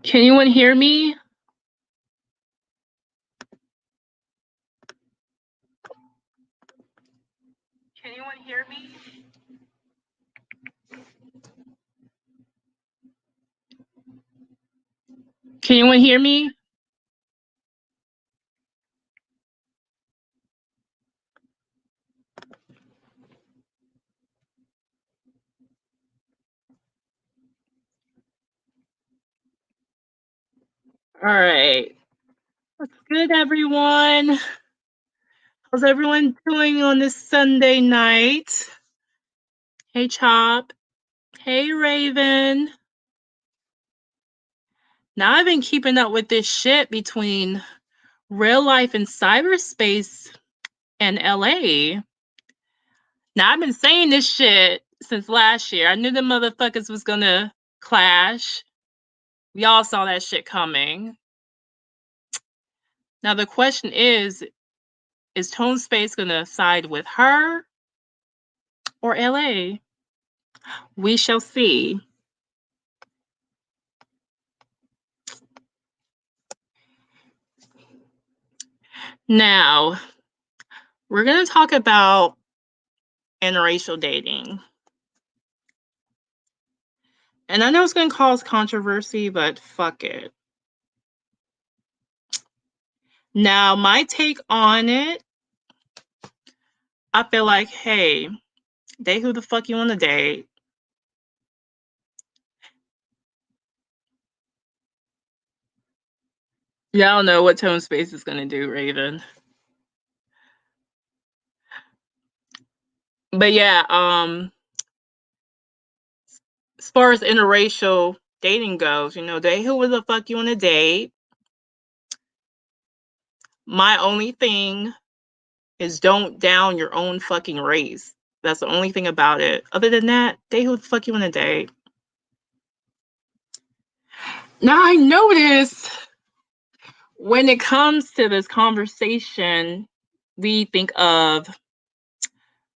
Can anyone hear me? Can anyone hear me? Can anyone hear me? All right. What's good, everyone? How's everyone doing on this Sunday night? Hey, Chop. Hey, Raven. Now I've been keeping up with this shit between real life and cyberspace and LA. Now I've been saying this shit since last year. I knew the motherfuckers was gonna clash. We all saw that shit coming. Now the question is Tone Space gonna side with her or LA? We shall see. Now, we're going to talk about interracial dating. And I know it's going to cause controversy, but fuck it. Now, my take on it, I feel like, hey, date who the fuck you want to date. Y'all know what Tone Space is going to do, Raven. But yeah, as far as interracial dating goes, date who the fuck you want to date. My only thing is don't down your own fucking race. That's the only thing about it. Other than that, date who the fuck you want to date. Now I notice when it comes to this conversation, we think of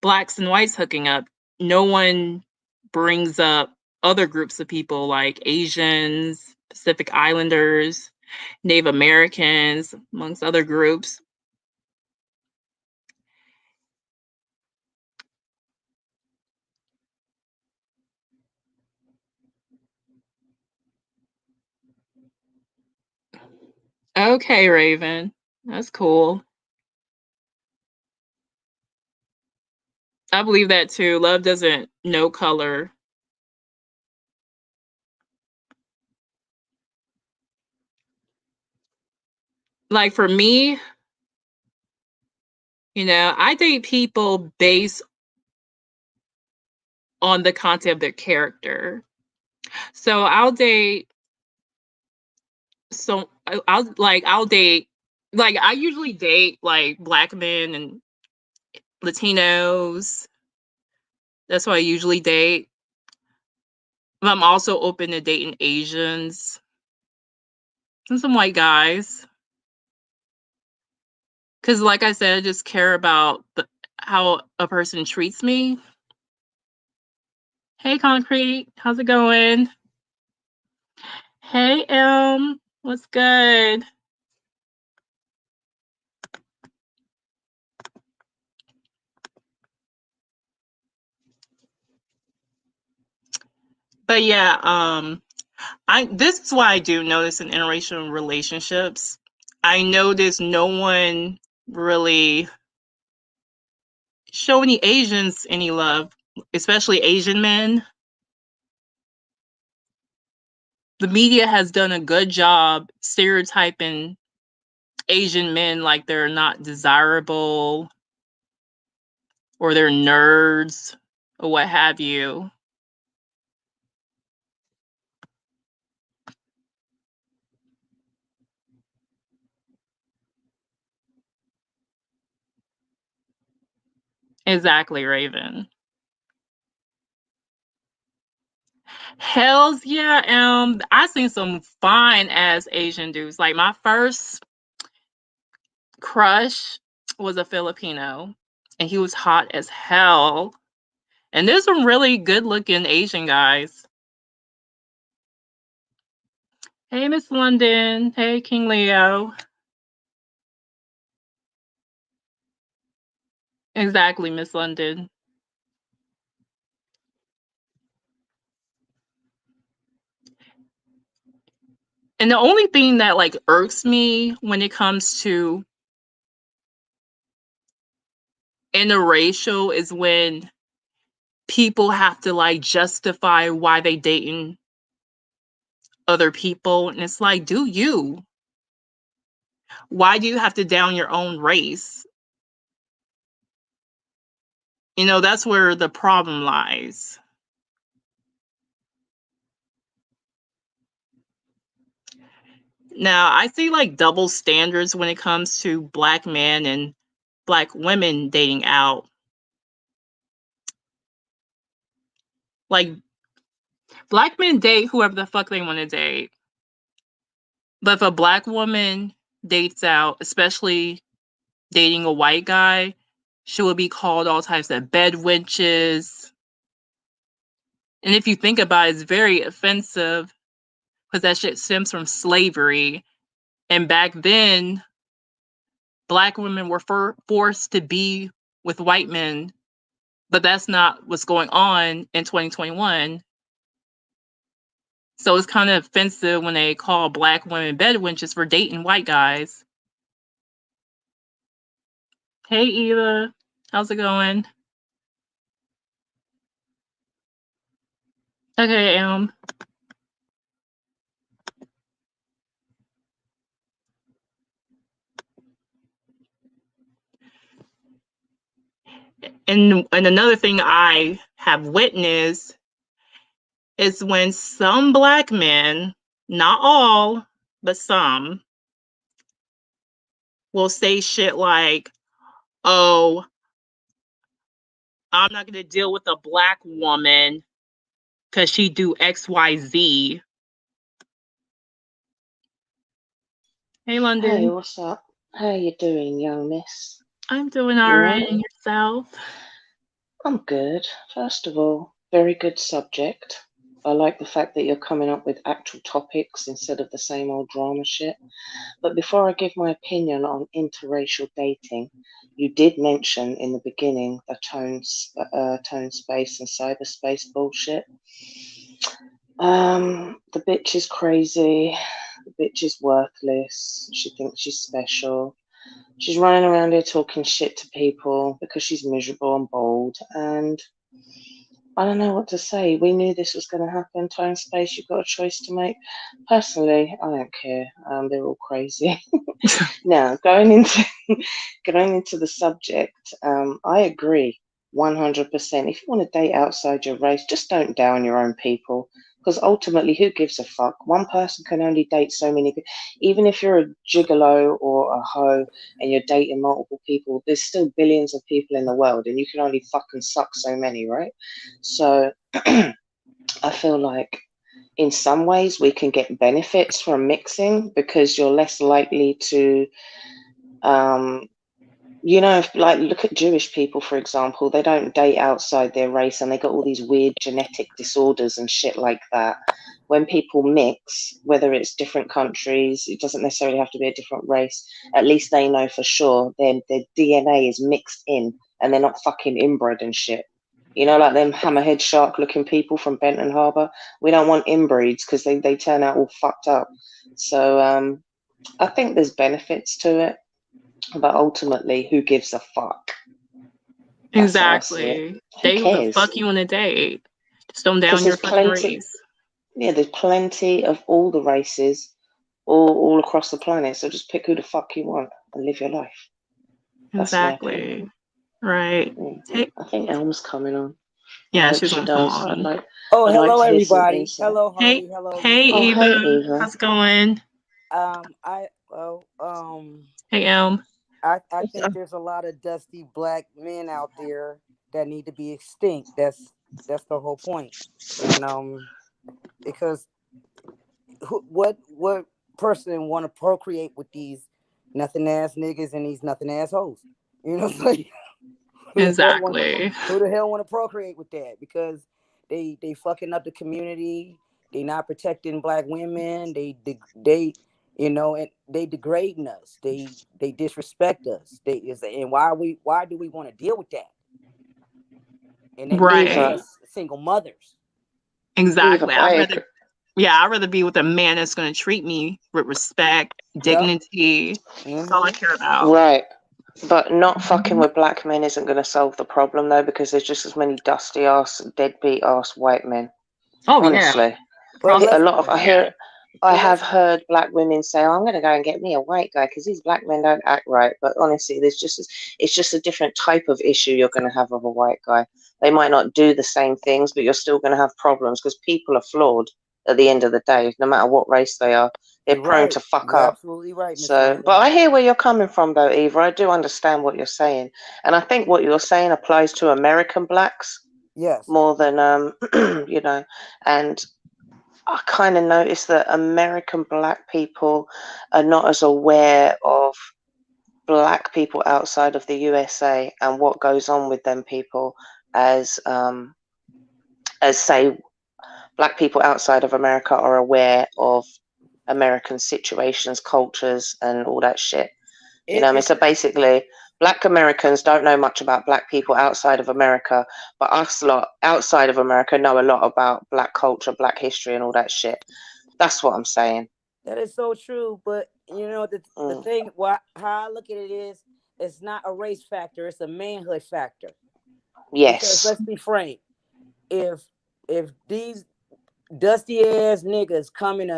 blacks and whites hooking up. No one brings up other groups of people like Asians, Pacific Islanders, Native Americans, amongst other groups. Okay, Raven. That's cool. I believe that too. Love doesn't know color. Like for me, I date people based on the content of their character. So I'll date I'll date like I usually date like black men and Latinos. That's what I usually date. But I'm also open to dating Asians and some white guys. Cause like I said, I just care about how a person treats me. Hey Concrete, how's it going? Hey what's good? But yeah, This is why I do notice in interracial relationships. I notice no one really show any Asians any love, especially Asian men. The media has done a good job stereotyping Asian men like they're not desirable or they're nerds or what have you. Exactly, Raven. Hells yeah. I seen some fine ass Asian dudes. Like my first crush was a Filipino, and he was hot as hell. And there's some really good looking Asian guys. Hey, Miss London. Hey, King Leo. Exactly, Miss London. And the only thing that like irks me when it comes to interracial is when people have to like justify why they dating other people, and it's like, do you? Why do you have to down your own race? That's where the problem lies. Now, I see like double standards when it comes to black men and black women dating out. Like, black men date whoever the fuck they want to date. But if a black woman dates out, especially dating a white guy, she will be called all types of bed wenches. And if you think about it, it's very offensive because that shit stems from slavery. And back then, black women were forced to be with white men, but that's not what's going on in 2021. So it's kind of offensive when they call black women bed wenches for dating white guys. Hey, Eva. How's it going? Okay, and another thing I have witnessed is when some black men, not all, but some, will say shit like, "Oh, I'm not going to deal with a black woman because she do XYZ." Hey, Hey, London. what's up? How you doing, young miss? I'm doing You all right. alright? And yourself? I'm good. First of all, very good subject. I like the fact that you're coming up with actual topics instead of the same old drama shit. But before I give my opinion on interracial dating, you did mention in the beginning the tone space and cyberspace bullshit. The bitch is crazy. The bitch is worthless. She thinks she's special. She's running around here talking shit to people because she's miserable and bold. And I don't know what to say. We knew this was going to happen. Time, space, you've got a choice to make. Personally, I don't care. They're all crazy. Now, going into the subject, I agree 100%. If you want to date outside your race, just don't down your own people. Because ultimately, who gives a fuck? One person can only date so many people. Even if you're a gigolo or a hoe and you're dating multiple people, there's still billions of people in the world, and you can only fucking suck so many, right? So I feel like in some ways we can get benefits from mixing because you're less likely to um, like look at Jewish people, for example. They don't date outside their race and they got all these weird genetic disorders and shit like that. When people mix, whether it's different countries, it doesn't necessarily have to be a different race. At least they know for sure their DNA is mixed in and they're not fucking inbred and shit. You know, like them hammerhead shark looking people from Benton Harbor. We don't want inbreeds because they turn out all fucked up. So I think there's benefits to it, but ultimately, who gives a fuck? That's how I see it. Exactly. Who Date who the cares? fuck you want to date. Just don't Because down your there's fucking plenty, race. yeah, there's plenty of all the races all across the planet. So just pick who the fuck you want and live your life. That's my opinion. Exactly. Right. Mm. Hey, I think Elm's coming on. I yeah, hope she's she gonna come does. on. Oh, I'd like hello to hear some everybody. insight. Hello, Hey, Harley. Hello, hey, Miss Oh, hey, Eva. Raven. Eva. How's it going? I well, Hey, Elm. I think there's a lot of dusty black men out there that need to be extinct. That's the whole point. And because what person want to procreate with these nothing ass niggas and these nothing ass hoes? You know what I'm saying? Exactly. Who the hell want to procreate with that? Because they fucking up the community. They not protecting black women. They and they degrading us. They disrespect us. And why do we want to deal with that? And they make Right. Eva, us single mothers. Eva, Exactly. I agree. I'd rather be with a man that's gonna treat me with respect, Yep. dignity. That's all I Mm-hmm. care about. Right. But not fucking with black men isn't going to solve the problem, though, because there's just as many dusty ass, deadbeat ass white men. Oh yeah. Honestly, But Cross a the let's lot of board. Yeah. I but have let's heard black women say, oh, "I'm going to go and get me a white guy because these black men don't act right." But honestly, it's just a different type of issue you're going to have with a white guy. They might not do the same things, but you're still going to have problems because people are flawed at the end of the day, no matter what race they are. They're You're prone right. to fuck You're up. absolutely right, Miss So, but Raven. I hear where you're coming from, though, Eva. I do understand what you're saying, and I think what you're saying applies to American blacks Yes. more than you know. And I kind of noticed that American black people are not as aware of black people outside of the USA and what goes on with them people as say black people outside of America are aware of American situations, cultures, and all that shit. You know It, what I mean? it So basically, black Americans don't know much about black people outside of America, but us lot outside of America know a lot about black culture, black history, and all that shit. That's what I'm saying. That is so true, but the Mm. thing, how I look at it is, it's not a race factor; it's a manhood factor. Because Yes. let's be frank, if these dusty ass niggas come in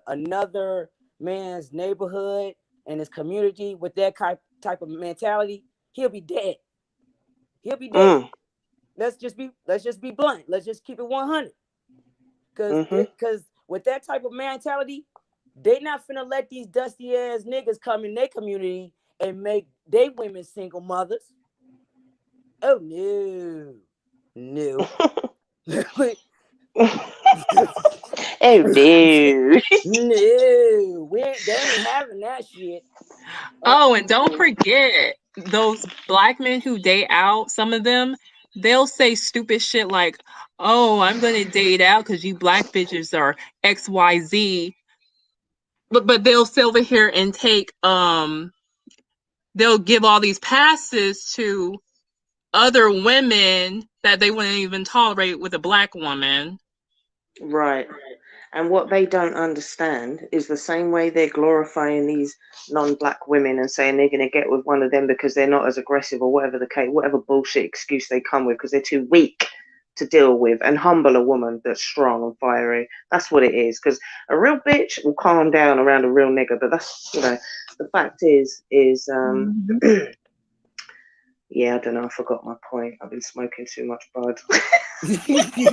another man's neighborhood and his community with that type of mentality, he'll be dead. He'll be dead. Mm. Let's just be blunt. Let's just keep it 100. Mhm. Because with that type of mentality, they not finna let these dusty ass niggas come in their community and make they women single mothers. Oh no, no, Oh no. no. They ain't having that shit. Uh, Oh, and don't forget those black men who date out, some of them, they'll say stupid shit like, "Oh, I'm gonna date out because you black bitches are XYZ." But they'll sit over here and take they'll give all these passes to other women that they wouldn't even tolerate with a black woman. Right. And what they don't understand is the same way they're glorifying these non-black women and saying they're going to get with one of them because they're not as aggressive or whatever the case, whatever bullshit excuse they come with because they're too weak to deal with and humble a woman that's strong and fiery. That's what it is. Because a real bitch will calm down around a real nigga. But that's the fact is Mhm. yeah, I don't know. I forgot my point. I've been smoking too much bud.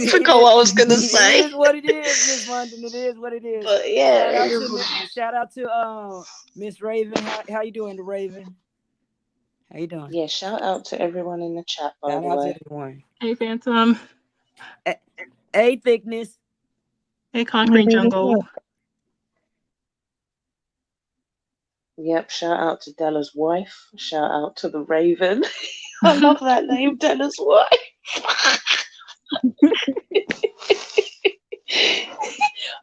Forgot it, what I was gonna it say. is what it is, Miss London. It is what it is. But yeah, Shout it out is to what shout out to Miss Raven. How you doing, the Raven? How you doing? yeah, shout out to everyone in the chat, by Shout the out to way. everyone. Hey, Phantom. A, a thickness. Hey, Concrete Jungle. Yep, shout out to Della's wife. Shout out to the Raven. I love that name, Della's wife.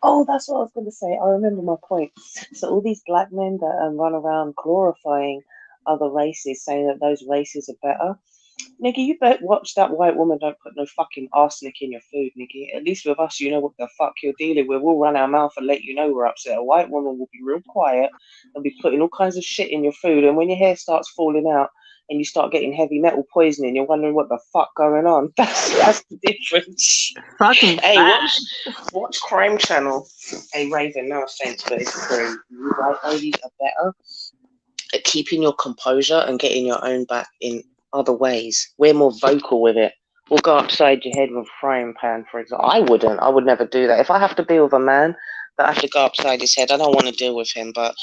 Oh, that's what I was going to say. I remember my point. So all these black men that run around glorifying other races, saying that those races are better. Nigga, you better watch that white woman don't put no fucking arsenic in your food, nigga. At least with us, you know what the fuck you're dealing with. We'll run our mouth and let you know we're upset. A white woman will be real quiet and be putting all kinds of shit in your food. And when your hair starts falling out and you start getting heavy metal poisoning, you're wondering what the fuck going on. That's the difference. Fucking Hey, fact. watch Crime Channel. Hey, Raven, no offense, but it's true. You white ladies are better at keeping your composure and getting your own back in other ways. We're more vocal with it. We'll go upside your head with a frying pan, for example. I wouldn't. I would never do that. If I have to be with a man that I have to go upside his head, I don't want to deal with him. But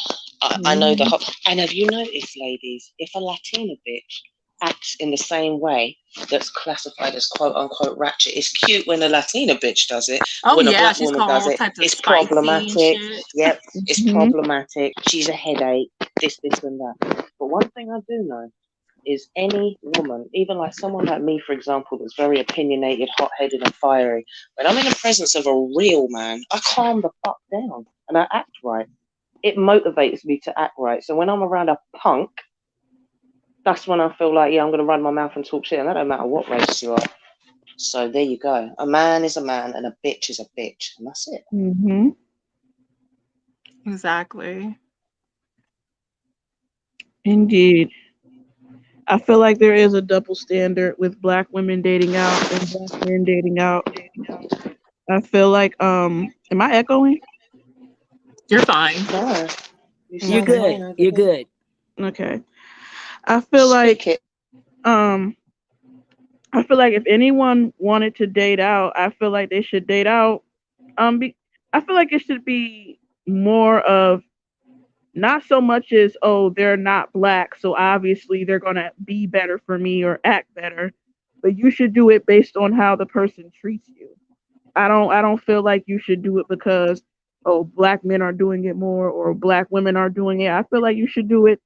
I know the whole. And have you noticed, ladies, if a Latina bitch acts in the same way that's classified as quote unquote ratchet, it's cute when a Latina bitch does it. Oh When a yeah, black she's woman calling does all it, types of it's spicy and problematic. shit. Yep, it's problematic. She's a headache. This, and that. But one thing I do know is any woman, even like someone like me, for example, that's very opinionated, hot-headed and fiery, when I'm in the presence of a real man, I calm the fuck down and I act right. It motivates me to act right. So when I'm around a punk, that's when I feel like, yeah, I'm going to run my mouth and talk shit, and that don't matter what race you are. So there you go. A man is a man and a bitch is a bitch, and that's it. Mm-hmm. Exactly. Indeed. I feel like there is a double standard with black women dating out and black men dating out. I feel like am I echoing? You're fine. No, you You're sound Okay. good. fine over You're here. good. Okay. I feel like Speak it. I feel like if anyone wanted to date out, I feel like they should date out. I feel like it should be more of not so much as, oh, they're not black, so obviously they're gonna be better for me or act better, but you should do it based on how the person treats you. I don't feel like you should do it because, oh, black men are doing it more or black women are doing it. I feel like you should do it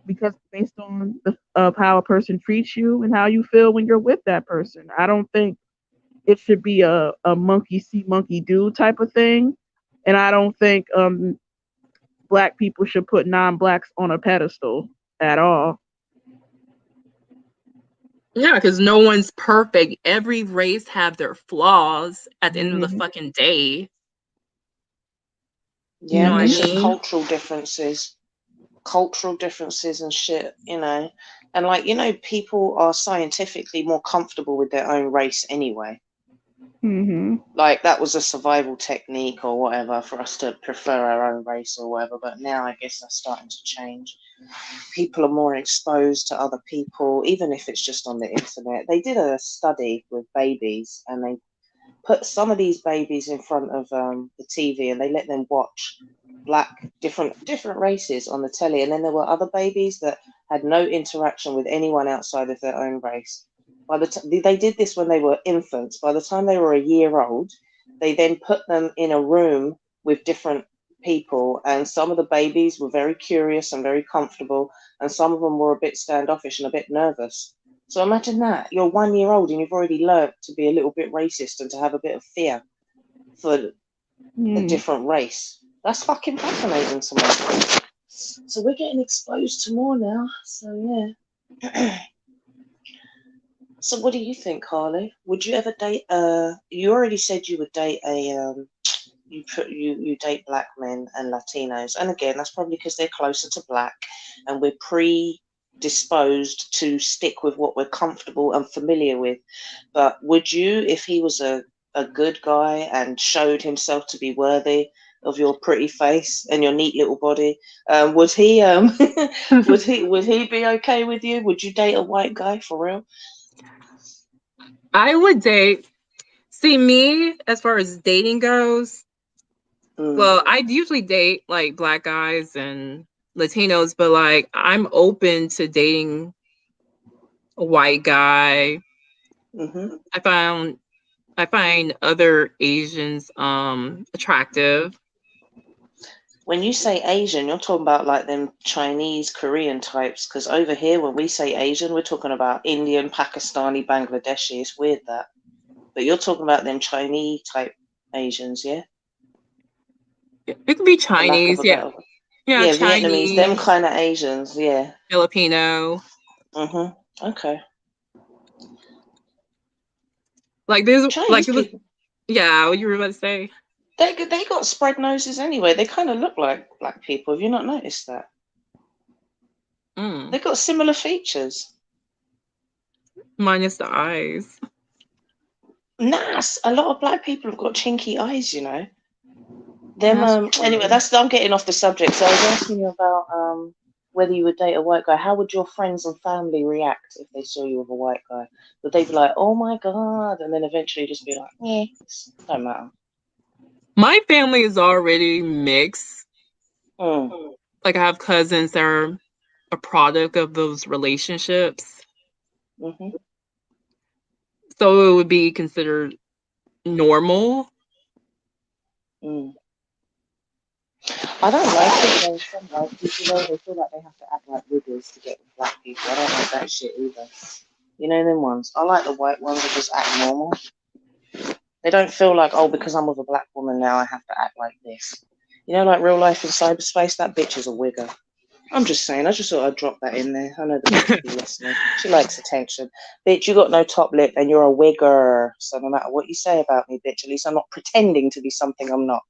because based on of how a person treats you and how you feel when you're with that person. I don't think it should be a monkey see monkey do type of thing, and I don't think black people should put non-blacks on a pedestal at all. Yeah, because no one's perfect. Every race have their flaws at the end of the Mm-hmm. fucking day. You know Yeah, what I it's just mean? cultural differences and shit, you know. And like, you know, people are scientifically more comfortable with their own race anyway. Mm-hmm. Like that was a survival technique or whatever for us to prefer our own race or whatever. But now I guess that's starting to change. People are more exposed to other people, even if it's just on the internet. They did a study with babies and they put some of these babies in front of the TV and they let them watch different races on the telly, and then there were other babies that had no interaction with anyone outside of their own race. They did this when they were infants. By the time they were a year old, they then put them in a room with different people, and some of the babies were very curious and very comfortable, and some of them were a bit standoffish and a bit nervous. So imagine that you're 1 year old and you've already learnt to be a little bit racist and to have a bit of fear for a different race. That's fucking fascinating to me. So we're getting exposed to more now. So yeah. So what do you think, Harley? Would you ever date? You already said you would date a. You date black men and Latinos, and again, that's probably because they're closer to black, and we're predisposed to stick with what we're comfortable and familiar with. But would you, if he was a good guy and showed himself to be worthy of your pretty face and your neat little body, would he would he be okay with you? Would you date a white guy for real? I would date. See, me, as far as dating goes, well, I usually date like black guys and Latinos, but like I'm open to dating a white guy. Mm-hmm. I find other Asians attractive. When you say Asian, you're talking about like them Chinese, Korean types. Because over here, when we say Asian, we're talking about Indian, Pakistani, Bangladeshi. It's weird that. But you're talking about them Chinese type Asians, yeah? It could be For lack of Chinese, a yeah. better word. Yeah, Yeah, Vietnamese, them Chinese, kind of Asians, yeah. Filipino. Mm-hmm. Okay. Like this, Chinese people, yeah. What you were about to say? they got spread noses anyway. They kind of look like black people. Have you not noticed that? Mm. They got similar features. Minus the eyes. Nah, a lot of black people have got chinky eyes. You know. Them. That's Anyway, true. I'm getting off the subject. So I was asking you about whether you would date a white guy. How would your friends and family react if they saw you with a white guy? Would they be like, "Oh my god," and then eventually just be like, "Yeah, don't matter." My family is already mixed. Mm, Like I have cousins that are a product of those relationships, mm-hmm, so it would be considered normal. mm. I don't like it though. Some white people though, they feel like they have to act like wiggers to get with black people. I don't like that shit either. You know them ones. I like the white ones that just act normal. They don't feel like, oh, because I'm with a black woman now, I have to act like this. You know, like real life in cyberspace, that bitch is a wigger. I'm just saying, I just thought I'd drop that in there. I know the bitch will be listening. She likes attention. Bitch, you got no top lip and you're a wigger. So no matter what you say about me, bitch, at least I'm not pretending to be something I'm not.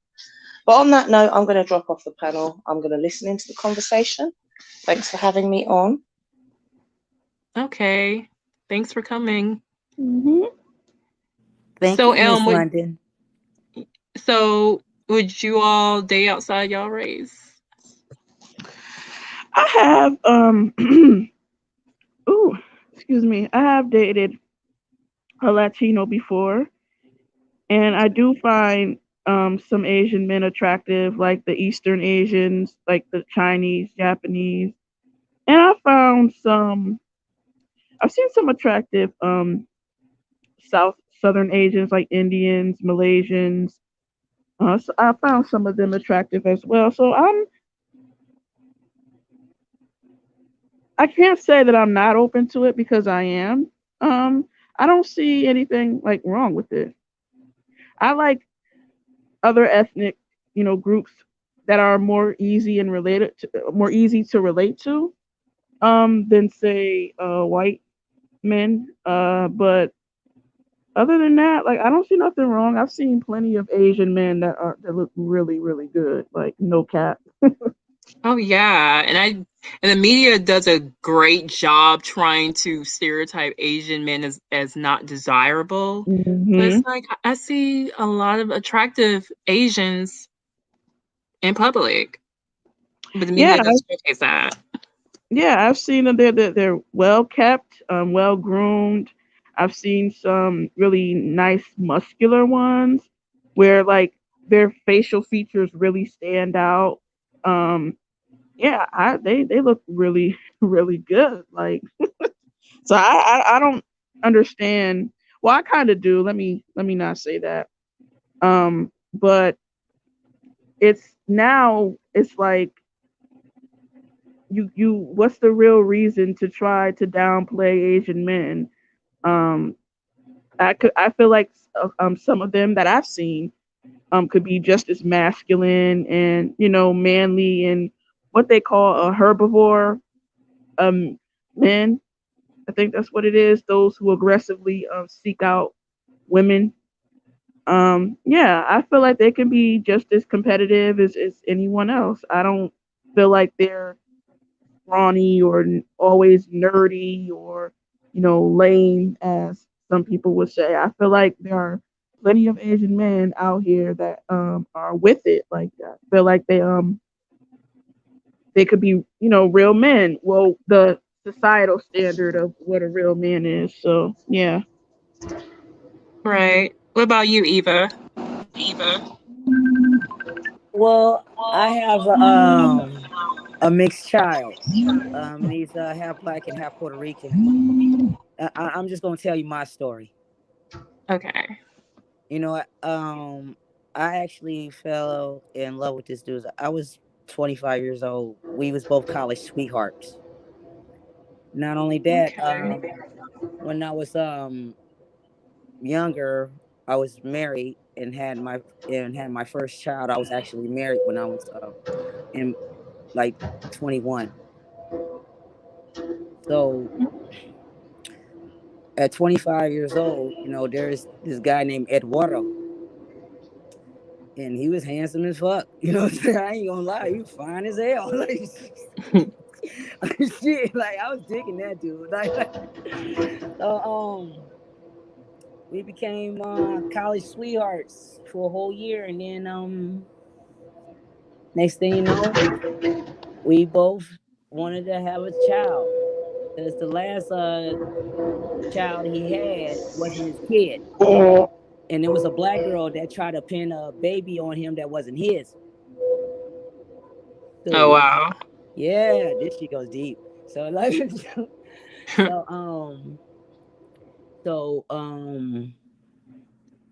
But on that note, I'm going to drop off the panel. I'm going to listen into the conversation. Thanks for having me on. Okay, thanks for coming. Mm-hmm. Thank So, you, Miss would London. would you all date outside y'all race? I have ooh, excuse me. I have dated a Latino before, and I do find some Asian men attractive, like the Eastern Asians, like the Chinese, Japanese, and I've seen some attractive Southern Asians, like Indians, Malaysians. So I found some of them attractive as well. So I can't say that I'm not open to it because I am. Um, I don't see anything like wrong with it. I like other ethnic, groups that are more easy to relate to, than say white men. But other than that, like I don't see nothing wrong. I've seen plenty of Asian men that look really, really good. Like no cap. Oh yeah, and the media does a great job trying to stereotype Asian men as not desirable. But it's Hmm. like I see a lot of attractive Asians in public, but the Yeah, media doesn't showcase that. yeah, I've seen them. They're well kept, well groomed. I've seen some really nice muscular ones where like their facial features really stand out. Um, yeah, they look really really good. Like so, I don't understand. Well, I kind of do. Let me not say that. But it's like you what's the real reason to try to downplay Asian men? Um, I feel like some of them that I've seen could be just as masculine and manly and what they call a herbivore um men. I think that's what it is. Those who aggressively seek out women. Yeah, I feel like they can be just as competitive as anyone else. I don't feel like they're scrawny or always nerdy or lame as some people would say. I feel like there are plenty of Asian men out here that are with it. Like I feel like they could be real men. Well, the societal standard of what a real man is. So yeah. Right. What about you, Eva? Well, I have a mixed child. And he's half black and half Puerto Rican. I'm just gonna tell you my story. Okay. You know, I actually fell in love with this dude. I was 25 years old. We was both college sweethearts. Not only that, Okay. when I was younger, I was married and had my first child. I was actually married when I was in like 21. So at 25 years old, there's this guy named Eduardo, and he was handsome as fuck. You know what I'm saying? I ain't gonna lie, he was fine as hell. Like shit, like I was digging that dude. So we became college sweethearts for a whole year, and then next thing you know, we both wanted to have a child because the last child he had wasn't his kid, and it was a black girl that tried to pin a baby on him that wasn't his. So Oh yeah, wow. yeah, this shit goes deep. So like, so so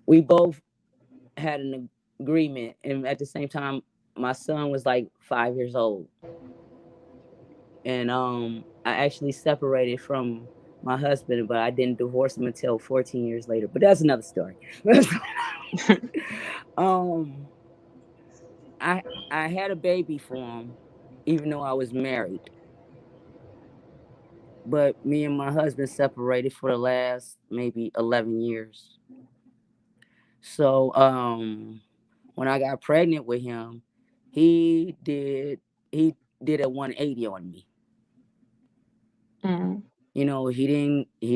we both had an agreement, and at the same time, my son was like 5 years old, and I actually separated from my husband, but I didn't divorce him until 14 years later. But that's another story. um, I I had a baby for him, even though I was married. But me and my husband separated for the last maybe 11 years. So when I got pregnant with him, he did he did a 180 on me. Mm. He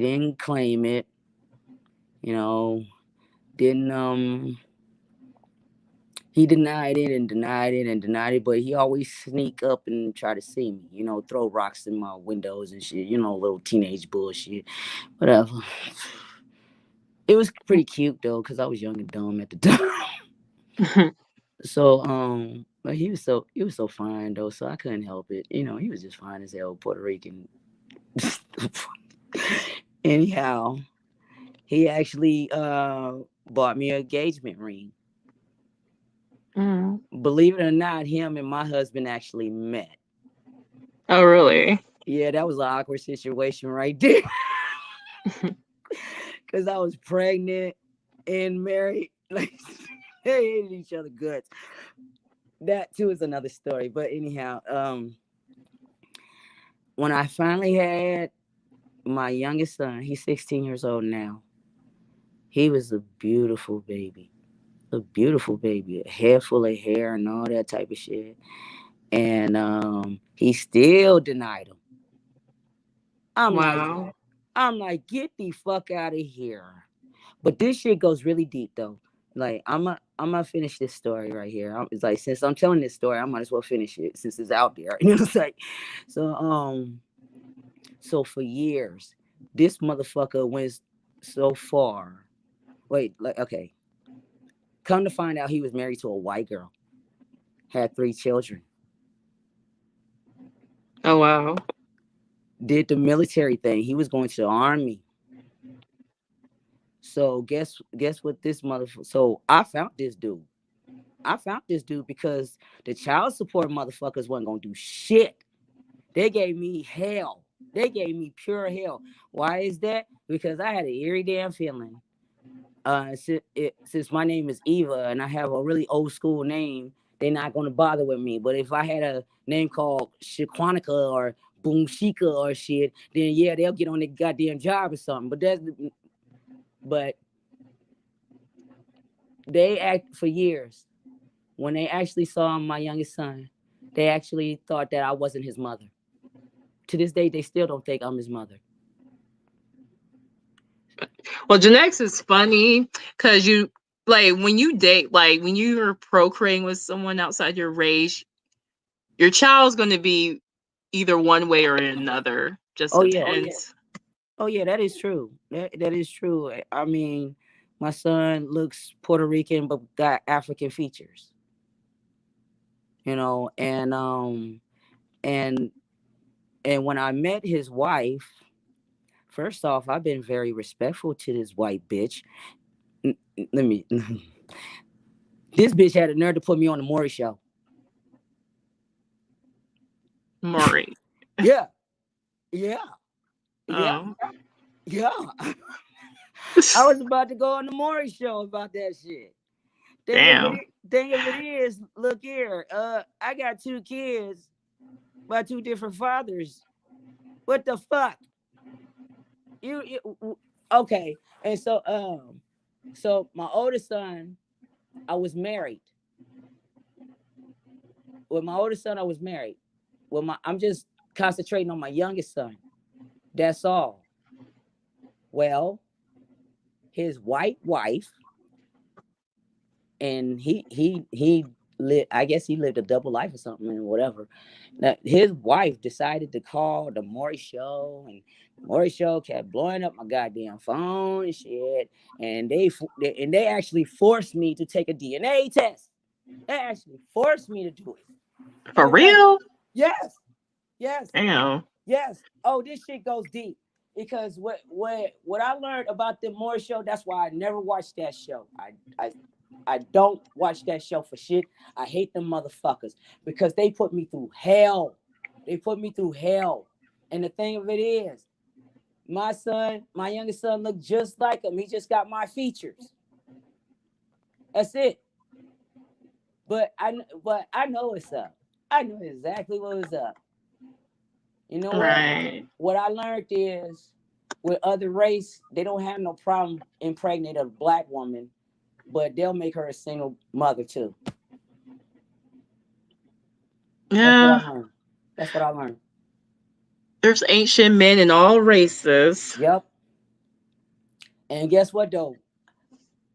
didn't claim it, you know, didn't he denied it and denied it and denied it, but he always sneak up and try to see me, throw rocks in my windows and shit, little teenage bullshit. Whatever. It was pretty cute though, because I was young and dumb at the time. So but he was so fine though, so I couldn't help it. He was just fine as hell, Puerto Rican. Anyhow, he actually bought me an engagement ring. Mm. Believe it or not, him and my husband actually met. Oh really? Yeah, that was an awkward situation right there. Because I was pregnant and married. Like, they hated each other guts. That too is another story. But anyhow, when I finally had my youngest son, he's 16 years old now. He was a beautiful baby. A beautiful baby. A head full of hair and all that type of shit. And he still denied him. I'm like, Wow. get the fuck out of here. But this shit goes really deep though. Like I'm gonna finish this story right here. It's like, since I'm telling this story, I might as well finish it since it's out there. You know what I'm saying? So so for years, this motherfucker went so far. Wait, like, okay. Come to find out, he was married to a white girl, had 3 children, Oh wow. did the military thing. He was going to the army. So guess what this motherfucker. So I found this dude because the child support motherfuckers wasn't gonna do shit. They gave me hell. They gave me pure hell. Why is that? Because I had an eerie damn feeling. Since my name is Eva and I have a really old school name, they're not gonna bother with me. But if I had a name called Shaquanica or Boom Shika or shit, then yeah, they'll get on their goddamn job or something. But they act for years. When they actually saw my youngest son, they actually thought that I wasn't his mother. To this day, they still don't think I'm his mother. Well, Gen X is funny because you like when you date, like when you're procreating with someone outside your race, your child's going to be either one way or another. Just Oh yeah, depends. oh yeah, that is true. That is true. I mean, my son looks Puerto Rican but got African features. And and when I met his wife, first off, I've been very respectful to this white bitch. Let me. This bitch had a nerve to put me on the Maury show. Maury. Yeah, yeah, yeah, Oh. yeah. I was about to go on the Maury show about that shit. Damn. Thing of it is, look here. I got 2 kids by 2 different fathers. What the fuck? You Okay. And so my oldest son, I was married. With my oldest son, I was married. I'm just concentrating on my youngest son. That's all. Well, his white wife, and he lived, I guess he lived a double life or something and whatever. Now, his wife decided to call the Maury Show, and the Maury Show kept blowing up my goddamn phone and shit. And they actually forced me to take a DNA test. They actually forced me to do it. For And it's like, real? yes, yes, Damn. yes. Oh, this shit goes deep. Because what I learned about the Moore Show, that's why I never watched that show. I don't watch that show for shit. I hate them motherfuckers because they put me through hell. They put me through hell. And the thing of it is, my youngest son, looked just like him. He just got my features. That's it. But I know what's up. I know exactly what was up. You know what? Right. What I learned is with other race, they don't have no problem impregnating a black woman, but they'll make her a single mother too. Yeah. That's what I learned. There's ancient men in all races. Yep. And guess what though?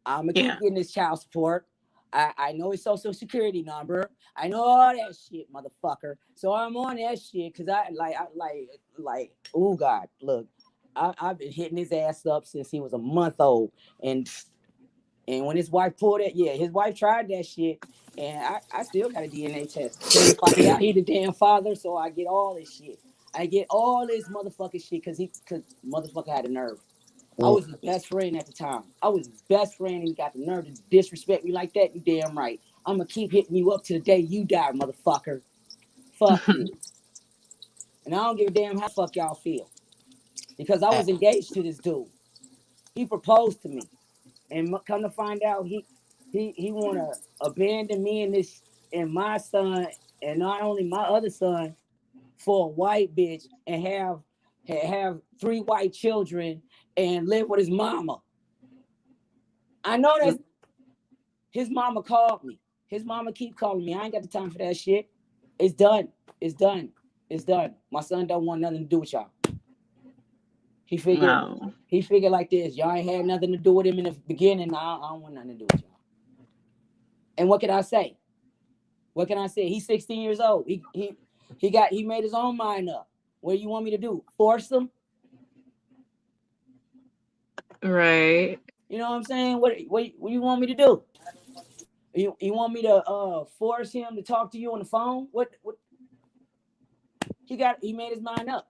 I'm gonna Yeah. keep getting this child support. I know his social security number. I know all that shit, motherfucker. So I'm on that shit because I like. Oh God, look, I've been hitting his ass up since he was a month old, and when his wife pulled it, yeah, his wife tried that shit, and I still got a DNA test. Seeing if I can, he the damn father, so I get all this shit. I get all this motherfucking shit because motherfucker had a nerve. I was his best friend at the time. I was his best friend, and he got the nerve to disrespect me like that. You damn right. I'm gonna keep hitting you up to the day you die, motherfucker. Fuck you. And I don't give a damn how the fuck y'all feel. Because I was engaged to this dude. He proposed to me. And come to find out, he wanna abandon me and my son, and not only my other son, for a white bitch, and have 3 white children and live with his mama. I know that's his mama called me. His mama keep calling me. I ain't got the time for that shit. It's done. It's done. It's done. My son don't want nothing to do with y'all. He figured like this. Y'all ain't had nothing to do with him in the beginning. I don't want nothing to do with y'all. And what can I say? What can I say? He's 16 years old. He made his own mind up. What do you want me to do? Force him? Right. You know what I'm saying? What do you want me to do? You want me to force him to talk to you on the phone? What he made his mind up.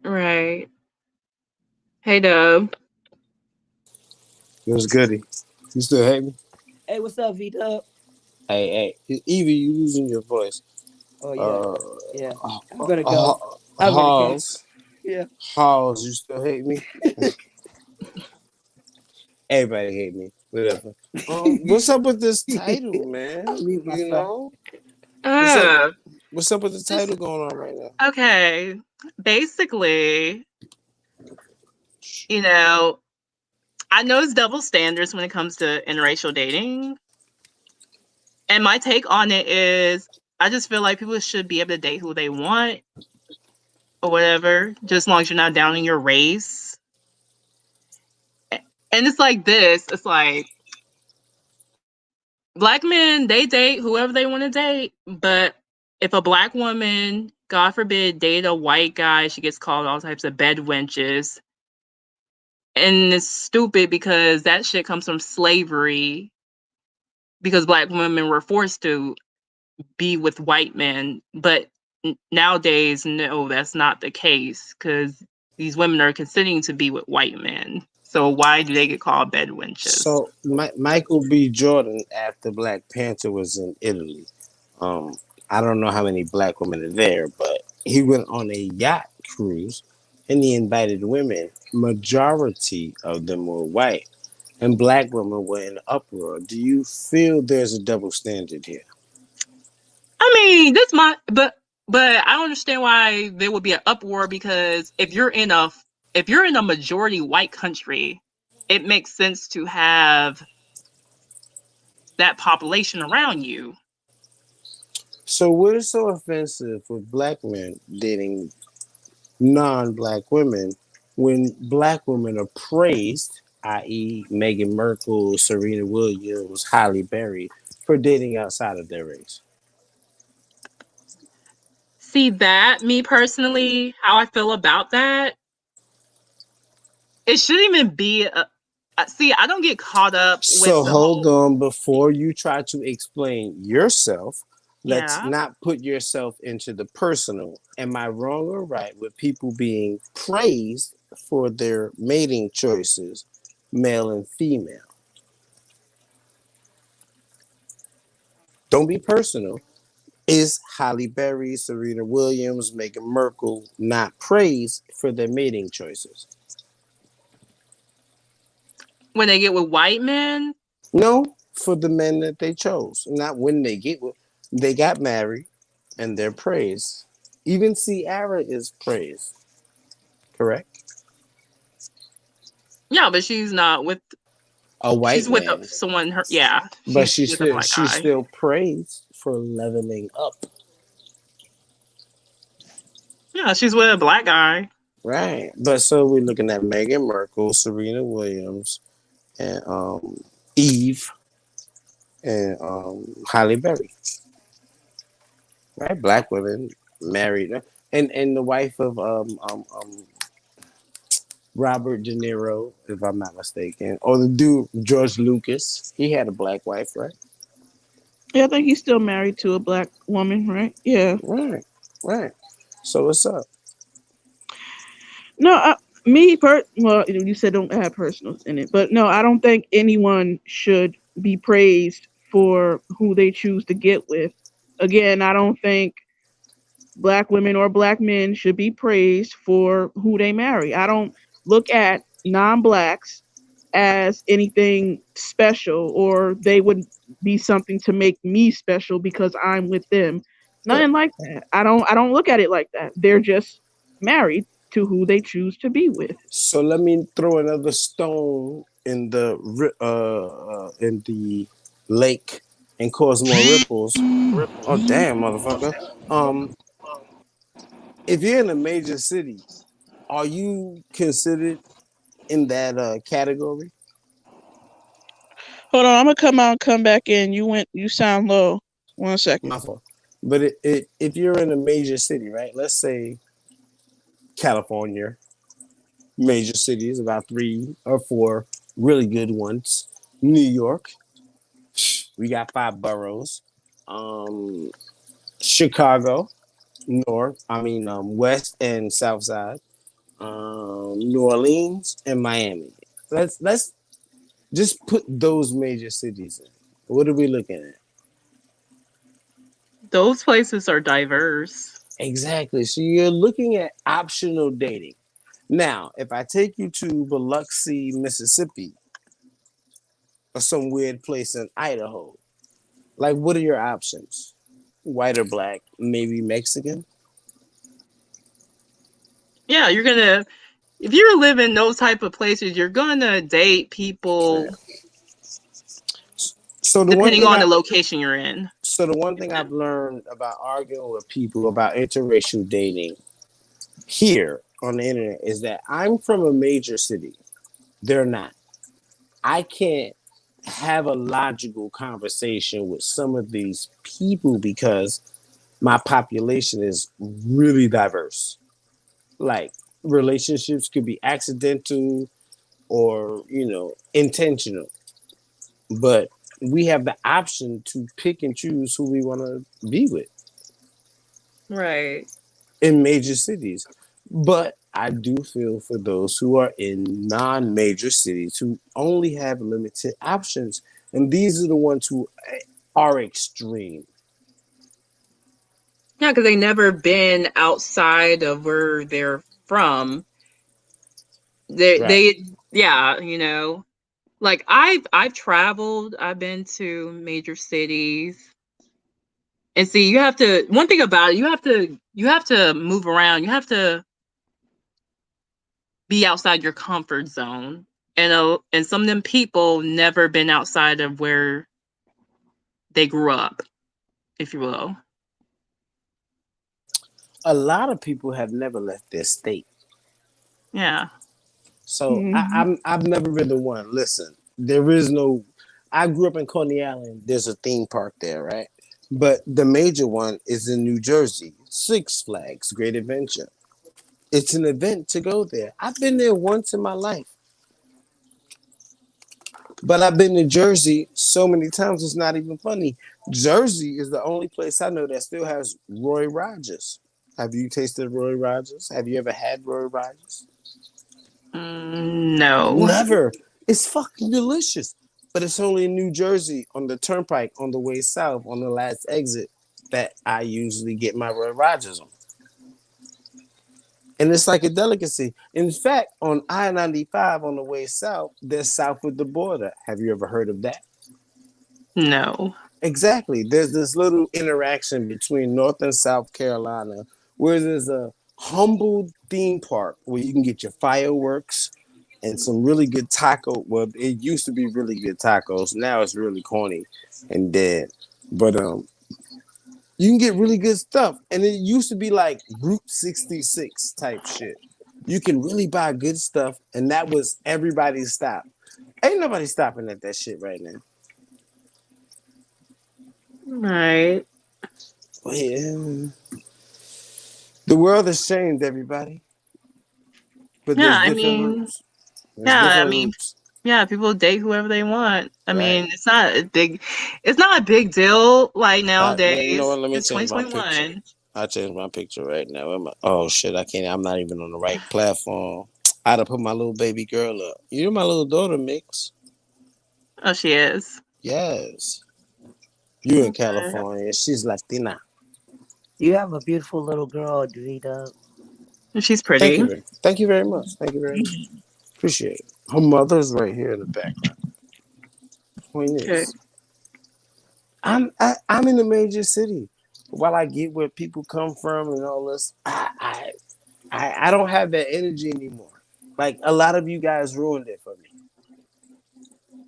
Right. Hey Dub. It was goody. You still hate me? Hey, what's up, V-Dub? Hey. Evie, you losing your voice. Oh yeah. I'm gonna go. Halls. Yeah. Halls, you still hate me? Everybody hate me. Whatever. What's up with this title, man? You know? What's up with the title going on right now? Okay. Basically, you know, I know it's double standards when it comes to interracial dating. And my take on it is I just feel like people should be able to date who they want or whatever, just as long as you're not downing your race. And it's like this. It's like Black men, they date whoever they want to date. But if a Black woman, God forbid, date a white guy, she gets called all types of bed wenches. And it's stupid because that shit comes from slavery, because Black women were forced to be with white men. But nowadays, no, that's not the case, because these women are consenting to be with white men. So why do they get called bed wenches? So Michael B. Jordan, after Black Panther, was in Italy. I don't know how many Black women are there, but he went on a yacht cruise and he invited women. Majority of them were white, and Black women were in uproar. Do you feel there's a double standard here? I mean, but I don't understand why there would be an uproar, because if you're in a if you're in a majority white country, it makes sense to have that population around you. So what is so offensive with black men dating non-black women when black women are praised, i.e., Meghan Markle, Serena Williams, Halle Berry, for dating outside of their race? See that, me personally, how I feel about that, it shouldn't even be see, I don't get caught up with So the hold whole, on, before you try to explain yourself, let's yeah. not put yourself into the personal. Am I wrong or right with people being praised for their mating choices, male and female? Don't be personal. Is Halle Berry, Serena Williams, Meghan Markle not praised for their mating choices? When they get with white men, No, for the men that they chose. Not when they get with, they got married and they're praised. Even Ciara is praised, correct? yeah, but she's not with, A white she's with man, someone, her, yeah, but she's with a black she's guy. still praised for leveling up, Yeah, she's with a black guy. right? But so we're looking at Meghan Markle, Serena Williams, and Eve, and Halle Berry, right? Black women married, and the wife of Robert De Niro, if I'm not mistaken, or the dude George Lucas. He had a black wife, right? Yeah, I think he's still married to a black woman, right? Yeah. Right, right. So what's up? No, well, you said don't have personals in it, but no, I don't think anyone should be praised for who they choose to get with. Again, I don't think black women or black men should be praised for who they marry. I don't look at non-blacks as anything special, or they would be something to make me special because I'm with them. So, Nothing like that. I don't look at it like that. They're just married to who they choose to be with. so let me throw another stone in the lake and cause more ripples. Oh damn, motherfucker! Um, if you're in a major city, are you considered in that category? Hold on, I'm gonna come out and come back in. You sound low. 1 second. My fault. But if you're in a major city, right? Let's say California, major cities, about 3 or 4 really good ones. New York, we got 5 boroughs. Um, Chicago, west and south side. New Orleans and Miami. Let's just put those major cities in. What are we looking at? Those places are diverse. Exactly. So you're looking at optional dating. Now, if I take you to Biloxi, Mississippi, or some weird place in Idaho, like what are your options? White or black? Maybe Mexican? Yeah, you're gonna, if you live in those type of places, you're gonna date people So the one depending thing on I the location you're in. so the one thing I've learned about arguing with people about interracial dating here on the internet is that I'm from a major city. They're not. I can't have a logical conversation with some of these people because my population is really diverse. Like relationships could be accidental or, intentional, but we have the option to pick and choose who we want to be with Right. in major cities. But I do feel for those who are in non-major cities who only have limited options. And these are the ones who are extreme. Yeah, because they never been outside of where they're from. Right. Yeah, like I've traveled, I've been to major cities. And see, you have to, one thing about it, you have to move around. You have to be outside your comfort zone. And some of them people never been outside of where they grew up, if you will. A lot of people have never left their state. Yeah. So Mhm. I've never been the one. Listen, there is no. I grew up in Coney Island. There's a theme park there, right? But the major one is in New Jersey, Six Flags Great Adventure. It's an event to go there. I've been there once in my life, but I've been to Jersey so many times it's not even funny. Jersey is the only place I know that still has Roy Rogers. Have you tasted Roy Rogers? Have you ever had Roy Rogers? No. Never. It's fucking delicious. But it's only in New Jersey on the turnpike on the way south on the last exit that I usually get my Roy Rogers on. And it's like a delicacy. In fact, on I-95 on the way south, they're south of the border. Have you ever heard of that? No. Exactly. There's this little interaction between North and South Carolina where there's a humble theme park where you can get your fireworks and some really good taco. Well, it used to be really good tacos. Now it's really corny and dead. But you can get really good stuff. And it used to be like Route 66 type shit. You can really buy good stuff, and that was everybody's stop. Ain't nobody stopping at that shit right now. Right. Yeah. The world has changed, everybody. But Yeah, there's I different mean, routes. There's yeah, I different mean, routes. yeah, people date whoever they want. I Right. mean, it's not a big deal like You know what? nowadays. Let me It's change my picture. 2021. I changed my picture right now. Oh shit! I can't. I'm not even on the right platform. I'd have put my little baby girl up. You're my little daughter, Mix. Oh, she is. Yes. You in Okay. California. She's Latina. You have a beautiful little girl, Davida. She's pretty. Thank you very much. Thank you very much. Appreciate it. Her mother's right here in the background. Point Okay. is, I'm in a major city. While I get where people come from and all this, I don't have that energy anymore. Like a lot of you guys ruined it for me.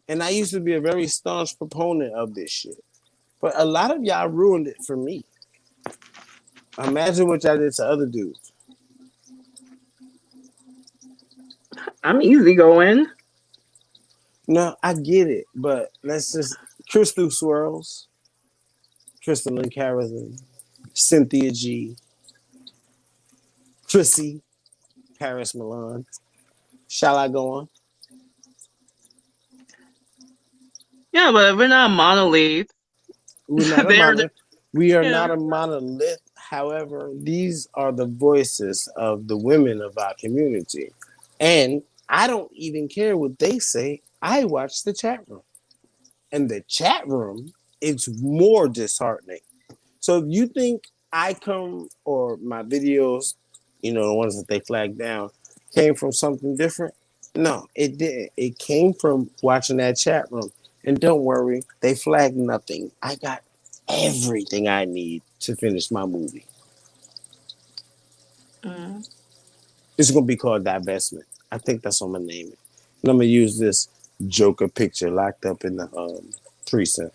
And I used to be a very staunch proponent of this shit. But a lot of y'all ruined it for me. Imagine what y'all did to other dudes. I'm easygoing. No, I get it, but let's just Crystal Swirls, Crystal and Carolyn, Cynthia G, Chrissy, Paris Milan. Shall I go on? Yeah, but we're not a monolith. We're not a They're, mono. We are yeah. not a monolith. However, these are the voices of the women of our community. And I don't even care what they say. I watch the chat room. And the chat room is more disheartening. So if you think I come or my videos, the ones that they flagged down, came from something different, no, it didn't. It came from watching that chat room. And don't worry, they flagged nothing. I got everything I need to finish my movie. Mm. It's gonna be called Divestment. I think that's what I'm gonna name it. And I'm gonna use this Joker picture locked up in the precinct.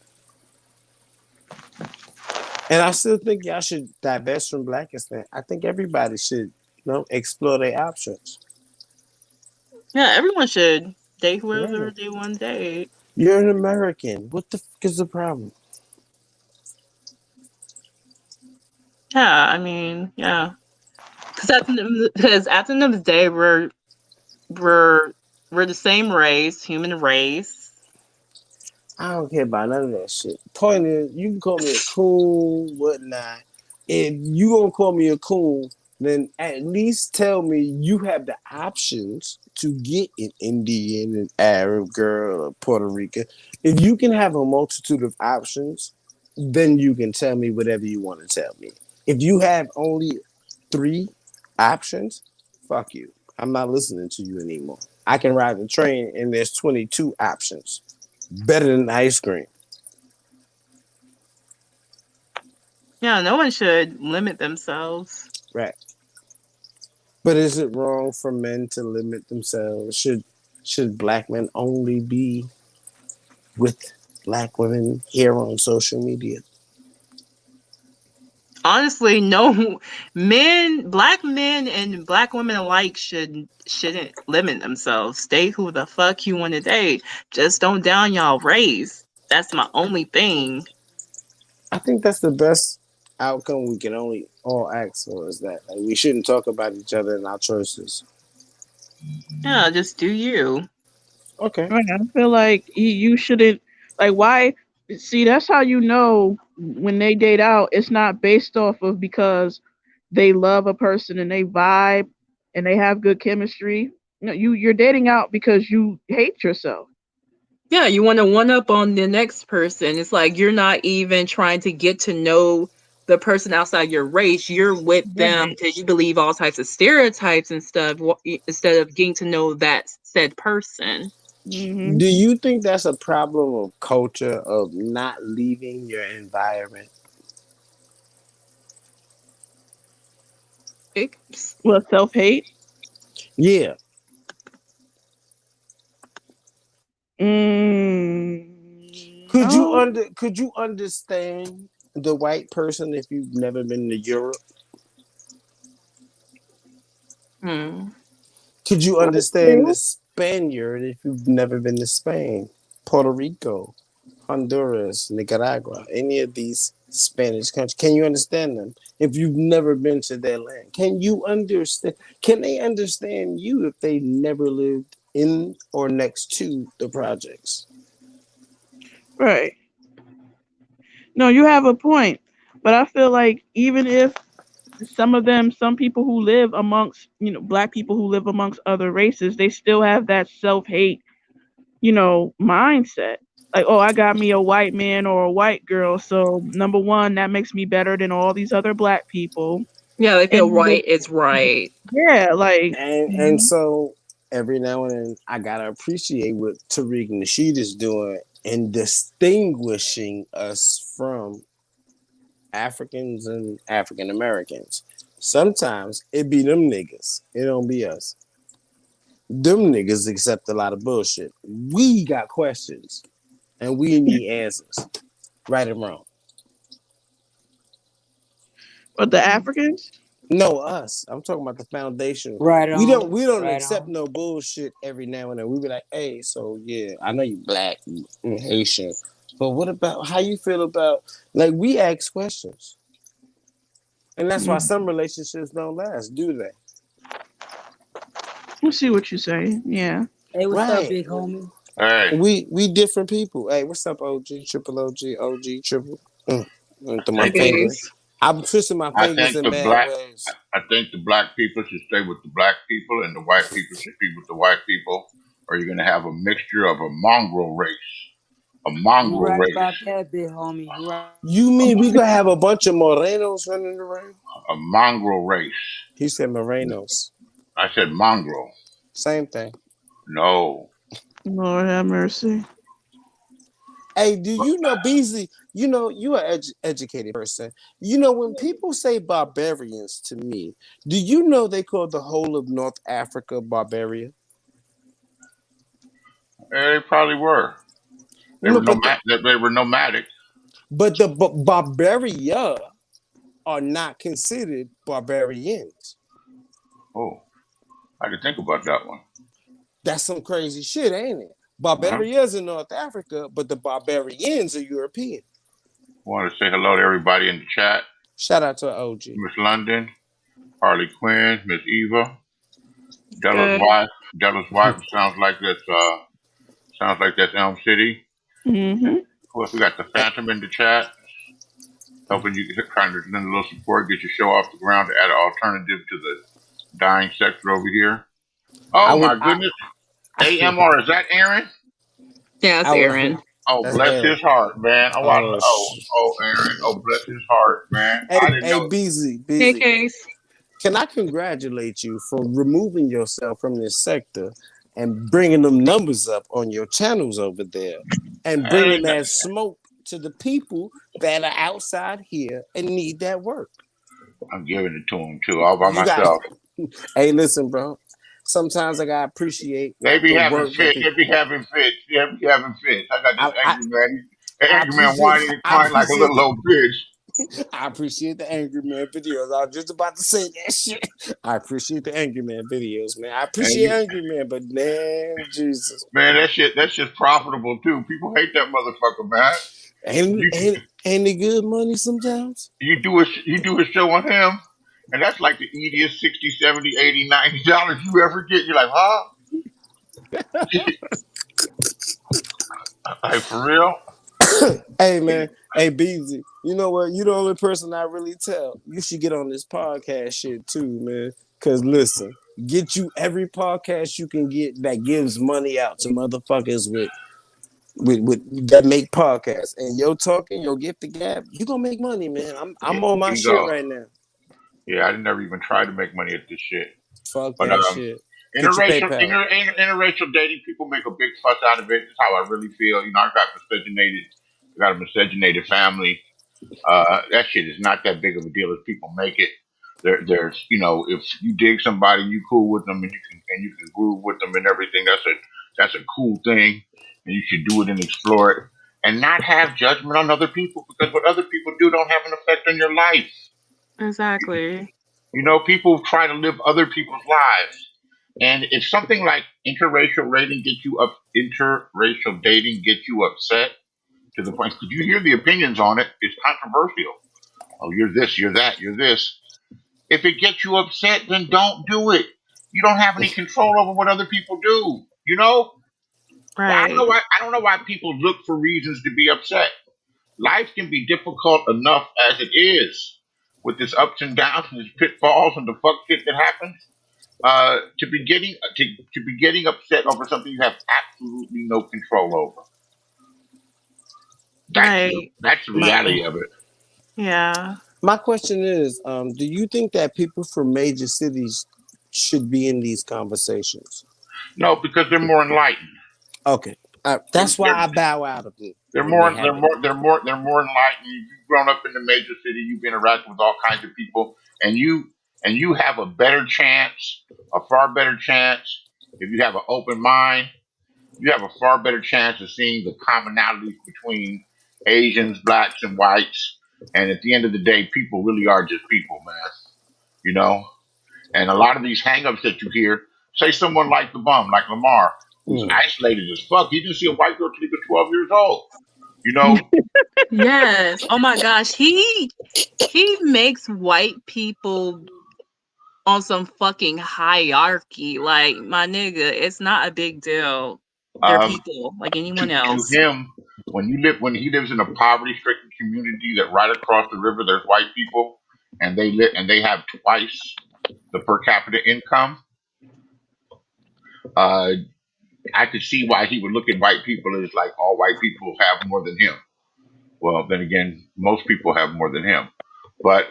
And I still think y'all should divest from Blackistan. I think everybody should, explore their options. Yeah, everyone should date Yeah. whoever they want to date. You're an American. What the fuck is the problem? Yeah, I mean, yeah. Because at the end of the day, we're we're the same race, human race. I don't care about none of that shit. Point is, you can call me a coon, whatnot. If you gonna call me a coon, then at least tell me you have the options to get an Indian, an Arab girl, a Puerto Rican. If you can have a multitude of options, then you can tell me whatever you want to tell me. If you have only 3 options, fuck you. I'm not listening to you anymore. I can ride the train and there's 22 options. Better than ice cream. Yeah, no one should limit themselves. Right. But is it wrong for men to limit themselves? Should black men only be with black women here on social media? Honestly, no. Black men and black women alike shouldn't limit themselves. Date who the fuck you want to date. Just don't down y'all race. That's my only thing. I think that's the best outcome we can only all ask for is that like, we shouldn't talk about each other and our choices. Yeah, just do you. Okay. Right, I feel like you shouldn't like why see that's how you know when they date out it's not based off of because they love a person and they vibe and they have good chemistry. No, you're dating out because you hate yourself. Yeah, you want to one up on the next person. It's like you're not even trying to get to know the person outside your race. You're with them Right. because you believe all types of stereotypes and stuff instead of getting to know that said person. Hmm. Do you think that's a problem of culture of not leaving your environment? It's- Well, self hate. Yeah. No. Could you understand the white person if you've never been to Europe? Hmm. Could you I understand the do. Spaniard if you've never been to Spain, Puerto Rico, Honduras, Nicaragua, any of these Spanish countries? Can you understand them if you've never been to their land? Can you understand? Can they understand you if they never lived in or next to the projects? Right. No, you have a point. But I feel like even if some people who live amongst, black people who live amongst other races, they still have that self hate, mindset. Like, oh, I got me a white man or a white girl. So, number one, that makes me better than all these other black people. Yeah, they And feel right is right. yeah, like, And so every now and then I gotta appreciate what Tariq Nasheed is doing in distinguishing us from Africans and African Americans. Sometimes it be them niggas. It don't be us. Them niggas accept a lot of bullshit. We got questions and we need answers. Right or wrong. but the Africans, No, us. I'm talking about the foundation. Right on. We don't Right accept on. no bullshit every now and then. We be like, hey, so yeah, I know you black and Haitian, but what about how you feel about like we ask questions. And that's why mm, some relationships don't last, do they? I see what you say. Yeah. Hey, what's up, Right. big homie? Hey, We different people. Hey, what's up, OG, triple OG, OG, triple? Into I my Hey think the finger. guys. I'm twisting my I fingers think in the bad black ways. I think the black people should stay with the black people, and the white people should be with the white people, or you're gonna have a mixture of a mongrel race, a You mongrel right race, about that, big homie. You right. You mean we gonna have a bunch of Morenos running around? a mongrel race. He said Morenos. I said mongrel. Same thing. No, Lord have mercy. Hey, do you know Beasley? You know you are educated person. You know when people say barbarians to me, do you know they call the whole of North Africa Barbaria? they probably were. They No, were They were nomadic. but the Barbaria are not considered barbarians. Oh, I didn't think about that one. That's some crazy shit, ain't it? Uh-huh. Barbarians in North Africa, but the barbarians are European. Want to say hello to everybody in the chat. Shout out to OG. Miss London, Harley Quinn, Miss Eva, Della's Good. wife. Della's wife sounds like that's Elm City. Hmm. Of course, we got the Phantom in the chat, helping you trying to lend a little support, get your show off the ground to add an alternative to the dying sector over here. I Oh would my goodness. AMR, is that Aaron? Yeah, it's I would Aaron. Oh, that's bless Aaron. his heart, man. Oh Aaron. Oh, bless his heart, man. I didn't hey know. Hey Beasley, Case. can I congratulate you for removing yourself from this sector and bringing them numbers up on your channels over there and bringing that smoke to the people that are outside here and need that work? I'm giving it to him too, all by You got myself. Hey, listen, bro. Sometimes I gotta appreciate They be the having work that fits. They people. be having fits. They be having fits. I got this I, I, angry man. The I angry man appreciate. whining and I crying like a appreciate little the. old bitch. I appreciate the Angry Man videos. I was just about to say that shit. I appreciate the Angry Man videos, man. I And appreciate you, Angry Man, but man, Jesus, man, that's just profitable too. People hate that motherfucker, man. ain't You ain't ain't it good money sometimes? you do a show on him, and that's like the easiest 60, 70, 80, $90 you ever get. You're like, huh? Like for real? Hey man, hey Beezy, you know what? You the only person I really tell. You should get on this podcast shit too, man. Cause listen, get you every podcast you can get that gives money out to motherfuckers with that make podcasts. And yo talking, yo get the gap, you gonna make money, man. Yeah, I'm on my here you shit go. right now. Yeah, I never even tried to make money at this shit. Fuck But that shit. Get your PayPal. interracial dating, people make a big fuss out of it. That's how I really feel. I got a miscegenated family. That shit is not that big of a deal as people make it. There's, if you dig somebody, you cool with them, and you can groove with them and everything. That's a cool thing, and you should do it and explore it, and not have judgment on other people because what other people do don't have an effect on your life. Exactly. People try to live other people's lives, and if something like interracial dating gets you upset to the point, because you hear the opinions on it, it's controversial. Oh, you're this, you're that, you're this. If it gets you upset, then don't do it. You don't have any control over what other people do. Right. I don't know why people look for reasons to be upset. Life can be difficult enough as it is, with this ups and downs and this pitfalls and the fuck shit that happens. To be getting upset over something you have absolutely no control over. Right. That's the My reality of it. Yeah. my question is, do you think that people from major cities should be in these conversations? No, because they're more enlightened. Okay, They're, that's why they're, I bow out of it they're when they more have it. they're more enlightened. You've grown up in the major city. You've interacted with all kinds of people, and you have a better chance, a far better chance, if you have an open mind. You have a far better chance of seeing the commonalities between Asians, blacks, and whites. And at the end of the day, people really are just people, man. You know? And a lot of these hangups that you hear, say someone like the bum, like Lamar, who's Mm. isolated as fuck. He didn't see a white girl till he was 12 years old. You know? Yes. Oh my gosh. He makes white people on some fucking hierarchy. Like, my nigga, it's not a big deal. They're Um, people like anyone to else. him, when he lives in a poverty stricken community that right across the river there's white people and they have twice the per capita income, uh, I could see why he would look at white people as like all white people have more than him. Well, then again, most people have more than him. But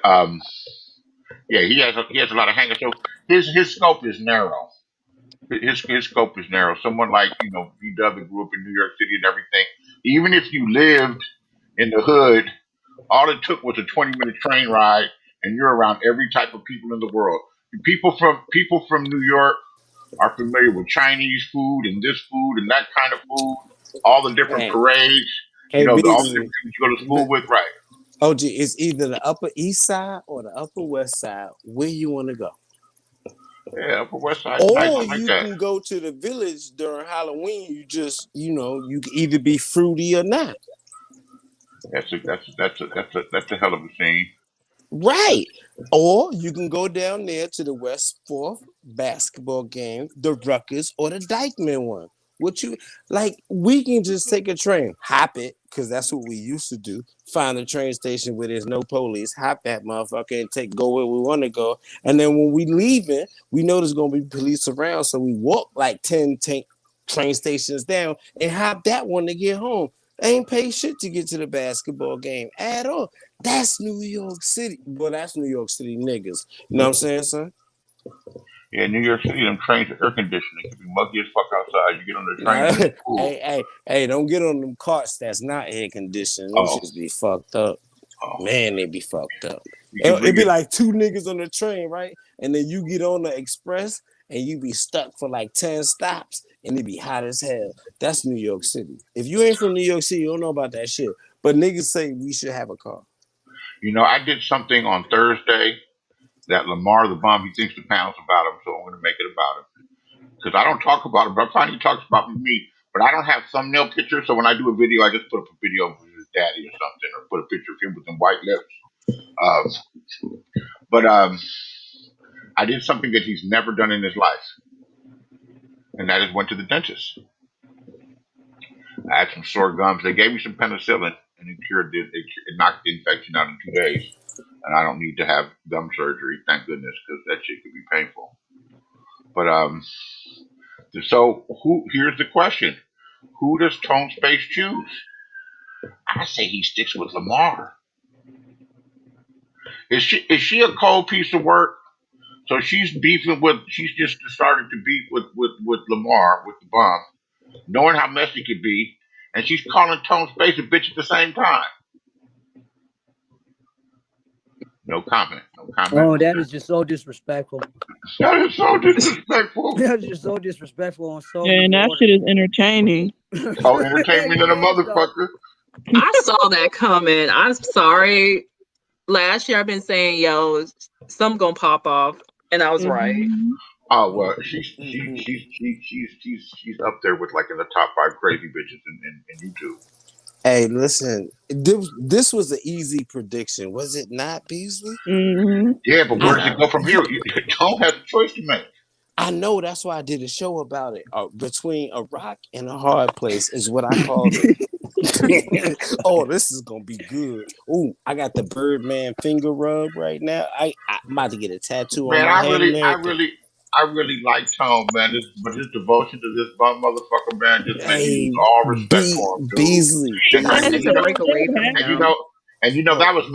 yeah, he has a lot of hangers. So his scope is narrow. His scope is narrow. Someone like V W grew up in New York City and everything. Even if you lived in the hood, all it took was a 20-minute train ride, and you're around every type of people in the world. People from New York are familiar with Chinese food and this food and that kind of food, all the different Hey, parades, hey, all the BZ, different people you go to school but with, right? OG, it's either the Upper East Side or the Upper West Side. Where you want to go? Yeah, Upper West Side's nice. Or I like you that. can go to the village during Halloween. You just, you can either be fruity or not. That's a hell of a scene. Right. Or you can go down there to the West 4th basketball game, the Rutgers or the Dykeman one. What you like, we can just take a train, hop it, because that's what we used to do. Find a train station where there's no police, hop that motherfucker and go where we want to go. And then when we leaving, we know there's gonna be police around. So we walk like 10 train stations down and hop that one to get home. Ain't pay shit to get to the basketball game at all. That's New York City. Well, that's New York City niggas. You know what I'm saying, son? Yeah, New York City, them trains are air conditioning. It can be muggy as fuck outside. You get on the train Nah, and it's hey, cool. hey, hey, don't get on them carts that's not air conditioned. Them Oh, shits be fucked up. Oh, Man, they be fucked up. you can It'd read be it. like two niggas on the train, right? And then you get on the express and you be stuck for like 10 stops and it be hot as hell. That's New York City. If you ain't from New York City, you don't know about that shit. But niggas say we should have a car. You know, I did something on Thursday that Lamar the Bum, he thinks the panel's about him, so I'm going to make it about him. Because I don't talk about him, but I find he talks about me. But I don't have thumbnail pictures, so when I do a video, I just put up a video of his daddy or something, or put a picture of him with them white lips. But I did something that he's never done in his life, and that is went to the dentist. I had some sore gums. They gave me some penicillin, and it cured it. It knocked the infection out in 2 days, and I don't need to have gum surgery, thank goodness, because that shit could be painful. But so who? Here's the question: who does Tone Space choose? I say he sticks with Lamar. Is she a cold piece of work? So she's beefing with. She's just started to beef with Lamar with the Bum, knowing how messy it could be, and she's calling Tone Space a bitch at the same time. No comment. No comment. Oh, that is just so disrespectful. That is so disrespectful. That's just so disrespectful on so And many that orders. shit is entertaining. Oh, entertainment and a Yes, though. motherfucker. I saw that comment. I'm sorry. Last year I've been saying, yo, some gonna pop off. And I was right. Mhm. Oh well, she's up there with like in the top 5 crazy bitches in YouTube. Hey, listen, this was an easy prediction, was it not, Beasley? Mhm. Yeah, but where does it go from here? I, Tone has a choice to make. I know that's why I did a show about it. Between a rock and a hard place is what I called it. Oh, this is gonna be good. Oh, I got the Birdman finger rub right now. I'm about to get a tattoo on Man, my head and everything. I really like Tone, man. But his devotion to this bum motherfucker, man, just made me lose Hey, all respect for him, dude. Beasley, It's And I, time and to you know, break away from and you him. know, and you know Oh, that was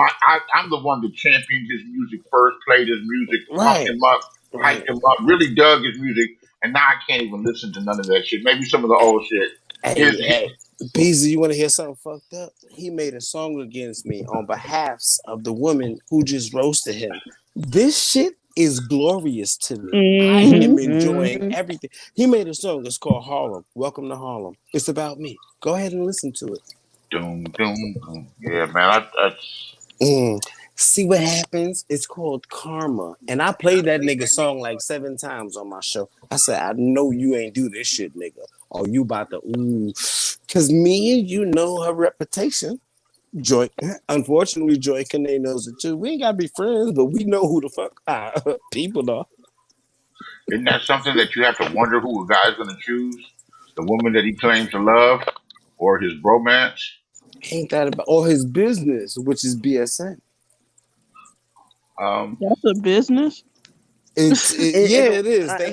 I'm the one that championed his music first, played his music, pumped right, him up, hyped right. him up, really dug his music, and now I can't even listen to none of that shit. Maybe some of the old shit. Hey, Beasley, you want to hear something fucked up? He made a song against me on behalf of the woman who just roasted him. This shit is glorious to me. I am Mhm. enjoying everything. He made a song. It's called Harlem. Welcome to Harlem. It's about me. Go ahead and listen to it. Doom, doom, doom. Yeah, man. Mm. See what happens? It's called Karma. And I played that nigga song like 7 times on my show. I said, I know you ain't do this shit, nigga. Or you about to, ooh. Because me and you know her reputation. Joy, unfortunately, Joy Kane knows it too. We ain't got to be friends, but we know who the fuck people are. Isn't that something that you have to wonder who a guy's going to choose? The woman that he claims to love, or his bromance? Ain't that about, or his business, which is BSN. Um, That's a business. Yeah, it is. I- They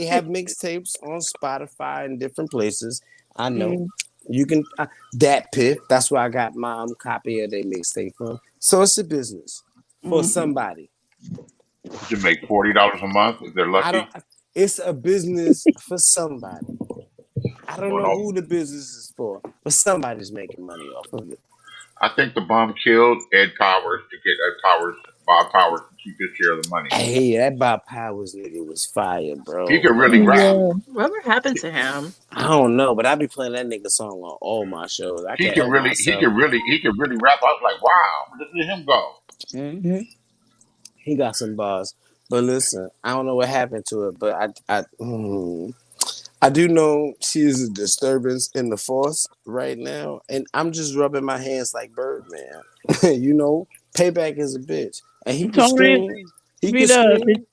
have mixtapes on Spotify and different places. I know Mm. you can that Piff. That's where I got my copy of their mixtape from. So it's a business for Mhm. somebody. to make $40 a month if they're I don't. lucky. It's a business for somebody. I don't Well, know no, who the business is for, but somebody's making money off of it. I think the bomb killed Ed Powers to get Bob Powers to keep his share of the money. Hey, that Bob Powers nigga was fire, He bro. could really Like, rap. Yeah. Whatever happened to him? I don't know, but I be playing that nigga song on all my shows. I can't help myself. He could really rap. I was like, wow, listen to him go. Mhm. He got some bars. But listen, I don't know what happened to it, but I do know she is a disturbance in the force right now, and I'm just rubbing my hands like Birdman. You know, payback is a bitch, and he can Tone didn't scream. He can beat Did scream.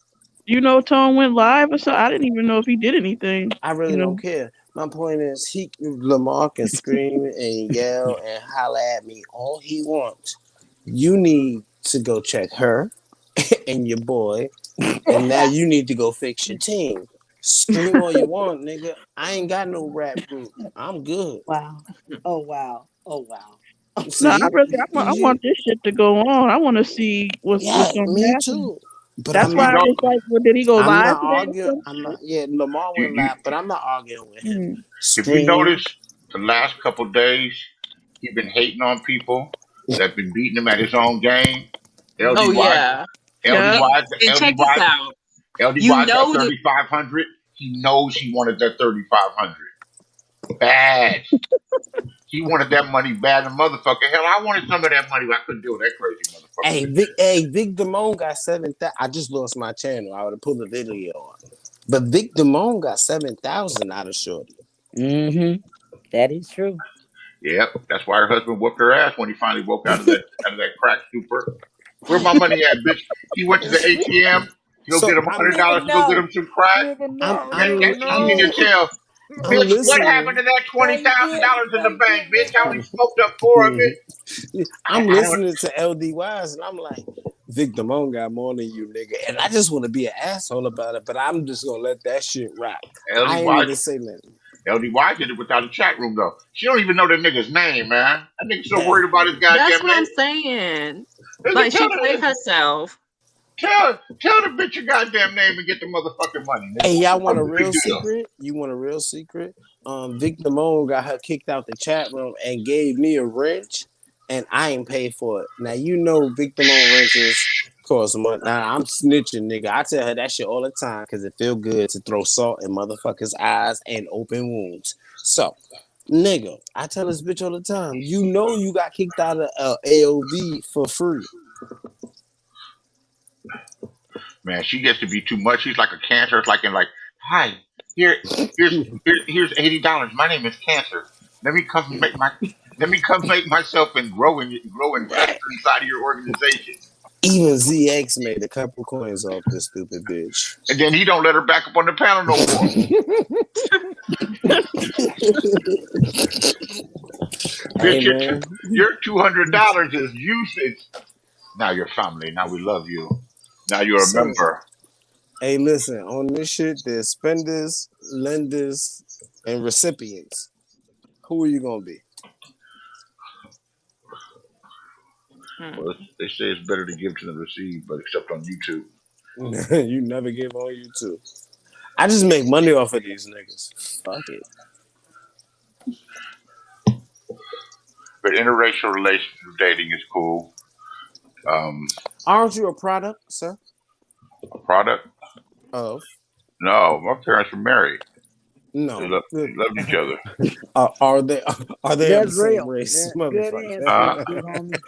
you know Tone went live or so? I didn't even know if he did anything. I really You don't know. care. My point is, Lamar can scream and yell and holler at me all he wants. You need to go check her and your boy, and now you need to go fix your team. Scream all you want, nigga. I ain't got no rap group. I'm good. Wow. Oh wow. Oh wow. No, See, I want this shit to go on. I want to see what's yeah, gonna me happen. too. But That's I'm You why I not. know, was like, well, did he go I'm live not today arguing. or some I'm not. shit? Yeah, Lamar you, went you, live, but I'm not arguing with him. Mm. if you Scream. notice, the last couple of days, he been hating on people. that been beating him at his own game. Oh LDY, yeah. Yep. LDY, And check this LDY, out. You LDY got know that 3,500. He knows he wanted that 3,500 bad. He wanted that money bad, the motherfucker. Hell, I wanted some of that money, but I couldn't deal with that crazy motherfucker. Vic Damone got 7,000. I just lost my channel. I would have pulled the video on. But Vic Damone got 7,000 out of Shorty. Mm-hmm. That is true. Yep, that's why her husband whooped her ass when he finally woke out of that crack stupor. Where my money at, bitch? He went to the ATM to go So get him Nigga, $100 to go get no. him some crack. Nigga, I'm no. Get, Nigga, I'm get, he's in your no. tail. I'm Bitch, what happened listening. to that No, you didn't. $20,000 in No, the you bank, didn't, bitch? I only nigga. smoked up four of it. I'm I don't. listening to LDYs and I'm like, Vic Damone got more than you, nigga. And I just want to be an asshole about it, but I'm just gonna let that shit rock. I ain't LDY, even say nothing. LDY did it without a chat room though. She don't even know that nigga's name, man. That nigga so That, worried about his that's goddamn what I'm name. saying. Nigga, Like she played herself. tell the bitch your goddamn name and get the motherfucking money, nigga. hey, y'all want What's a the big real deal? secret? You want a real secret? Vic Damone got her kicked out the chat room and gave me a wrench, and I ain't paid for it. Now you know Vic Damone wrenches cost money. Now I'm snitching, nigga. I tell her that shit all the time because it feel good to throw salt in motherfuckers' eyes and open wounds. So, nigga, I tell this bitch all the time. You know you got kicked out of AOV for free. Man, she gets to be too much. She's like a cancer. It's like hi, here, here's $80. My name is Cancer. Let me come make my, let me come make myself and grow and fester inside of your organization. Even ZX made a couple coins off this stupid bitch. And then he don't let her back up on the panel no more. Hey Bitch, man. your $200 is usage. Now you're family. Now we love you. Now you're a So member. hey, listen, on this shit, there's spenders, lenders, and recipients. Who are you gonna be? Hmm. Well, they say it's better to give than to receive, but except on YouTube. You never give on YouTube. I just make money off of these niggas. Fuck it. But interracial relationship dating is cool. Um, Aren't you a product, sir? a product? Of No, my parents were married. no. They loved each other. Are they of the That's same real. race, Good motherfucker? answer, Uh, big homie.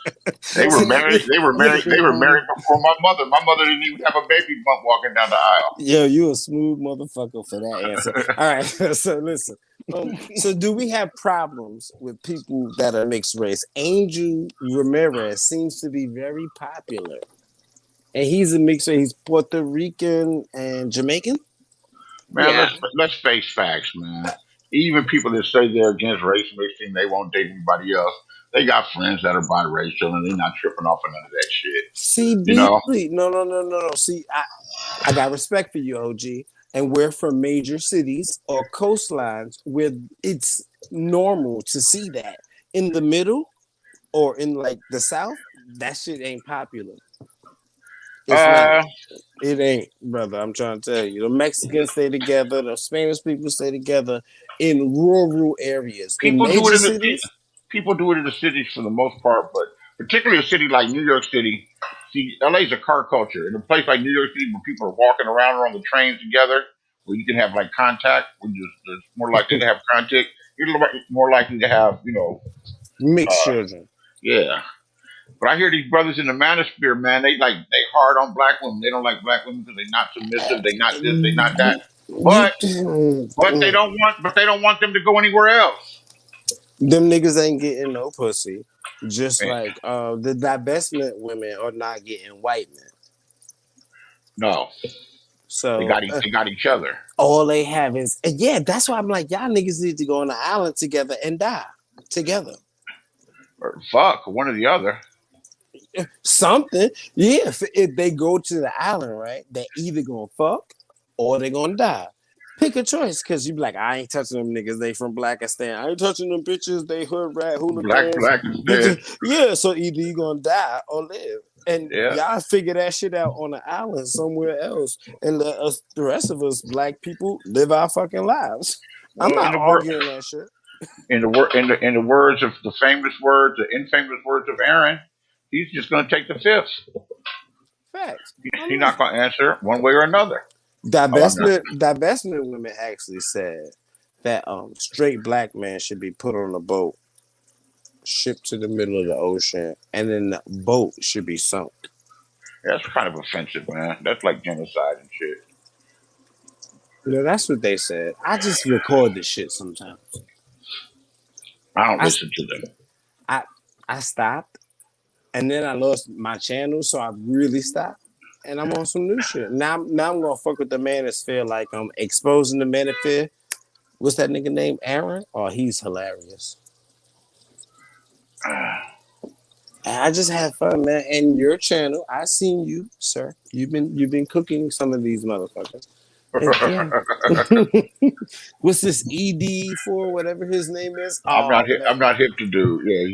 they Good were answer. married. They were Yeah, married. They big were homie. married before my mother. My mother didn't even have a baby bump walking down the aisle. Yo, you a smooth motherfucker for that answer. All right, so listen. So do we have problems with people that are mixed race? Angel Ramirez seems to be very popular, and he's a mixed race. He's Puerto Rican and Jamaican. Man, Yeah. let's face facts, man. Even people that say they're against race mixing, they won't date anybody else. They got friends that are biracial, and they're not tripping off of none of that shit. See, You know? Beasley, no. See, I got respect for you, OG, and we're from major cities or coastlines where it's normal to see that. In the middle or in like the South, that shit ain't popular. It's not. Uh, It ain't, brother. I'm trying to tell you. The Mexicans stay together. The Spanish people stay together in rural areas. In people do it major in the cities, people do it in the cities for the most part, but particularly a city like New York City. See, LA's a car culture. In a place like New York City, where people are walking around or on the trains together, where you can have like contact, where you're more likely to have contact. You're more likely to have, mixed uh, children. yeah. But I hear these brothers in the manosphere, man. They hard on black women. They don't like black women because they're not submissive. They not this. They not that. You, But they don't want them to go anywhere else. them niggas ain't getting no pussy. Just Man, like the divestment women are not getting white men. no, So they got each other. all they have is yeah. That's why I'm like y'all niggas need to go on the island together and die together. Or fuck, one or the other. Something. Yeah, if they go to the island, right, they either gonna fuck or they gonna die. Pick a choice, cause you be like, I ain't touching them niggas. They from Blackistan. I ain't touching them bitches. They hood rat hooligans. Black instead. Yeah, so either you gonna die or live. And Yeah. y'all figure that shit out on the island somewhere else, and let us, the rest of us, black people, live our fucking lives. I'm Well, not arguing that shit. In the words of the famous words, the infamous words of Aaron, he's just going to take the fifth. Facts. I'm He's not. not going to answer one way or another. Oh, I'm not. Divestment women actually said that straight black men should be put on a boat, shipped to the middle of the ocean, and then the boat should be sunk. That's kind of offensive, man. That's like genocide and shit. You know, that's what they said. I just record this shit sometimes. I don't I listen to them. I I stopped, and then I lost my channel, so I really stopped. And I'm on some new shit. Now I'm gonna fuck with the manosphere like I'm exposing the manosphere. What's that nigga name? Aaron? Oh, he's hilarious. And I just had fun, man. And your channel, I seen you, sir. You've been cooking some of these motherfuckers. And yeah. What's this ED for? Whatever his name is. Oh I'm man. not hip to do. Yeah,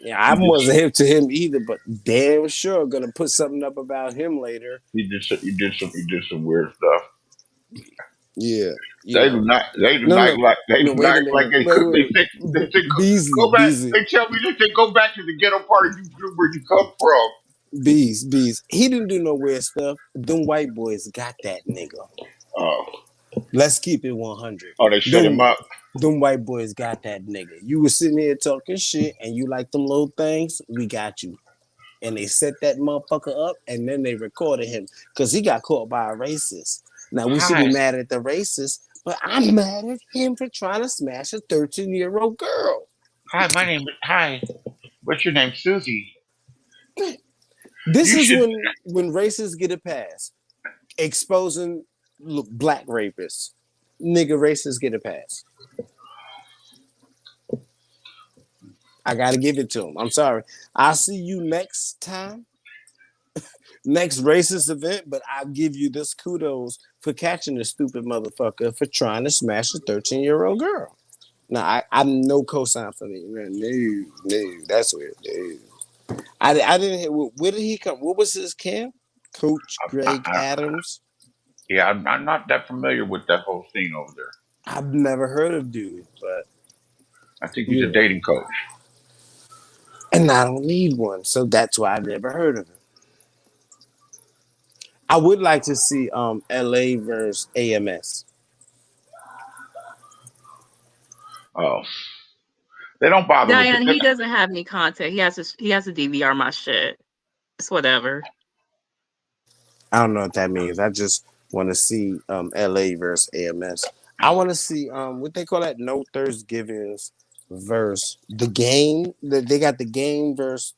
Yeah, I he did. wasn't hip to him either, but damn sure gonna put something up about him later. He did some weird stuff. Yeah, you know. They do No, not no, like they no. do Wait not a like minute. they Wait, cook. wait, They say Beezy, go back. Beezy, They tell me they say go back to the ghetto part of you where you come from. Bees. He didn't do no weird stuff. Them white boys got that nigga. Oh, Let's keep it 100. oh, they set him Them, up. them white boys got that nigga. You was sitting here talking shit and you like them little things, we got you. And they set that motherfucker up and then they recorded him because he got caught by a racist. Now we should be Hi, mad at the racist, but I'm mad at him for trying to smash a 13-year-old girl. hi. My name is Hi. What's your name, Susie? This You is should. when racists get a pass. Exposing black rapists. Nigga racists get a pass. I gotta give it to him. I'm sorry. I'll see you next time, next racist event, but I'll give you this kudos for catching the stupid motherfucker for trying to smash a 13-year-old girl. Now, I'm no cosign for me. Man, no, that's weird. No. I didn't hear, where did he come? What was his camp? Coach Greg I, Adams. yeah, I'm not that familiar with that whole scene over there. I've never heard of dude, but I think he's a yeah. dating coach. And I don't need one, so that's why I never heard of him. I would like to see LA versus AMS. Oh, they don't bother with Diane, he it. doesn't have any content. He has to DVR my shit. It's whatever. I don't know what that means. I just want to see LA versus AMS. I want to see what they call that No Thursgivings versus the game. They got the game versus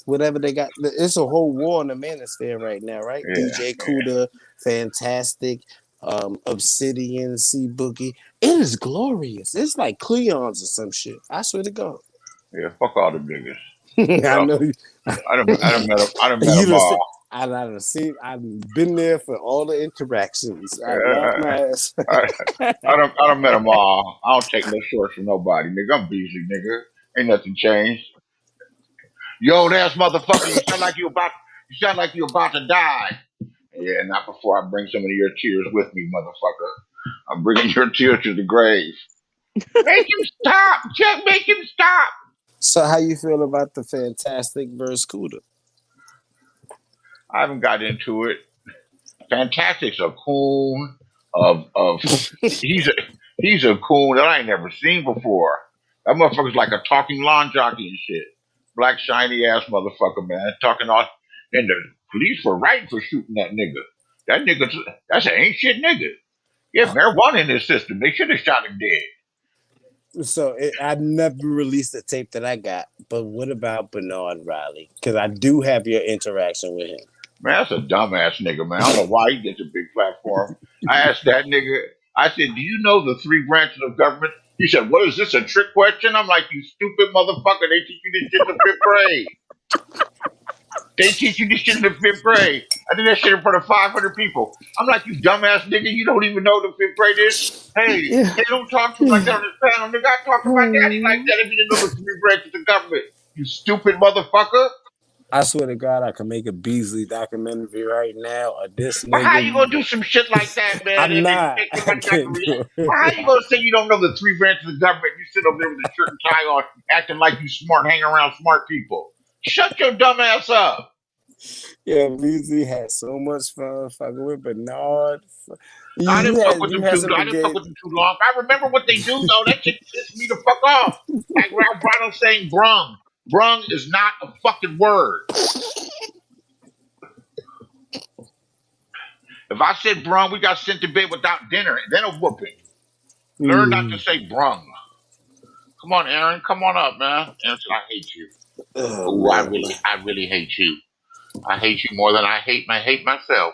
whatever they got. It's a whole war in the manosphere right now, right? Yeah, DJ Kuda, Fantastic, Obsidian, C Boogie. It is glorious. It's like Cleons or some shit. I swear to God. yeah. Fuck all the niggas. I Well, know. I done met You them just all. I've seen. I've been there for all the interactions. I laughed Uh, my ass. I done met them all. I don't take no shorts from nobody, nigga. I'm Beasley, nigga. Ain't nothing changed. You old ass motherfucker. You sound like you about to die. Yeah, not before I bring some of your tears with me, motherfucker. I'm bringing your tears to the grave. Make him stop. Just make him stop. So, how you feel about the Fantastic versus Cuda? I haven't got into it. Fantastic's a coon of he's a he's a coon that I ain't never seen before. That motherfucker's like a talking lawn jockey and shit. Black shiny ass motherfucker, man. Talking all and the police were right for shooting that nigga. That nigga that's an ain't shit nigga. Yeah, marijuana in this system. They should have shot him dead. So, I never released the tape that I got. But what about Bernard Riley? Because I do have your interaction with him. Man, that's a dumbass nigga, man. I don't know why he gets a big platform. I asked that nigga, I said, do you know the three branches of government? He said, what is this, a trick question? I'm like, you stupid motherfucker. They teach you this shit in the fifth grade. They teach you this shit in the fifth grade. I did that shit in front of 500 people. I'm like, you dumbass nigga, you don't even know what the fifth grade is? Hey, Yeah. they don't talk to him like that on this panel. Nigga, I talk to my daddy like that if you didn't know the three branches of government. You stupid motherfucker. I swear to God, I can make a Beasley documentary right now of this But how you gonna nigga. do some shit like that, man, I'm and not. expect I somebody not to can't react? do Well, how you it. gonna say you don't know the three branches of government? You sit over there with a shirt and tie on, acting like you smart, hanging around smart people. Shut your dumb ass up. Yeah, Beasley had so much fun fucking with Bernard. I didn't fuck with You them had too. some I didn't fuck gay. with them too long. I remember what they do though. That shit pissed me the fuck off. Like Ralph Brano saying "brung." Brung is not a fucking word. If I said brung, we got sent to bed without dinner and then a whooping. Learn not to Mm. say brung. Come on, Aaron. Come on up, man. Aaron said, "I hate you." Oh Oh, man. I really hate you. I hate you more than I hate myself.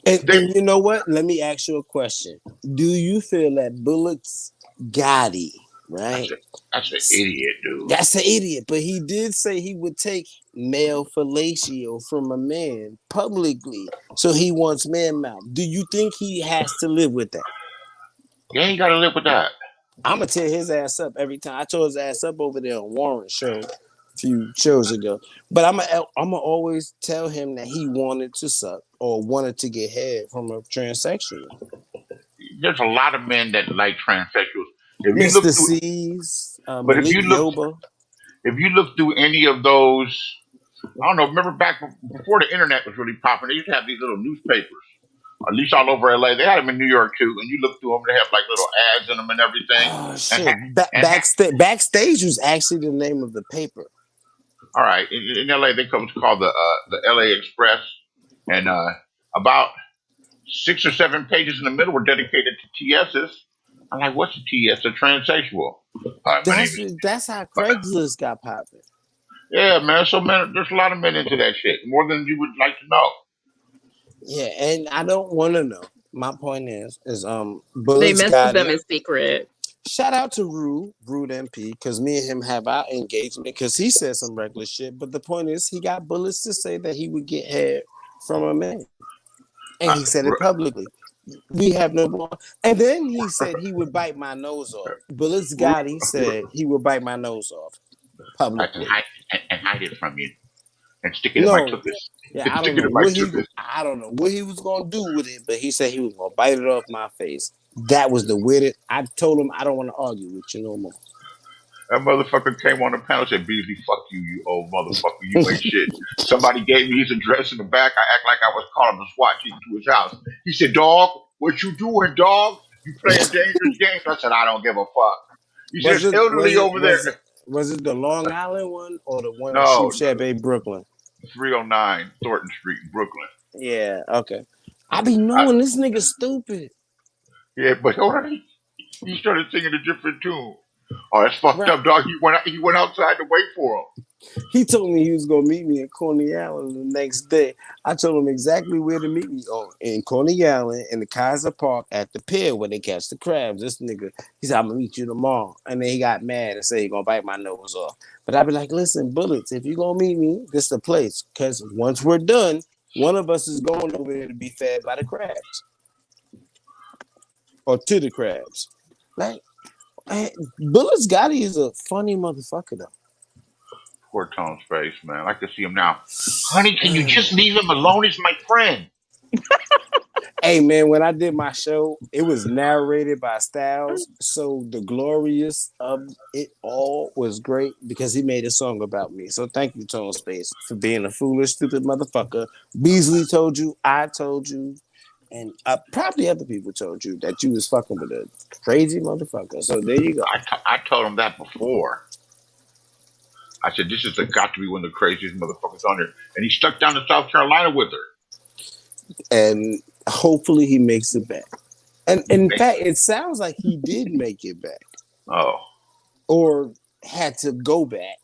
They, And you know what? Let me ask you a question. Do you feel that Bullock's Gotti, that's right? a, that's an idiot, dude. That's an idiot, but he did say he would take male fellatio from a man publicly. So he wants man mouth. Do you think he has to live with that? You ain't got to live with that. I'm gonna tear his ass up every time. I tore his ass up over there on Warren's show a few shows ago. But I'm gonna always tell him that he wanted to suck or wanted to get head from a transsexual. There's a lot of men that like transsexuals. If you look Mr. through, C's, but Malik Yoba. if you look through any of those, I don't know. Remember back before the internet was really popping, they used to have these little newspapers. At least all over LA, they had them in New York too. And you look through them, they have like little ads in them and everything. Oh And shit! and Backstage was actually the name of the paper. all right, in LA, they come called the LA Express, and about 6 or 7 pages in the middle were dedicated to TSs. I'm like, what's a TS? A transsexual. My name is. That's how Craigslist got popping. Yeah, man. So, man, there's a lot of men into that shit, more than you would like to know. Yeah, and I don't want to know. My point is They Bullets messed with got them it. in secret. Shout out to Rude MP, because me and him have our engagement because he said some reckless shit. But the point is, he got bullets to say that he would get head from a man, and Uh, he said it publicly. We have no more. And then he said he would bite my nose off. Bullets Gotti said he would bite my nose off and publicly. hide it from you and stick it in my No, tuchus. yeah, Stick it in my tuchus. I don't know what he was gonna do with it, but he said he was gonna bite it off my face. That was the weirdest. I told him I don't want to argue with you no more. That motherfucker came on the panel and said, Beasley, fuck you, you old motherfucker. You ain't shit. Somebody gave me his address in the back. I act like I was calling the SWAT team to his house. He said, dog, what you doing, dog? You playing dangerous games? I said, I don't give a fuck. He said, Was it's it elderly was it over there. was it was it the Long Island one or the one in No, Sheepshead Bay, Brooklyn? 309 Thornton Street in Brooklyn. Yeah, okay. I be knowing this nigga stupid. Yeah, but hold on. He started singing a different tune. Oh, that's fucked Right. up, dog. He went outside to wait for him. He told me he was gonna meet me in Coney Island the next day. I told him exactly where to meet me in Coney Island in the Kaiser Park at the pier where they catch the crabs. This nigga, he said, I'm gonna meet you tomorrow. And then he got mad and said he gonna bite my nose off. But I'd be like, listen, Bullets, if you gonna meet me, this the place. Cause once we're done, one of us is going over there to be fed by the crabs. Or to the crabs. Like, Bullets Gotti is a funny motherfucker though. Poor Tone's face, man. I can see him now. Honey, can you just leave him alone? He's my friend. Hey man, when I did my show, it was narrated by Styles, so the glorious of it all was great because he made a song about me. So thank you, Tone Space, for being a foolish, stupid motherfucker. Beasley told you, I told you, and probably other people told you that you was fucking with a crazy motherfucker. So there you go. I told him that before. I said, this is got to be one of the craziest motherfuckers on here. And he stuck down to South Carolina with her. And hopefully he makes it back. And in fact, it sounds like he did make it back. Oh. Or had to go back.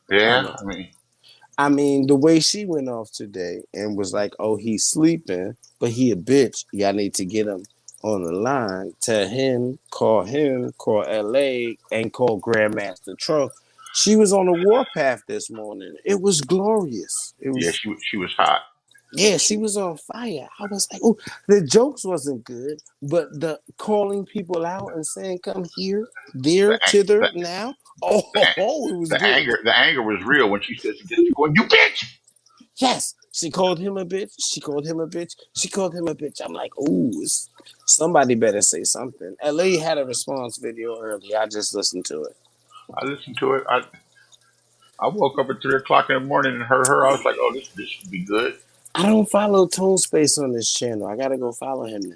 Yeah, I mean, the way she went off today and was like, "Oh, he's sleeping, but he a bitch. Y'all need to get him on the line. Tell him, call LA, and call Grandmaster Trump." She was on the warpath this morning. It was glorious. It was, yeah, she was hot. Yeah, she was on fire. I was like, oh, the jokes wasn't good, but the calling people out and saying, "Come here, there, The thither, the now." Oh, it was good. the anger was real when she said she gets to going, you bitch. Yes, she called him a bitch. She called him a bitch. She called him a bitch. I'm like, ooh, somebody better say something. LA had a response video earlier. I just listened to it. I listened to it. I woke up at 3 o'clock in the morning and heard her. I was like, oh, this should be good. I don't follow Tone Space on this channel. I gotta go follow him now.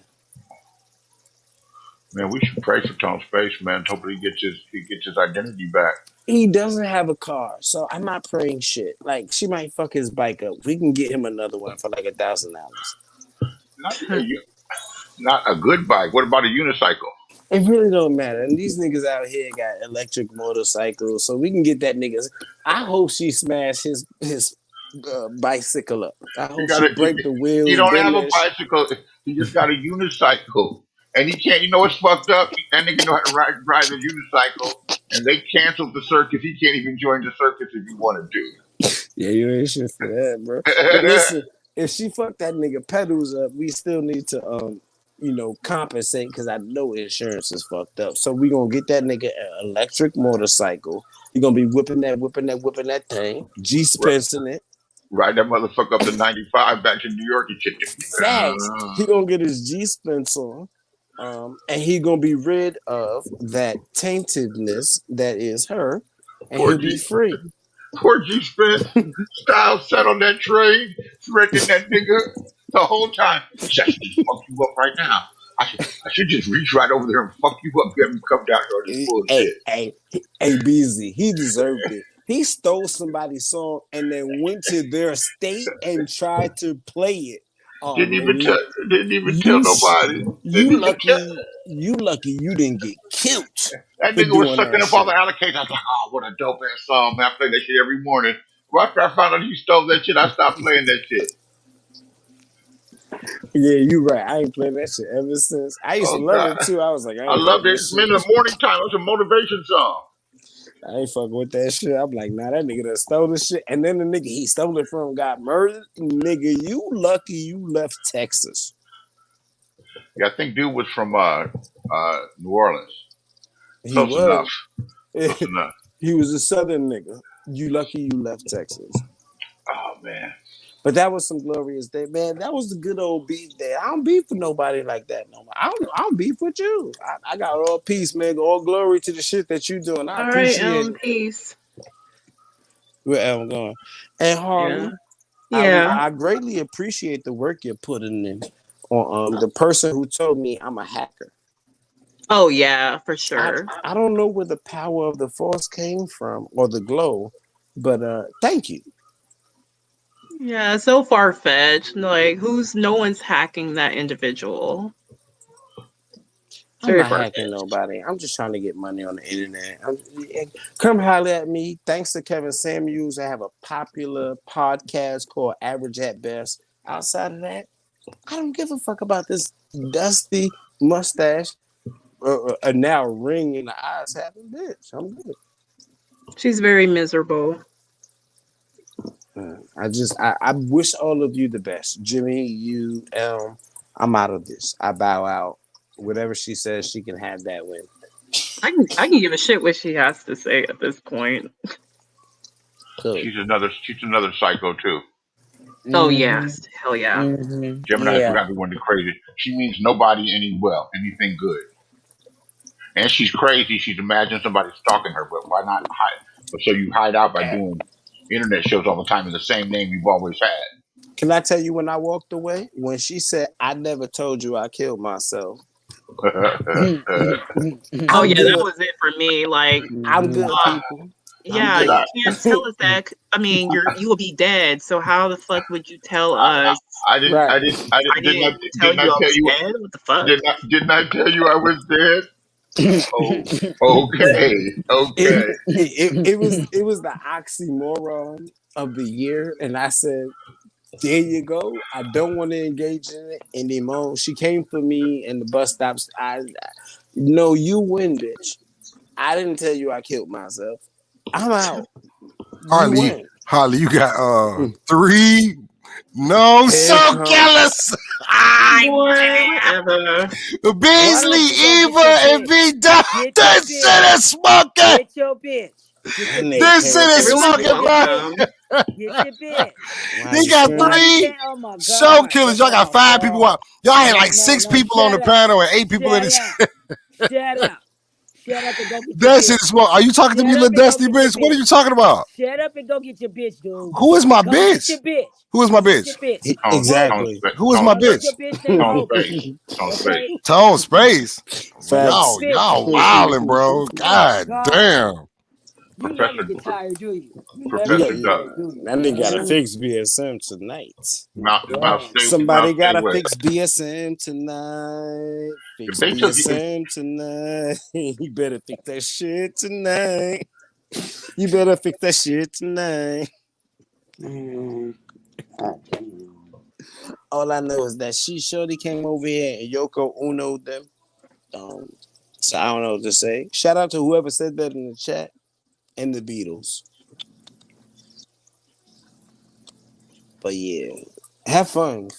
Man, we should pray for Tone Space, man. Hopefully he gets his identity back. He doesn't have a car, so I'm not praying shit. Like, she might fuck his bike up. We can get him another one for like $1,000. Not a good bike. What about a unicycle? It really don't matter. And these niggas out here got electric motorcycles, so we can get that niggas. I hope she smashed his bicycle up. I hope she break the He wheels, don't bend have a that shit. bicycle. He just got a unicycle. And he can't, you know what's fucked up? That nigga know how to ride the unicycle. And they canceled the circus. He can't even join the circus if he wanted Yeah, you ain't shit for that, bro. But to. listen, if she fucked that nigga pedals up, we still need to compensate because I know insurance is fucked up. So we gonna get that nigga an electric motorcycle. He gonna be whipping that thing, G-Spencing it. Ride that motherfucker up to 95 back to New York and shit. Facts. He gonna get his G-Spence on. And he gonna be rid of that taintedness that is her, and Poor he'll be free. Poor G Spence. Styles sat on that train, threatening that nigga the whole time. He said, I should just fuck you up right now. I should just reach right over there and fuck you up. Get me come down here on this bullshit. Hey, BZ, he deserved it. He stole somebody's song and then went to their state and tried to play it. Oh, Didn't man, even tell nobody. You lucky you didn't get killed That for nigga was doing sucking that up all shit. the allocations. I was like, oh, what a dope ass song, man. I play that shit every morning. Well, after I found out he stole that shit, I stopped playing that shit. Yeah, you right. I ain't played that shit ever since. I used to Oh love God, it too. I was like, I I ain't loved playing it. this Man, shit. in the morning time, it was a motivation song. I ain't fucking with that shit. I'm like, nah, that nigga that stole the shit. And then the nigga he stole it from got murdered. Nigga, you lucky you left Texas. Yeah, I think dude was from New Orleans. He Close enough. was. Close enough. He was a southern nigga. You lucky you left Texas. Oh man. But that was some glorious day, man. That was the good old beef day. I don't beef with nobody like that no more. I don't beef with you. I got all peace, man. All glory to the shit that you doing. I All right, appreciate it. peace. Where I'm going. And Harley, Yeah. I greatly appreciate the work you're putting in on the person who told me I'm a hacker. Oh yeah, for sure. I don't know where the power of the force came from or the glow, but thank you. Yeah, so far fetched. Like, no one's hacking that individual. It's I'm very not far hacking fetched. nobody. I'm just trying to get money on the internet. Come holler at me. Thanks to Kevin Samuels, I have a popular podcast called Average at Best. Outside of that, I don't give a fuck about this dusty mustache, a now ring in the eyes having bitch. I'm good. She's very miserable. I wish all of you the best. Jimmy, you, I'm out of this. I bow out. Whatever she says, she can have that win. I can give a shit what she has to say at this point. Cool. She's another psycho too. Oh yes, hell yeah. Mm-hmm. Gemini's Yeah. got to be one of the crazy. She means nobody anything good. And she's crazy. She's imagining somebody stalking her, but why not hide? But so you hide out by doing internet shows all the time in the same name you've always had. Can I tell you when I walked away? When she said, I never told you I killed myself. Oh yeah, that was it for me. Like, I'm good, people. yeah, you can't tell us that. I mean, you will be dead. So how the fuck would you tell us? I didn't tell you I was dead. What the fuck? Didn't I tell you I was dead? Oh, okay. It was the oxymoron of the year, and I said, there you go. I don't want to engage in it anymore. She came for me in the bus stops. No, you win, bitch. I didn't tell you I killed myself. I'm out. Harley, you got 3 No, I'm Here so comes. jealous. Boy, whatever. Why don't Beasley, you go get Eva, your and bitch? B. Dub. Get your This shit bitch. is smoking. Get your bitch. Get That your nigga bitch. This came shit up is with this Everyone's smoking, Get shit. your bro. welcome. bitch. Get your bitch. Why He you got And why screaming? you 3 can't? Oh my show God. killers. Y'all got 5 people out. Y'all had like 6 No. people on the Shut up. panel and 8 people in Shut this. up. Shut up. Shut up and go get your That shit bitch. is smoking. Are you talking to me, Shut little up and go dusty get your bitch? What are bitch. you talking about? Shut up and go get your bitch, dude. Who is my Go get bitch? your bitch. Who is my Go get bitch? your bitch. Tone, Oprah. Exactly. Who is my Go get bitch? your bitch named tone Oprah. space. Tone space. Okay? Tone Sprays. Go get Facts. your bitch. Y'all wildin', bro. Oh my God God. damn. You never Professor get tired, do you? You never You got Professor get you, Doug. tired, do you? that nigga got to Uh-huh. fix BSM tonight. My God. Somebody got to West. fix BSM tonight. If Fix they took if, BSM tonight. You better fix that shit tonight. You better fix that shit tonight. Man. God damn. All I know is that she surely came over here and Yoko Uno'd them. So I don't know what to say. Shout out to whoever said that in the chat and the Beatles. But yeah, have fun.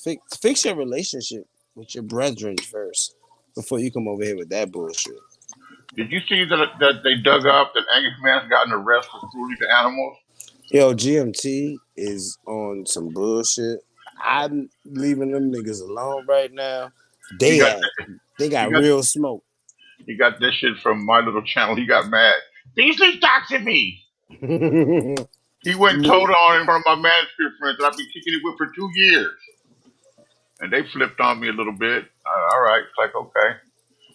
Fix your relationship with your brethren first before you come over here with that bullshit. did you see that they dug up that Angus Man's gotten arrested for cruelty to animals? Yo, GMT is on some bullshit. I'm leaving them niggas alone right now. He got They he got got real smoke. he got this shit from my little channel. He got mad. Beasley's doxing me. He went and told on in front of my manosphere friends that I've been kicking it with for 2 years. And they flipped on me a little bit. All right, it's like okay,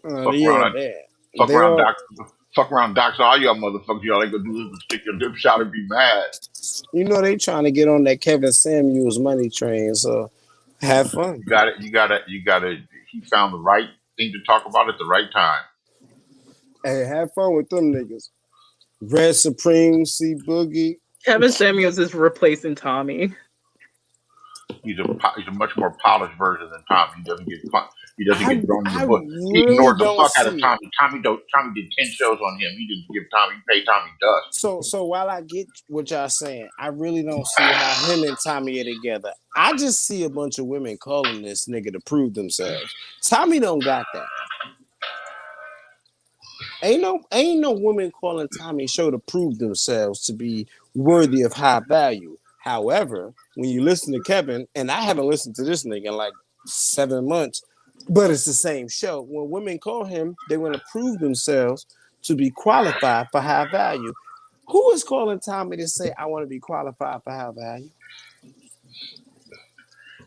fuck Yeah, around, fuck they around, all. fuck around, dox all y'all motherfuckers. Y'all ain't gonna do is stick your dip shot and be mad. You know they trying to get on that Kevin Samuels money train, so have fun. You got it. You got it. He found the right thing to talk about at the right time. Hey, have fun with them niggas. Red Supreme, C Boogie. Kevin Samuels is replacing Tommy. He's a much more polished version than Tommy. He doesn't get thrown in the I book. He really ignored the don't fuck out of see it. Tommy. Tommy did 10 shows on him. He didn't pay Tommy dust. So while I get what y'all saying, I really don't see how him and Tommy are together. I just see a bunch of women calling this nigga to prove themselves. Tommy don't got that. Ain't no women calling Tommy Show to prove themselves to be worthy of high value. However, when you listen to Kevin, and I haven't listened to this nigga in like 7 months, but it's the same show. When women call him, they want to prove themselves to be qualified for high value. Who is calling Tommy to say, I want to be qualified for high value?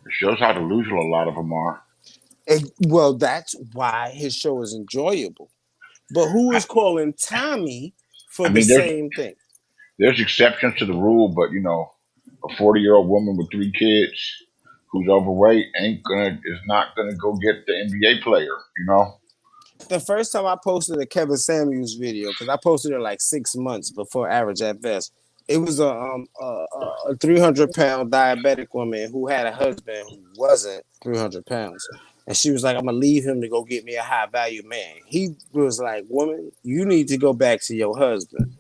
It shows how delusional a lot of them are. Well, that's why his show is enjoyable. But who is calling Tommy for I the mean, same thing? there's exceptions to the rule, but a 40-year-old woman with 3 kids who's overweight is not gonna go get the NBA player. The first time I posted a Kevin Samuels video, because I posted it like 6 months before Average at Best, it was a 300-pound diabetic woman who had a husband who wasn't 300 pounds. And she was like, I'm going to leave him to go get me a high value man. He was like, woman, you need to go back to your husband.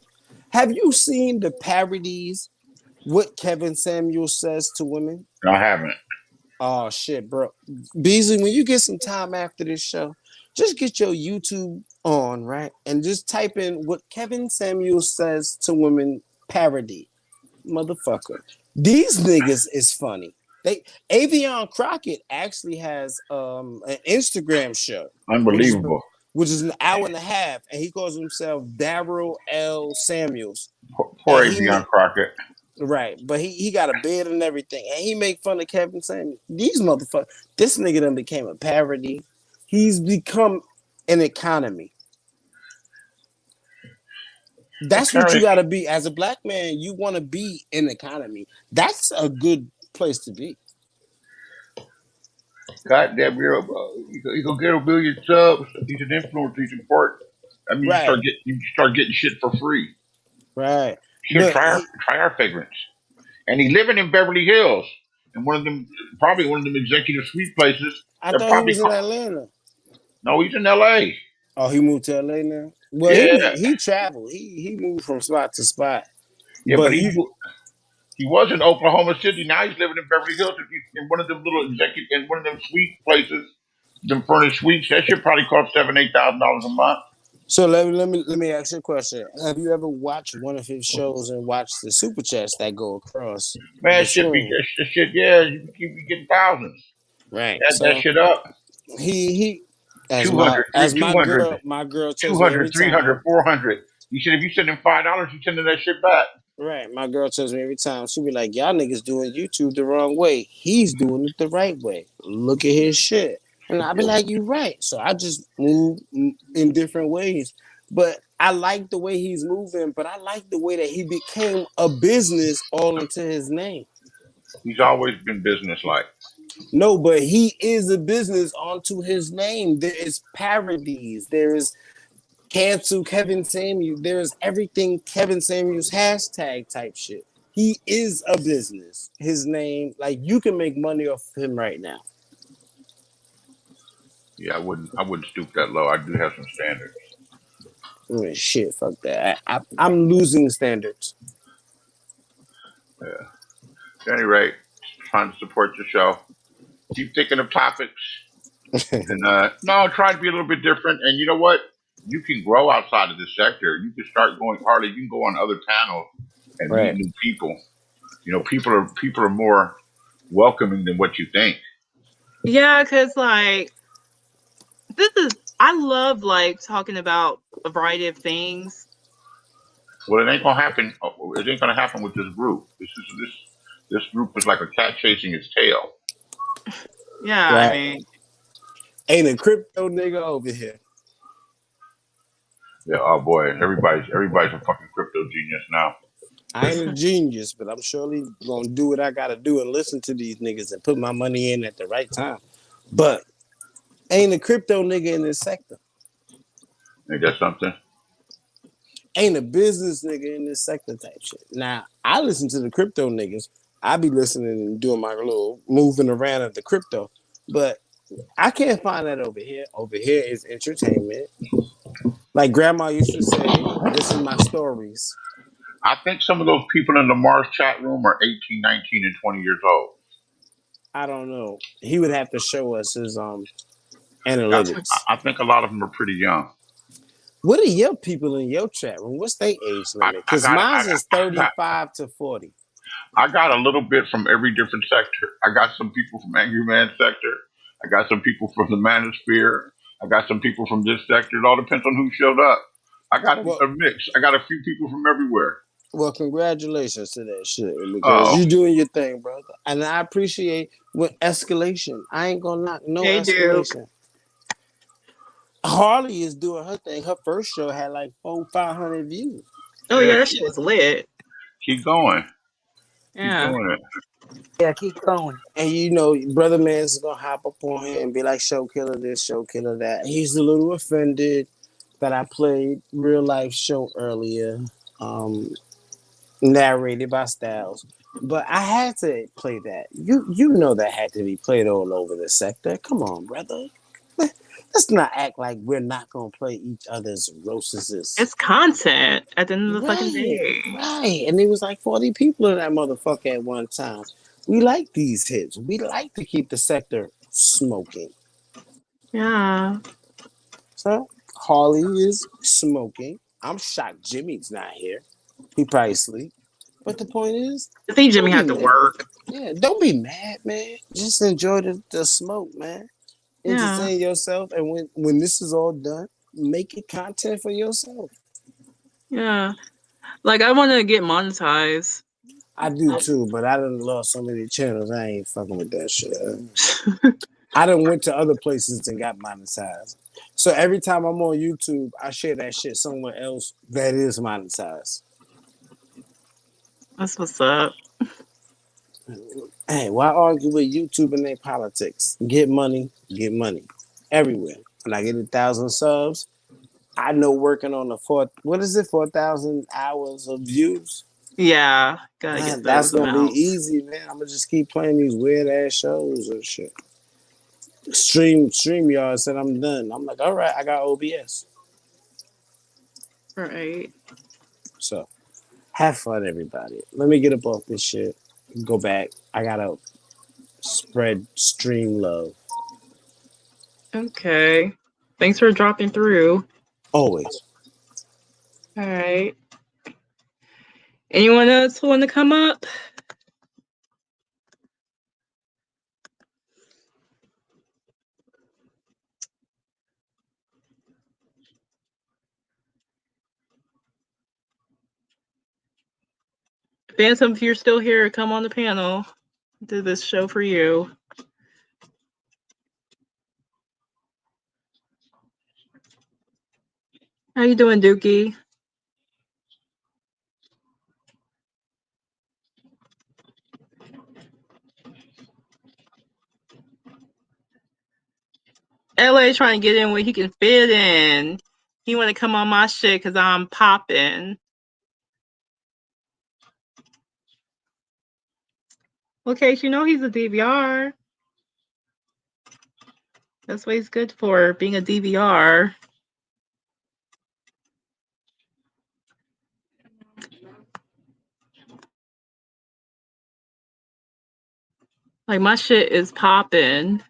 Have you seen the parodies, what Kevin Samuels says to women? I haven't. Oh shit, bro. Beasley, when you get some time after this show, just get your YouTube on, right? And just type in what Kevin Samuel says to women parody. Motherfucker. These niggas is funny. Avion Crockett actually has an Instagram show, Unbelievable. which is an hour and a half, and he calls himself Daryl L. Samuels. Poor And Avion Crockett. right, but he got a bed and everything, and he make fun of Kevin Samuels. These motherfuckers, this nigga done became a parody. He's become an economy. That's what you gotta be as a black man. You want to be an economy. That's a good place to be. Goddamn, you go get a million subs. He's an influencer. He's important. I mean, Right, you start getting shit for free. right. Here, But try our fragrance. And he's living in Beverly Hills, in probably one of them executive suite places. I That thought he probably was in Atlanta. no, he's in L.A. Oh, he moved to LA now. Well, Yeah, he traveled. He moved from spot to spot. yeah, but But you He was in Oklahoma City. Now he's living in Beverly Hills in one of them little executive in one of them suite places, them furnished suites. That shit probably cost $7,000-8,000 a month. So let me ask you a question. Have you ever watched one of his shows and watched the super chats that go across Man, the shit be screen? that shit. Yeah, you can keep getting thousands. Right. Add that So shit up. he as 200, my 200, girl tells me 200, every time. 300, 400. You said if you send him $5, you sending that shit back. Right. My girl tells me every time. She be like, y'all niggas doing YouTube the wrong way. He's doing it the right way. Look at his shit. And I be like, you right. So I just move in different ways. But I like the way he's moving, but I like the way that he became a business all into his name. He's always been businesslike. No, but he is a business onto his name. There is parodies. There is cancel Kevin Samuels. There's everything Kevin Samuels hashtag type shit. He is a business. His name, like you can make money off of him right now. Yeah, I wouldn't stoop that low. I do have some standards. I mean, shit, fuck that. I'm losing standards. Yeah. At any rate, trying to support your show. Keep thinking of topics. And no, try to be a little bit different. And you know what? You can grow outside of this sector. You can start going harder. You can go on other panels and meet Right. new people. You know, people are more welcoming than what you think. Yeah, because like I love like talking about a variety of things. Well, it ain't gonna happen. It ain't gonna happen with this group. This group is like a cat chasing its tail. Yeah, I Right. mean, Ain't a crypto nigga over here. Yeah. Oh boy, everybody's a fucking crypto genius now. I ain't a genius, but I'm surely gonna do what I gotta do and listen to these niggas and put my money in at the right time. But ain't a crypto nigga in this sector. Ain't that something? Ain't a business nigga in this sector type shit. Now, I listen to the crypto niggas. I be listening and doing my little moving around of the crypto. But I can't find that over here. Over here is entertainment. Like grandma used to say, this is my stories. I think some of those people in the Mars chat room are 18, 19, and 20 years old. I don't know. He would have to show us his I, analytics. I think a lot of them are pretty young. What are your people in your chat room? What's their age limit? Because mine is 35 to 40. I got a little bit from every different sector. I got some people from Angry Man sector. I got some people from the Manosphere. I got some people from this sector. It all depends on who showed up. I got Well, a mix. I got a few people from everywhere. well, congratulations to that shit because Oh, you doing your thing, brother. And I appreciate with escalation. I ain't gonna knock no hey Duke. escalation. Harley is doing her thing. Her first show had like 500 views. Oh yeah. yeah, that shit was lit. Keep going. Keep Yeah. doing it. Yeah, keep going. And you know, brother man's gonna hop up on here and be like, show killer this, show killer that. He's a little offended that I played real life show earlier, narrated by Styles. But I had to play that. You know that had to be played all over the sector. Come on, brother. Let's not act like we're not gonna play each other's roasts. It's content at the end of the fucking Right, day. right. And there was like 40 people in that motherfucker at one time. We like these hits. We like to keep the sector smoking. Yeah. So Harley is smoking. I'm shocked Jimmy's not here. He probably sleep. But the point is, I think don't Jimmy be had to mad. work. Yeah, don't be mad, man. Just enjoy the smoke, man. Yeah. Entertain yourself, and when this is all done, make it content for yourself. Yeah. Like I want to get monetized. I do too, but I done lost so many channels. I ain't fucking with that shit. I done went to other places and got monetized. So every time I'm on YouTube, I share that shit somewhere else that is monetized. That's what's up. Hey, why argue with YouTube and their politics? Get money everywhere. When I get 1,000 subs, I know working on the 4,000 hours of views. Yeah. Gotta get Man, that's those gonna be amounts. easy, man. I'm gonna just keep playing these weird ass shows and shit. StreamYard said I'm done. I'm like, all right, I got OBS. Right. So Have fun, everybody. Let me get up off this shit. Go back. I gotta stream love. Okay. Thanks for dropping through. Always. All right. Anyone else want to come up? Phantom, if you're still here, come on the panel. Do this show for you. How you doing, Dookie? LA trying to get in where he can fit in. He want to come on my shit because I'm popping. Okay, so you know he's a DVR. That's what he's good for, being a DVR. Like, my shit is popping.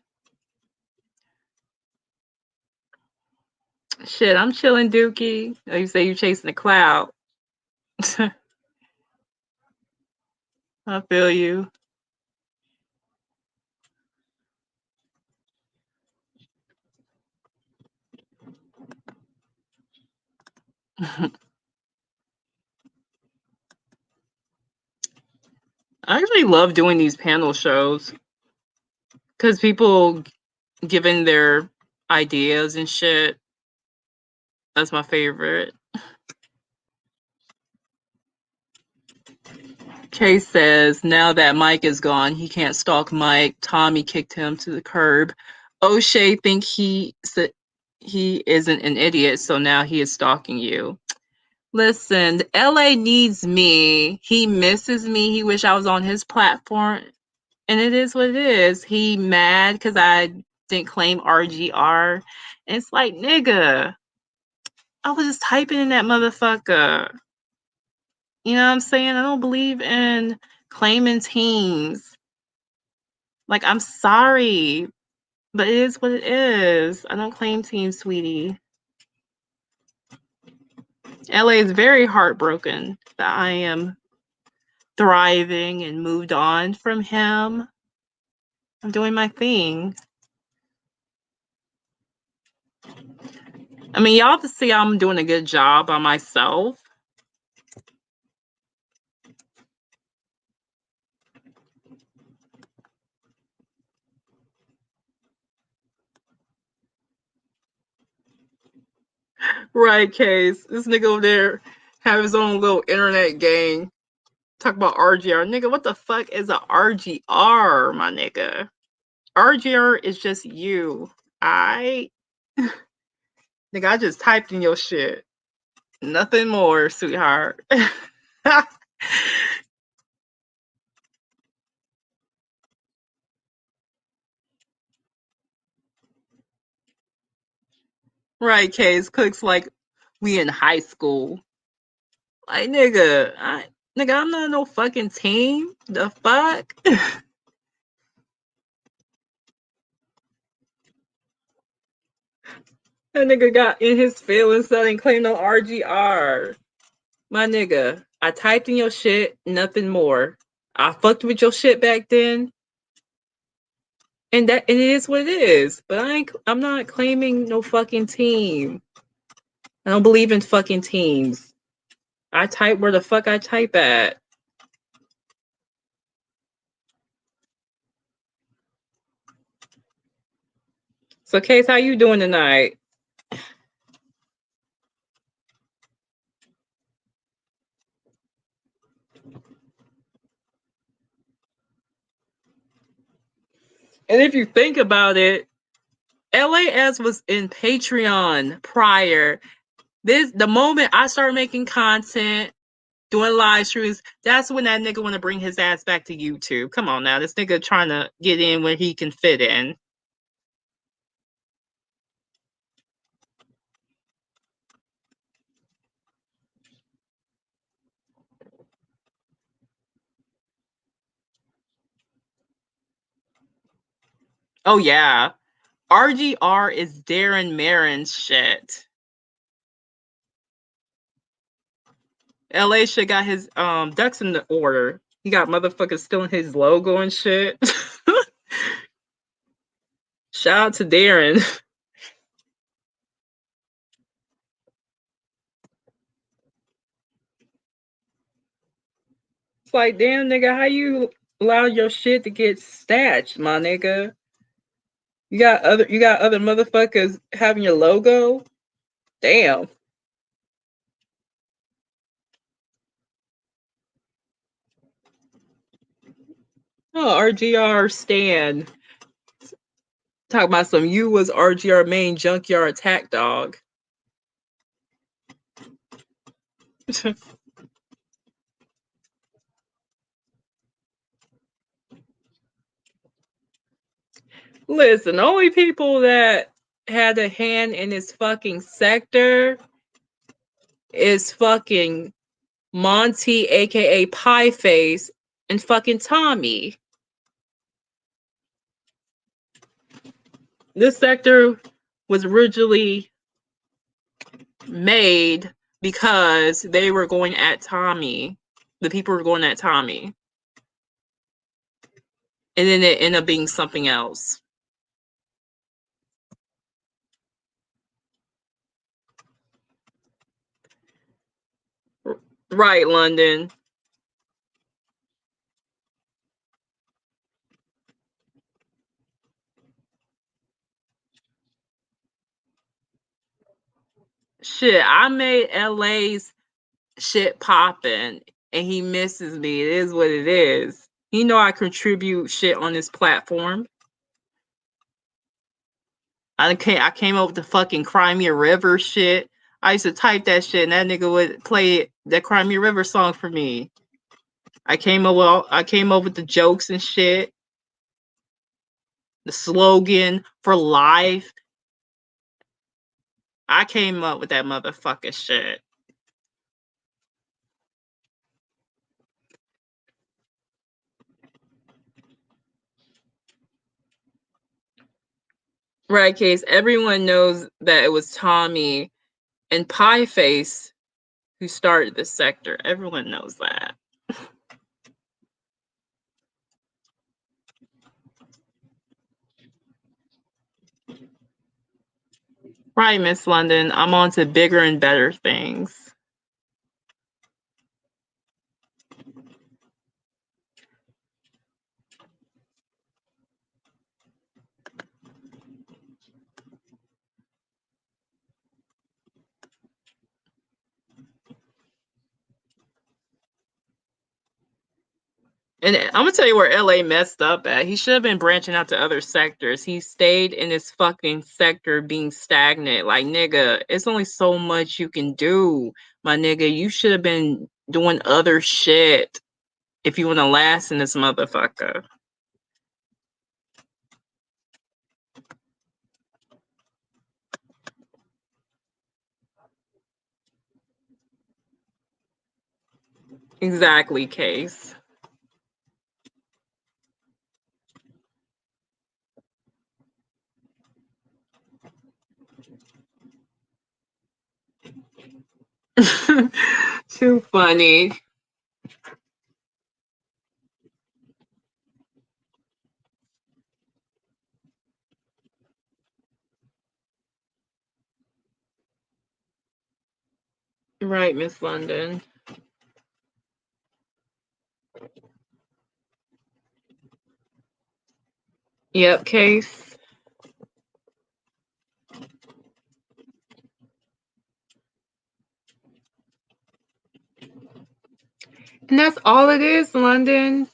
Shit, I'm chilling, Dookie. Oh, you say you chasing the cloud. I feel you. I actually love doing these panel shows because people giving their ideas and shit. That's my favorite. Chase says, now that Mike is gone, he can't stalk Mike. Tommy kicked him to the curb. O'Shea think he isn't an idiot, so now he is stalking you. Listen, LA needs me. He misses me. He wish I was on his platform. And it is what it is. He mad because I didn't claim RGR. And it's like, nigga, I was just typing in that motherfucker. You know what I'm saying? I don't believe in claiming teams. Like, I'm sorry, but it is what it is. I don't claim teams, sweetie. LA is very heartbroken that I am thriving and moved on from him. I'm doing my thing. I mean, y'all have to see I'm doing a good job by myself. Right, Case. This nigga over there have his own little internet gang. Talk about RGR. Nigga, what the fuck is a RGR, my nigga? RGR is just you. Nigga, I just typed in your shit. Nothing more, sweetheart. Right, Case. Cooks like we in high school. Like, nigga, I'm not no fucking team. The fuck? That nigga got in his feelings so and claimed no RGR. My nigga, I typed in your shit, nothing more. I fucked with your shit back then. And it is what it is. But I'm not claiming no fucking team. I don't believe in fucking teams. I type where the fuck I type at. So, Case, how you doing tonight? And if you think about it, LAS was in Patreon prior. The moment I started making content, doing live streams, that's when that nigga want to bring his ass back to YouTube. Come on now, this nigga trying to get in where he can fit in. Oh yeah. RGR is Darren Marin's shit. LA shit got his ducks in the order. He got motherfuckers stealing his logo and shit. Shout out to Darren. It's like, damn nigga, how you allow your shit to get snatched, my nigga? You got other motherfuckers having your logo? Damn. Oh, RGR Stan. Talk about some you was RGR main junkyard attack dog. Listen, the only people that had a hand in this fucking sector is fucking Monty, aka Pie Face, and fucking Tommy. This sector was originally made because they were going at Tommy. The people were going at Tommy. And then it ended up being something else. Right, London. Shit, I made LA's shit popping and he misses me. It is what it is. He know I contribute shit on this platform. I came up with the fucking Crimea River shit. I used to type that shit and that nigga would play that Crimea River song for me. I came up with the jokes and shit. The slogan for life. I came up with that motherfucking shit. Right, Case. Everyone knows that it was Tommy and Pie Face who started the sector. Everyone knows that. Right, Miss London. I'm on to bigger and better things. And I'm gonna tell you where LA messed up at. He should have been branching out to other sectors. He stayed in his fucking sector being stagnant. Like, nigga, it's only so much you can do, my nigga. You should have been doing other shit if you want to last in this motherfucker. Exactly, Case. Too funny. Right, Miss London. Yep, Case. And that's all it is, London.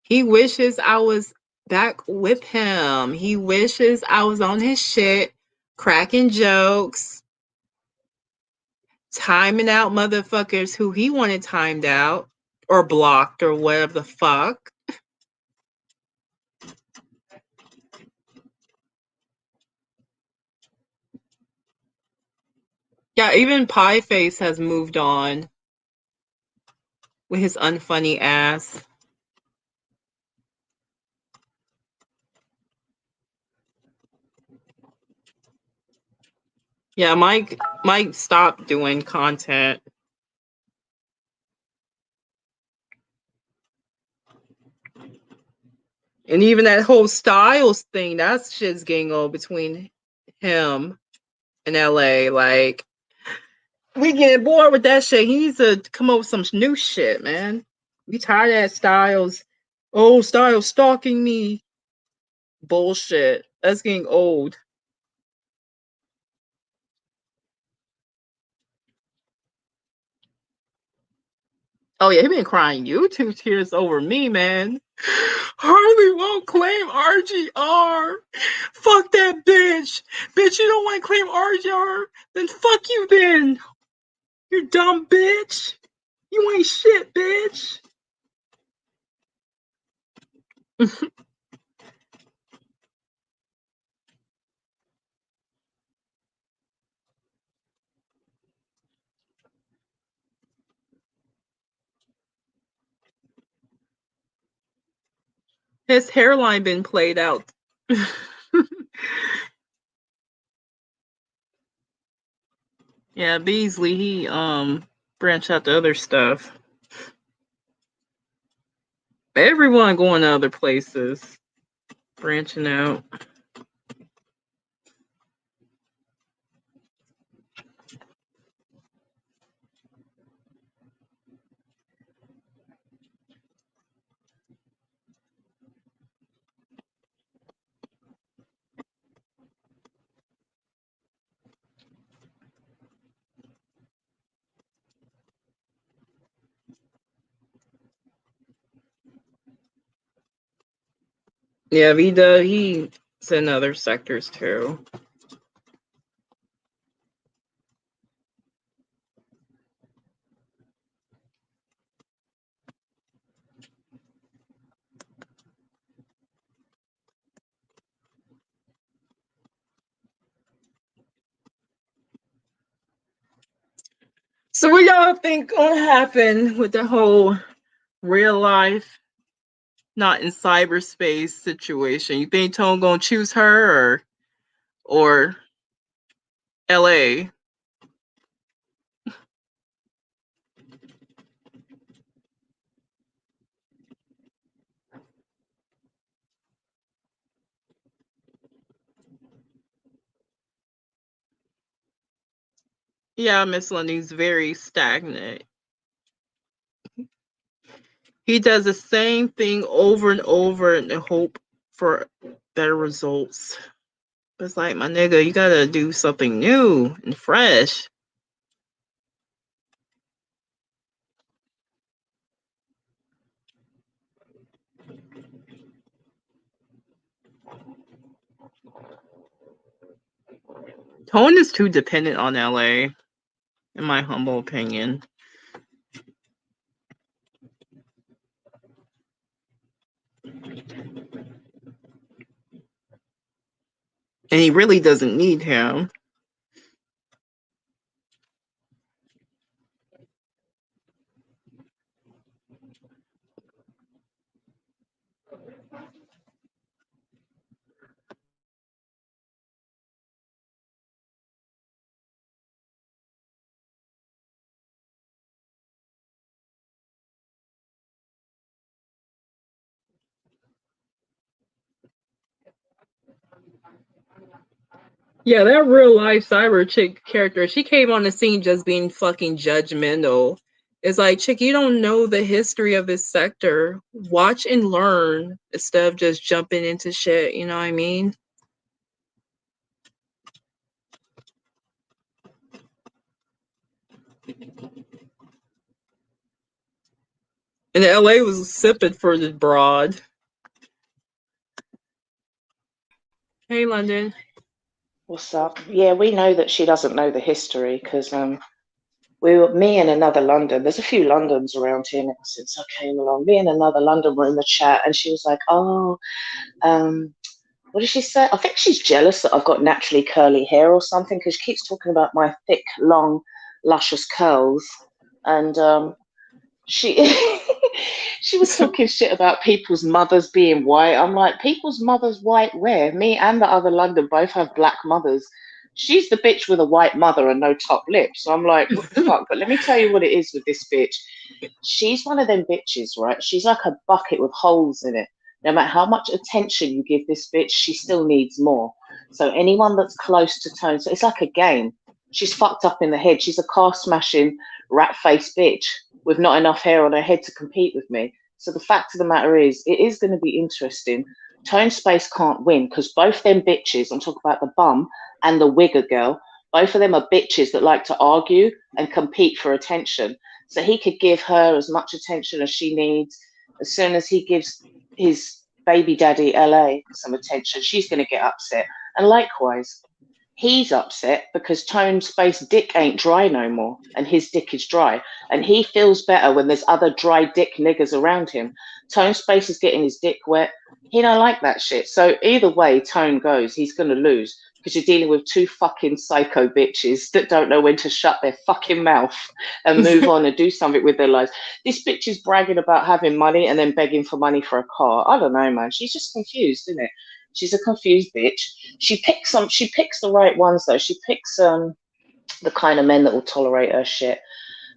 He wishes I was back with him. He wishes I was on his shit, cracking jokes, timing out motherfuckers who he wanted timed out or blocked or whatever the fuck. Yeah, even Pie Face has moved on with his unfunny ass. Yeah, Mike stopped doing content. And even that whole Styles thing, that shit's getting old between him and LA. Like, we getting bored with that shit. He needs to come up with some new shit, man. We tired of that Styles. Oh, Styles stalking me. Bullshit. That's getting old. Oh yeah, he been crying YouTube tears over me, man. Harley won't claim RGR. Fuck that bitch. Bitch, you don't want to claim RGR? Then fuck you then. You dumb bitch. You ain't shit, bitch. His hairline been played out. Yeah, Beasley, he branched out to other stuff. Everyone going to other places. Branching out. Yeah, Vida, he's in other sectors too. So what y'all think gonna happen with the whole real life, not in cyberspace situation? You think Tone gonna choose her or LA? Yeah, Miss Lundy's very stagnant. He does the same thing over and over and hope for better results. It's like, my nigga, you gotta do something new and fresh. Tone is too dependent on LA, in my humble opinion. And he really doesn't need him. Yeah, that real life cyber chick character, she came on the scene just being fucking judgmental. It's like, chick, you don't know the history of this sector. Watch and learn instead of just jumping into shit, you know what I mean? And LA was sipping for the broad. Hey, London. What's up? Yeah, we know that she doesn't know the history because me and another London, there's a few Londons around here now since I came along. Me and another London were in the chat, and she was like, "Oh, what did she say? I think she's jealous that I've got naturally curly hair or something because she keeps talking about my thick, long, luscious curls." And she she was talking shit about people's mothers being white. I'm like, people's mothers white where? Me and the other London both have black mothers. She's the bitch with a white mother and no top lip. So I'm like, what the fuck? But let me tell you what it is with this bitch. She's one of them bitches, right? She's like a bucket with holes in it. No matter how much attention you give this bitch, she still needs more. So anyone that's close to Tone, so it's like a game. She's fucked up in the head. She's a car smashing, rat faced bitch with not enough hair on her head to compete with me. So the fact of the matter is, it is going to be interesting. Tone Space can't win because both them bitches, I'm talking about the bum and the wigger girl, both of them are bitches that like to argue and compete for attention. So he could give her as much attention as she needs. As soon as he gives his baby daddy LA some attention, she's going to get upset. And likewise, he's upset because Tone Space dick ain't dry no more, and his dick is dry. And he feels better when there's other dry dick niggas around him. Tone Space is getting his dick wet. He don't like that shit. So either way Tone goes, he's going to lose because you're dealing with two fucking psycho bitches that don't know when to shut their fucking mouth and move on and do something with their lives. This bitch is bragging about having money and then begging for money for a car. I don't know, man. She's just confused, isn't it? She's a confused bitch. She picks the right ones though. She picks the kind of men that will tolerate her shit.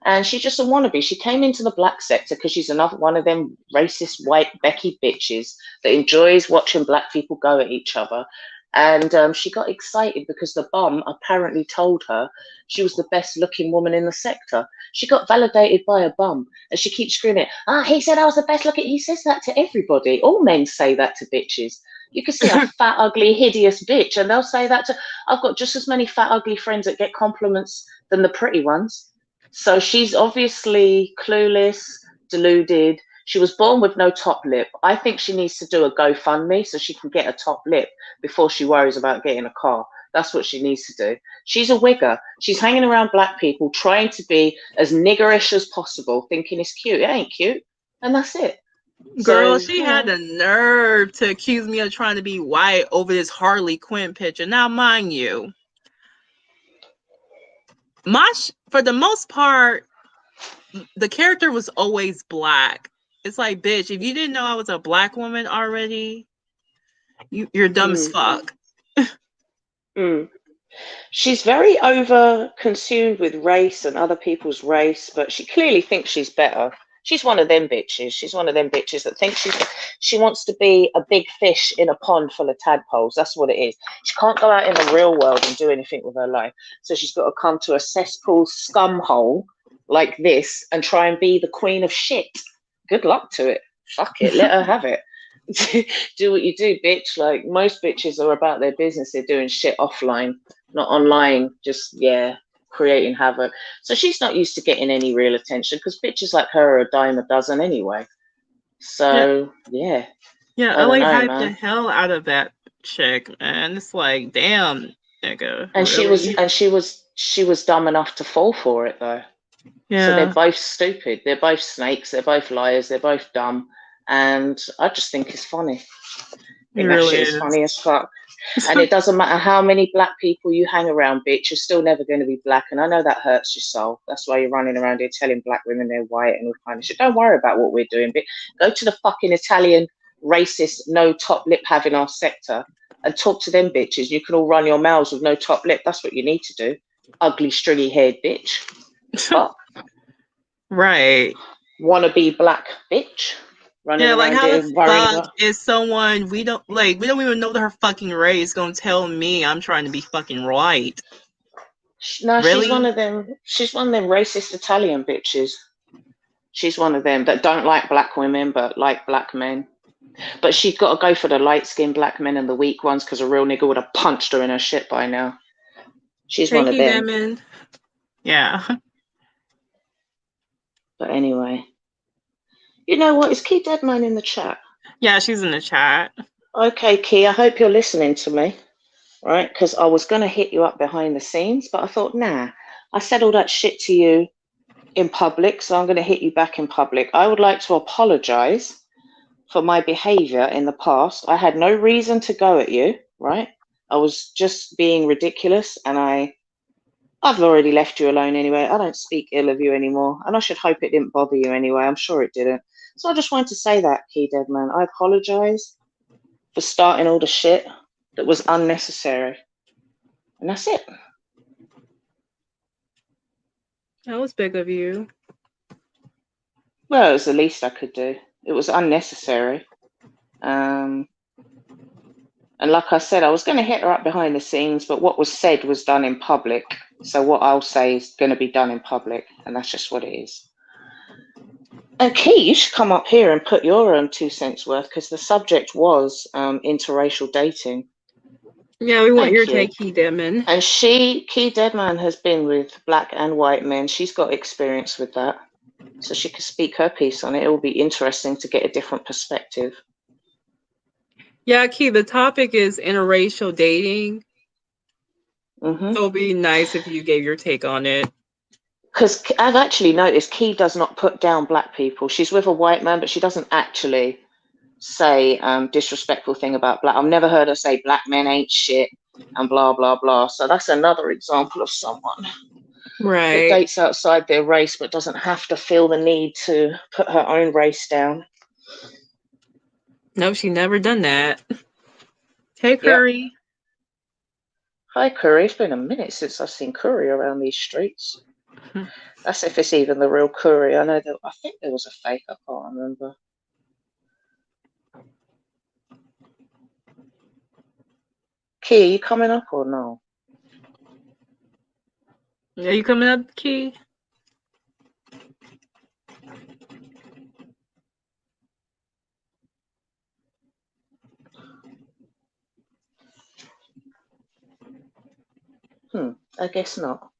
And she's just a wannabe. She came into the black sector because she's another one of them racist white Becky bitches that enjoys watching black people go at each other. And she got excited because the bum apparently told her she was the best looking woman in the sector. She got validated by a bum and she keeps screaming, he said I was the best looking. He says that to everybody. All men say that to bitches. You can see a fat, ugly, hideous bitch and they'll say that to, I've got just as many fat, ugly friends that get compliments than the pretty ones. So she's obviously clueless, deluded. She was born with no top lip. I think she needs to do a GoFundMe so she can get a top lip before she worries about getting a car. That's what she needs to do. She's a wigger. She's hanging around black people, trying to be as niggerish as possible, thinking it's cute. It ain't cute. And that's it. Girl, So, she had the nerve to accuse me of trying to be white over this Harley Quinn picture. Now, mind you, for the most part, the character was always black. It's like, bitch, if you didn't know I was a black woman already, you're dumb as fuck. She's very over consumed with race and other people's race, but she clearly thinks she's better. She's one of them bitches. She's one of them bitches that thinks she wants to be a big fish in a pond full of tadpoles. That's what it is. She can't go out in the real world and do anything with her life. So she's got to come to a cesspool scum hole like this and try and be the queen of shit. Good luck to it. Fuck it. Let her have it. Do what you do, bitch. Like, most bitches are about their business. They're doing shit offline, not online, just, creating havoc. So she's not used to getting any real attention because bitches like her are a dime a dozen anyway. So, yeah. Yeah, I like hyped the hell out of that chick, man. It's like, damn, nigga. And really? she was dumb enough to fall for it though. Yeah. So they're both stupid. They're both snakes. They're both liars. They're both dumb. And I just think it's funny. I think that shit is funny as fuck. And it doesn't matter how many black people you hang around, bitch, you're still never going to be black. And I know that hurts your soul. That's why you're running around here telling black women they're white and all kind of shit. Don't worry about what we're doing, bitch. Go to the fucking Italian racist, no top lip having our sector and talk to them bitches. You can all run your mouths with no top lip. That's what you need to do. Ugly, stringy haired bitch. Fuck. Right. Wanna be black bitch. Yeah, like how the fuck is someone we don't even know her fucking race gonna tell me I'm trying to be fucking white? No, really? She's one of them racist Italian bitches. She's one of them that don't like black women but like black men. But she's got to go for the light-skinned black men and the weak ones because a real nigga would have punched her in her shit by now. She's one of them. Yeah. But anyway. You know what? Is Key Deadman in the chat? Yeah, she's in the chat. Okay, Key, I hope you're listening to me, right? Because I was going to hit you up behind the scenes, but I thought, nah, I said all that shit to you in public, so I'm going to hit you back in public. I would like to apologize for my behavior in the past. I had no reason to go at you, right? I was just being ridiculous, and I've already left you alone anyway. I don't speak ill of you anymore, and I should hope it didn't bother you anyway. I'm sure it didn't. So I just wanted to say that, Key Deadman. I apologize for starting all the shit that was unnecessary. And that's it. That was big of you. Well, it was the least I could do. It was unnecessary. And like I said, I was going to hit her up behind the scenes, but what was said was done in public. So what I'll say is going to be done in public, and that's just what it is. And Key, you should come up here and put your 2 cents worth, because the subject was interracial dating. Yeah, we want Thank your you. take, Key Deadman. And Key Deadman has been with black and white men. She's got experience with that. So she could speak her piece on it. It will be interesting to get a different perspective. Yeah, Key, the topic is interracial dating. Mm-hmm. So it would be nice if you gave your take on it. Because I've actually noticed Key does not put down black people. She's with a white man, but she doesn't actually say disrespectful thing about black. I've never heard her say black men ain't shit and blah, blah, blah. So that's another example of someone that Right. dates outside their race but doesn't have to feel the need to put her own race down. No, she never done that. Hey, Curry. Yep. Hi, Curry. It's been a minute since I've seen Curry around these streets. That's if it's even the real Curry. I think there was a fake. I can't remember. Key, you coming up or no? Are you coming up, Key? I guess not.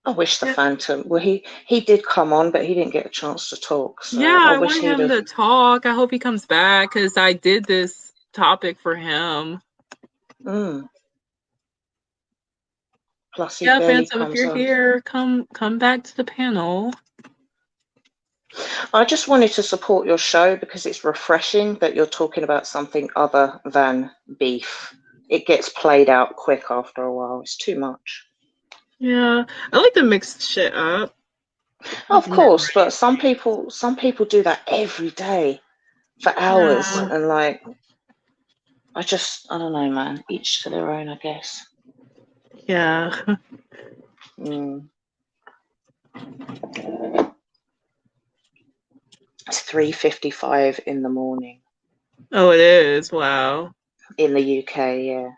I wish the Phantom. Well, he did come on, but he didn't get a chance to talk. So Yeah, I I wish want he'd him have. to talk. I hope he comes back because I did this topic for him. Plus, he Yeah, barely Phantom, if comes you're on. here, come back to the panel. I just wanted to support your show because it's refreshing that you're talking about something other than beef. It gets played out quick after a while. It's too much. Yeah, I like to mix shit up. Of course, but some people do that every day for hours, and like, I don't know, man. Each to their own, I guess. Yeah. It's 3:55 in the morning. Oh, it is. Wow. In the UK, yeah.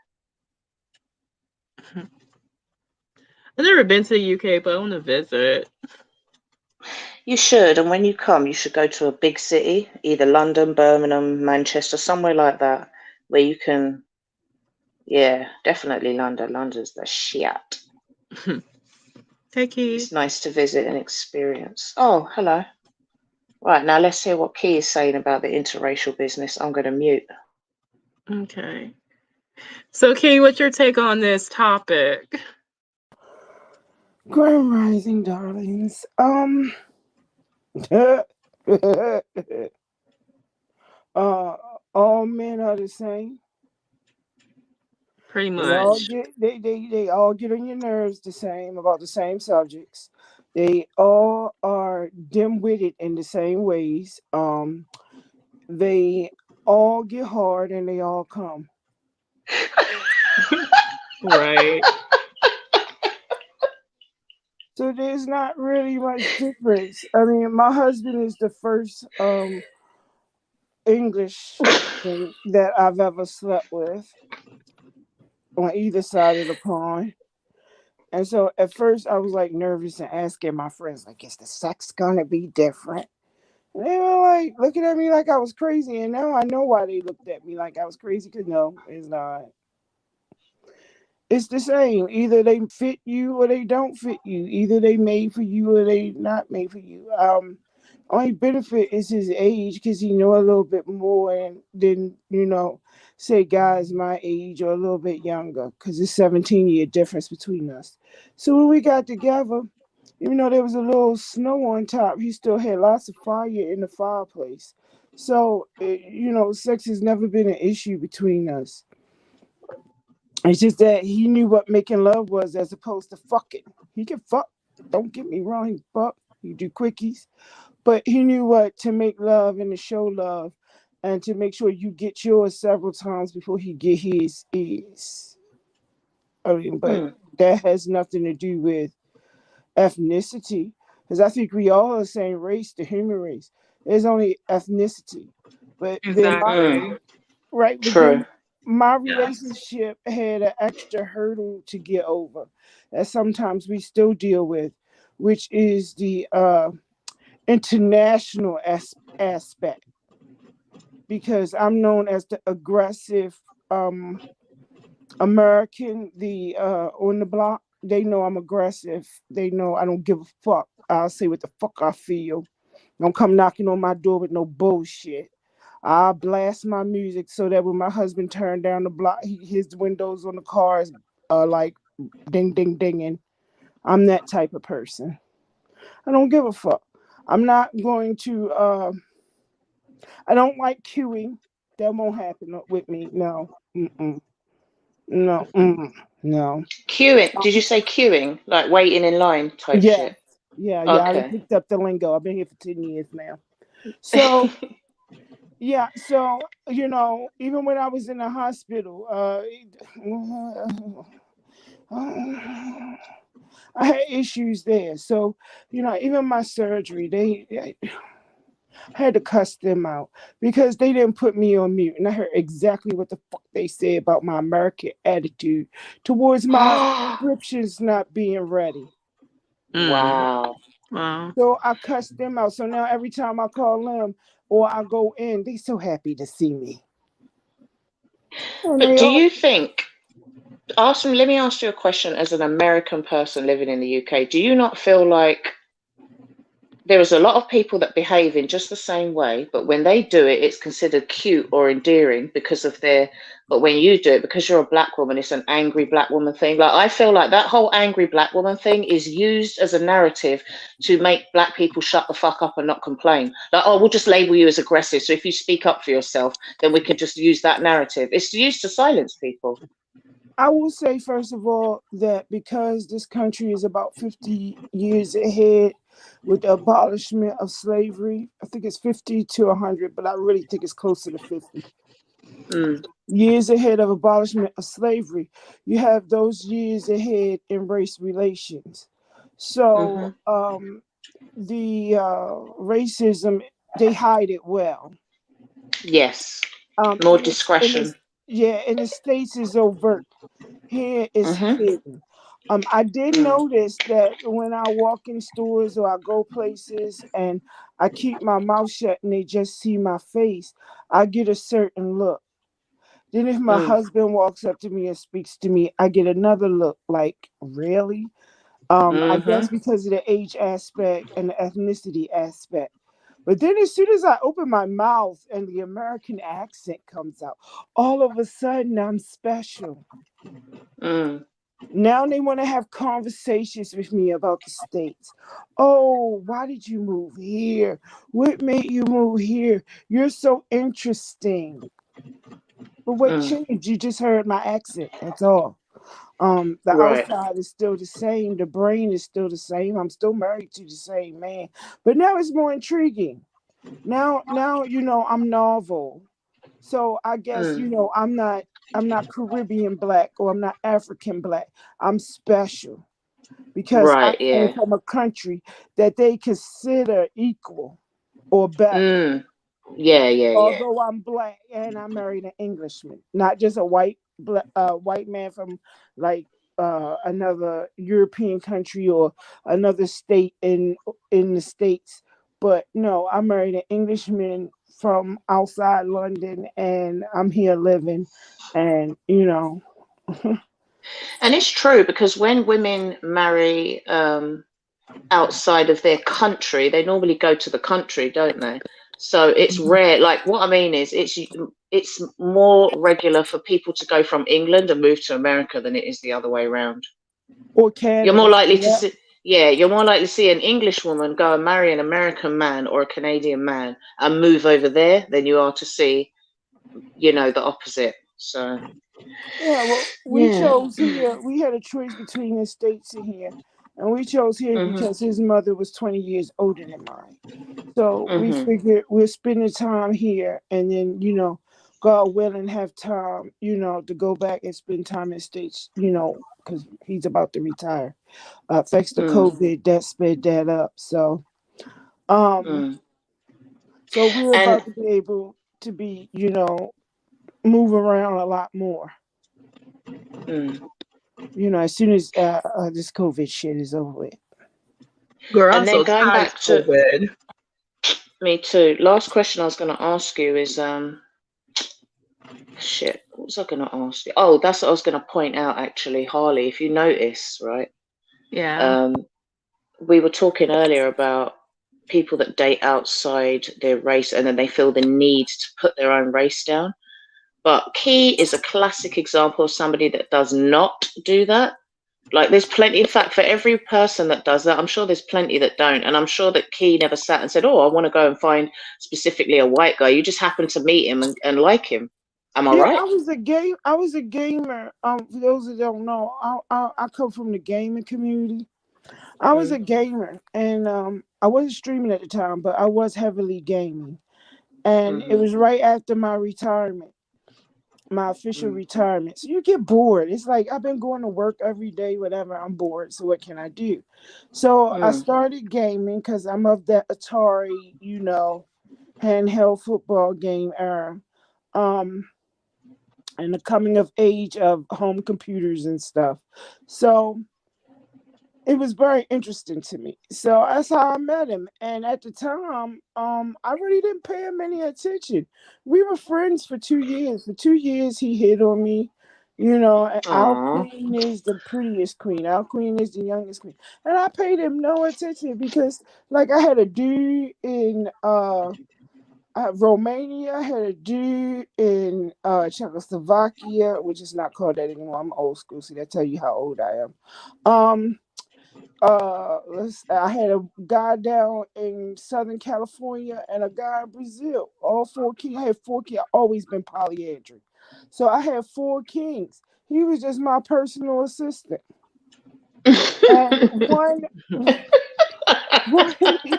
I've never been to the UK, but I want to visit. You should, and when you come, you should go to a big city, either London, Birmingham, Manchester, somewhere like that, where you can. Yeah, definitely London. London's the shit. Hey, Key. It's nice to visit and experience. Oh, hello. Right, now let's hear what Key is saying about the interracial business. I'm going to mute. Okay. So, Key, what's your take on this topic? Grand Rising, darlings. All men are the same. Pretty much. They all get on your nerves the same about the same subjects. They all are dim-witted in the same ways. They all get hard and they all come. Right. So there's not really much difference. I mean, my husband is the first English thing that I've ever slept with on either side of the pond. And so at first I was like nervous and asking my friends, like, is the sex gonna be different? And they were like looking at me like I was crazy. And now I know why they looked at me like I was crazy, because no, it's not. It's the same. Either they fit you or they don't fit you. Either they made for you or they not made for you. Only benefit is his age, because he know a little bit more than say guys my age or a little bit younger, because it's 17-year difference between us. So when we got together, even though there was a little snow on top, he still had lots of fire in the fireplace. So sex has never been an issue between us. It's just that he knew what making love was as opposed to fucking. He can fuck. Don't get me wrong. He fuck. He do quickies. But he knew what to make love and to show love. and to make sure you get yours several times before he get his is. I mean, but that has nothing to do with ethnicity, because I think we all are the same race, the human race. There's only ethnicity, but then Exactly. right, but True. then my Yes. relationship had an extra hurdle to get over that sometimes we still deal with, which is the international aspect, because I'm known as the aggressive American, the on the block. They know I'm aggressive. They know I don't give a fuck. I'll say what the fuck I feel. Don't come knocking on my door with no bullshit. I blast my music so that when my husband turned down the block, his windows on the cars are like ding ding dinging. I'm that type of person. I don't give a fuck. I'm not going to. I don't like queuing. That won't happen with me. No. Mm-mm. No. Mm-mm. No. Queuing. Did you say queuing? Like waiting in line type Yeah. shit? Yeah. Yeah. I Okay. picked up the lingo. I've been here for 10 years now. So yeah, so even when I was in the hospital, I had issues there. So, even my surgery, I had to cuss them out because they didn't put me on mute, and I heard exactly what the fuck they said about my American attitude towards my prescriptions not being ready. Wow. Wow. So I cussed them out. So now every time I call them or I go in, they so happy to see me. And But they do all you think, let me ask you a question as an American person living in the UK. Do you not feel like there is a lot of people that behave in just the same way, but when they do it, it's considered cute or endearing because of but when you do it, because you're a black woman, it's an angry black woman thing. Like, I feel like that whole angry black woman thing is used as a narrative to make black people shut the fuck up and not complain. Like, oh, we'll just label you as aggressive. So if you speak up for yourself, then we can just use that narrative. It's used to silence people. I will say, first of all, that because this country is about 50 years ahead with the abolishment of slavery, I think it's 50 to 100, but I really think it's closer to 50. Mm, Years ahead of abolishment of slavery, you have those years ahead in race relations. So mm-hmm. the racism, they hide it well. Yes. Um, More in the, in the, discretion. yeah, in the States is overt. Here is Mm-hmm. hidden. I did Mm, notice that when I walk in stores or I go places and I keep my mouth shut and they just see my face, I get a certain look. Then if my mm, husband walks up to me and speaks to me, I get another look like, really? I mm-hmm. guess because of the age aspect and the ethnicity aspect. But then as soon as I open my mouth and the American accent comes out, all of a sudden I'm special. Mm. Now they want to have conversations with me about the states. Oh, why did you move here? What made you move here? You're so interesting. But what Mm. changed? You just heard my accent. That's all. The Right. outside is still the same. The brain is still the same. I'm still married to the same man. But now it's more intriguing. Now I'm novel. So I guess Mm. I'm not Caribbean black or I'm not African black. I'm special because I Right. came Yeah. from a country that they consider equal or better. Mm. Yeah. Yeah. Yeah. Although I'm black and I married an Englishman, not just a white man from like another European country or another state in the States. But no, I married an Englishman from outside London, and I'm here living, and And it's true because when women marry outside of their country, they normally go to the country, don't they? So it's rare. Like, what I mean is, it's more regular for people to go from England and move to America than it is the other way around. or You're more Canada. likely to Yeah. see, yeah, you're more likely to see an English woman go and marry an American man or a Canadian man and move over there than you are to see, the opposite. So, Yeah, well, we yeah. chose here. We had a choice between the states and here, And we chose him Mhm. because his mother was 20 years older than mine. So we Mhm. figured we're spending time here, and then, God willing, have time, to go back and spend time in States, because he's about to retire. Thanks to Mm. COVID, that sped that up. Um, Mm. so we're And about to be able to be, move around a lot more, mm. as soon as this COVID shit is over with. Girl, I'm And then so going tired of back to COVID. me too. Last question I was going to ask you is shit. What was I going to ask you? Oh, that's what I was going to point out actually, Harley. If you notice, right? Yeah. Um, we were talking earlier about people that date outside their race and then they feel the need to put their own race down. But Key is a classic example of somebody that does not do that. Like, there's plenty, in fact, for every person that does that, I'm sure there's plenty that don't. And I'm sure that Key never sat and said, oh, I want to go and find specifically a white guy. You just happen to meet him and like him. Am I Yeah, right? I was a gamer. For those that don't know, I come from the gaming community. I was Mm, a gamer, and I wasn't streaming at the time, but I was heavily gaming. And it mm-hmm, was right after my retirement, my official mm, retirement. So you get bored. It's like I've been going to work every day, whatever. I'm bored. So what can I do? So I mm, started gaming because I'm of that Atari, handheld football game era. Um, and the coming of age of home computers and stuff. So it was very interesting to me. So that's how I met him. And at the time, I really didn't pay him any attention. We were friends for 2 years. For 2 years, he hit on me. And our aw, queen is the prettiest queen. Our queen is the youngest queen. And I paid him no attention because, like, I had a dude in Romania, I had a dude in Czechoslovakia, which is not called that anymore. I'm old school, so that tell you how old I am. Um, I had a guy down in Southern California and a guy in Brazil. All four kings. I had 4 kings. I've always been polyandry, so I had 4 kings. He was just my personal assistant, and one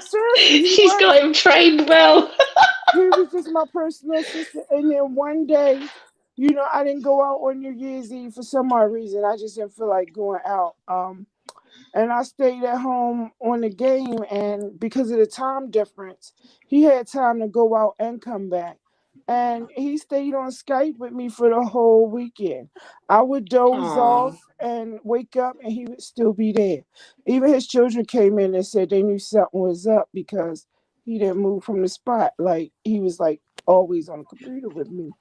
seriously, he she's was. got him trained well. He was just my personal assistant. And then one day, I didn't go out on New Year's Eve for some odd reason. I just didn't feel like going out. And I stayed at home on the game. And because of the time difference, he had time to go out and come back. And he stayed on Skype with me for the whole weekend. I would doze Aw, off and wake up, and he would still be there. Even his children came in and said they knew something was up because he didn't move from the spot. Like, he was like always on the computer with me.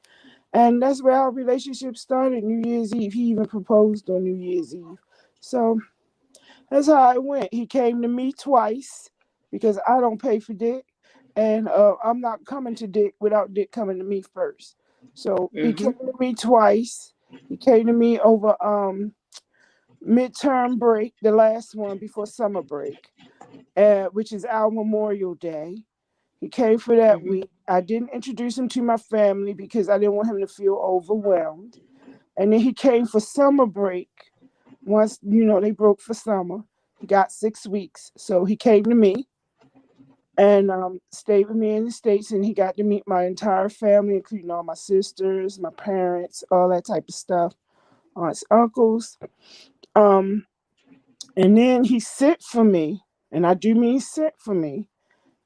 And that's where our relationship started. New Year's Eve. He even proposed on New Year's Eve. So that's how it went. He came to me twice because I don't pay for dick, and I'm not coming to dick without dick coming to me first. So he mm-hmm, came to me twice. He came to me over midterm break, the last one before summer break, which is our Memorial Day. He came for that mm-hmm. week. I didn't introduce him to my family because I didn't want him to feel overwhelmed. And then he came for summer break. Once, they broke for summer. He got 6 weeks. So he came to me and stayed with me in the States, and he got to meet my entire family, including all my sisters, my parents, all that type of stuff, aunts, uncles. Um, and then he sent for me, and I do mean sent for me,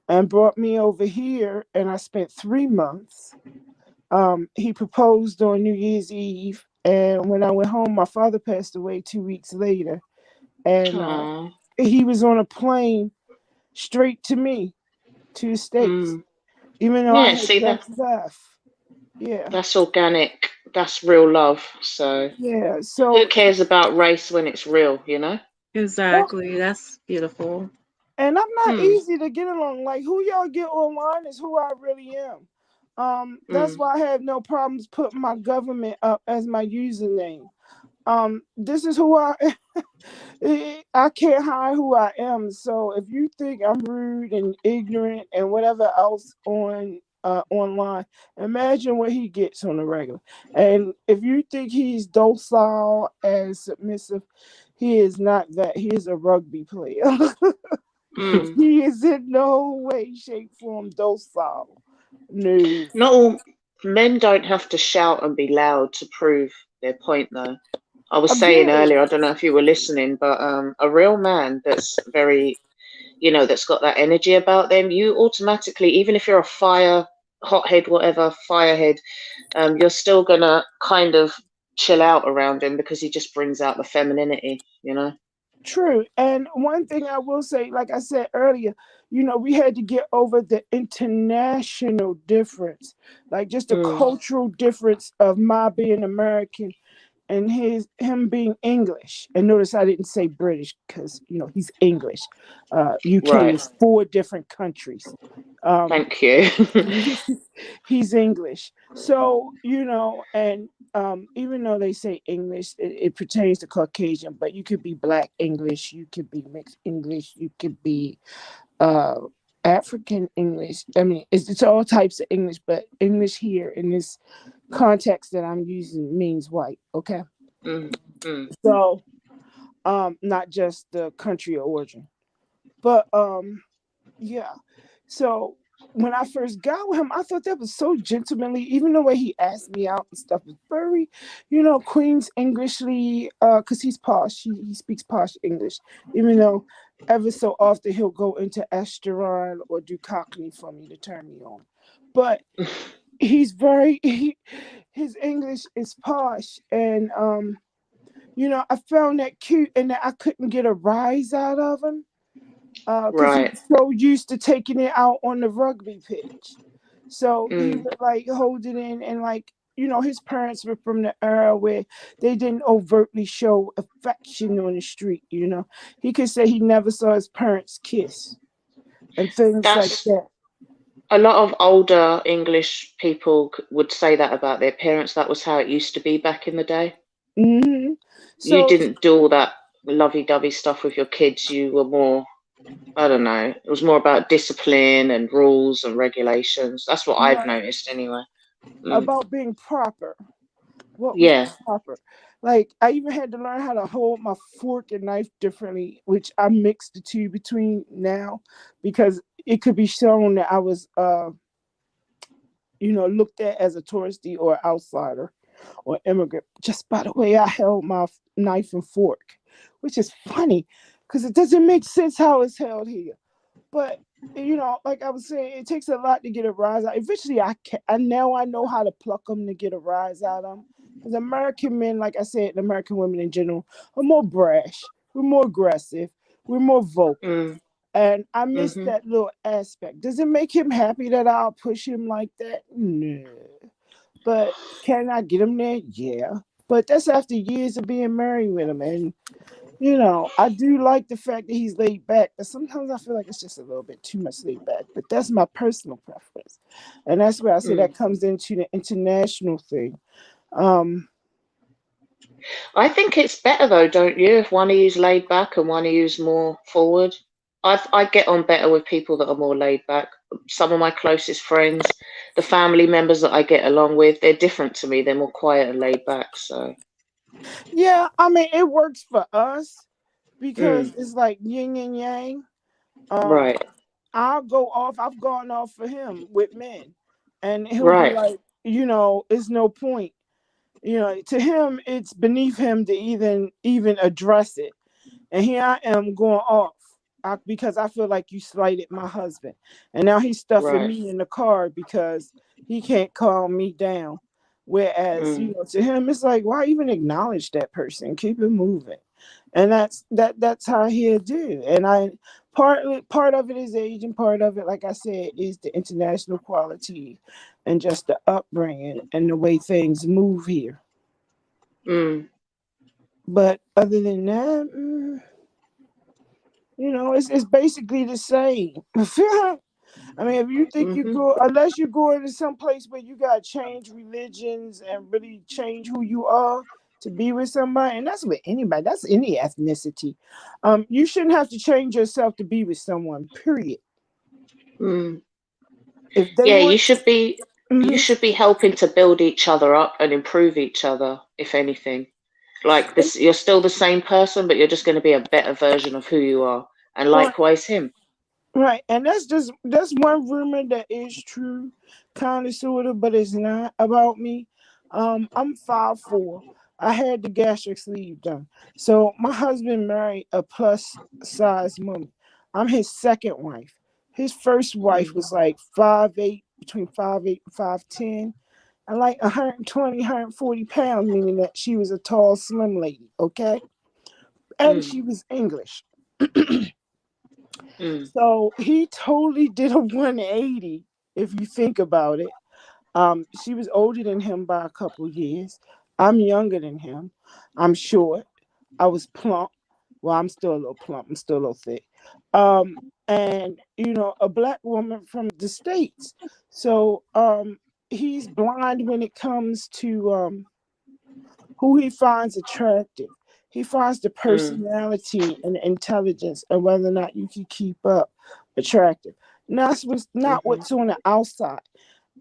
and brought me over here, and I spent 3 months. He proposed on New Year's Eve, and when I went home, my father passed away 2 weeks later, and Aw, he was on a plane straight to me, to the States, mm. even though I Yeah, had see that just left. Yeah, that's organic. That's real love. So yeah. who So, cares about race when it's real, you know? well, Exactly. That's beautiful. and I'm not Hmm. easy to get along. Like, who y'all get online is who I really am. That's Mm, why I have no problems putting my government up as my username. This is who I I can't hide who I am. So if you think I'm rude and ignorant and whatever else on online. Imagine what he gets on the regular. And if you think he's docile and submissive, he is not that. He is a rugby player. Mm. He is in no way, shape, form docile. No. Not all men don't have to shout and be loud to prove their point, though. I was saying Again, earlier, I don't know if you were listening, but a real man that's very, that's got that energy about them, you automatically, even if you're a hothead, whatever, firehead, you're still gonna kind of chill out around him because he just brings out the femininity. true. And one thing I will say, like I said earlier, we had to get over the international difference, like just the Mm, cultural difference of my being American and him being English. And notice I didn't say British because he's English. UK right. is 4 different countries. Um, Thank you. he's English. So, and even though they say English, it pertains to Caucasian, but you could be Black English, you could be mixed English, you could be uh, African English. I mean, it's all types of English, but English here in this context that I'm using means white. Okay. Mm, mm, So, not just the country of origin, but yeah. So when I first got with him, I thought that was so gentlemanly. Even the way he asked me out and stuff was very, Queen's Englishly, because he's posh. He speaks posh English. Even though ever so often he'll go into Esteron or do Cockney for me to turn me on, but he's his English is posh, and I found that cute, and that I couldn't get a rise out of him. Because he right. was so used to taking it out on the rugby pitch. So he Mm, would like hold it in, and like, his parents were from the era where they didn't overtly show affection on the street. He could say he never saw his parents kiss and things like that's that. a lot of older English people would say that about their parents. That was how it used to be back in the day. hmm You So didn't do all that lovey-dovey stuff with your kids. You were more, I don't know, it was more about discipline and rules and regulations. That's what I've right, noticed anyway. Mm, about being proper. What was yeah. proper? Like I even had to learn how to hold my fork and knife differently, which I mixed the two between now, because it could be shown that I was looked at as a touristy or outsider or immigrant just by the way I held my knife and fork, which is funny because it doesn't make sense how it's held here. But like I was saying, it takes a lot to get a rise out. Eventually, I can. And now I know how to pluck them to get a rise out of them. Because American men, like I said, and American women in general, are more brash. We're more aggressive. We're more vocal. Mm, And I miss mm-hmm. that little aspect. Does it make him happy that I'll push him like that? No. But can I get him there? Yeah. But that's after years of being married with him. And I do like the fact that he's laid back, but sometimes I feel like it's just a little bit too much laid back. But that's my personal preference. And that's where I say Mm. that comes into the international thing. Um, I think it's better though, don't you? If one of you's laid back and one of you's more forward. I get on better with people that are more laid back. Some of my closest friends, the family members that I get along with, they're different to me. They're more quiet and laid back. So, yeah, I mean, it works for us because mm, it's like yin and yang. Um, right, I've gone off for him with men, and he'll be right, like, it's no point. To him, it's beneath him to even address it. And here I am going off because I feel like you slighted my husband. And now he's stuffing right. me in the car because he can't calm me down. Whereas, Mm, to him, it's like, why even acknowledge that person? Keep it moving. And that's how he'll do. And part of it is age, and part of it, like I said, is the international quality and just the upbringing and the way things move here. mm, But other than that, it's basically the same. I mean, if you think you mm-hmm, go, unless you go into some place where you got to change religions and really change who you are to be with somebody, and that's with anybody, that's any ethnicity. You shouldn't have to change yourself to be with someone, period. mm. If they Yeah, want, you Mhm. should be helping to build each other up and improve each other, if anything. Like this, you're still the same person, but you're just going to be a better version of who you are. And Right, likewise him. right, and that's one rumor that is true, kind of sort of, but it's not about me. I'm 5'4". I had the gastric sleeve done, so my husband married a plus size woman. I'm his second wife. His first wife Mm, was like 5'8", between 5'8" and 5'10", and like 120, 140 pounds, meaning that she was a tall, slim lady. Okay, and mm, she was English. mm, So he totally did a 180 if you think about it. She was older than him by a couple years. I'm younger than him. I'm short. I was plump. Well, I'm still a little plump. I'm still a little thick. And a black woman from the States. So he's blind when it comes to who he finds attractive. He finds the mm, personality and intelligence and whether or not you can keep up attractive. Not mm-hmm, what's on the outside.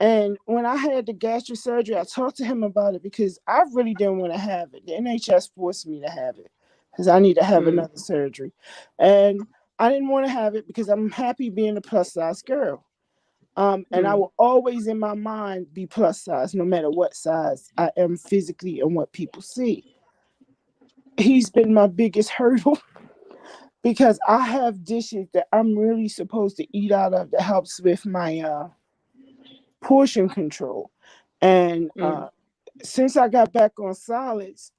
And when I had the gastric surgery, I talked to him about it because I really didn't want to have it. The NHS forced me to have it because I need to have mm, another surgery. And I didn't want to have it because I'm happy being a plus size girl. And I mm, will always in my mind be plus size, no matter what size I am physically and what people see. He's been my biggest hurdle because I have dishes that I'm really supposed to eat out of that helps with my portion control. And mm, since I got back on solids,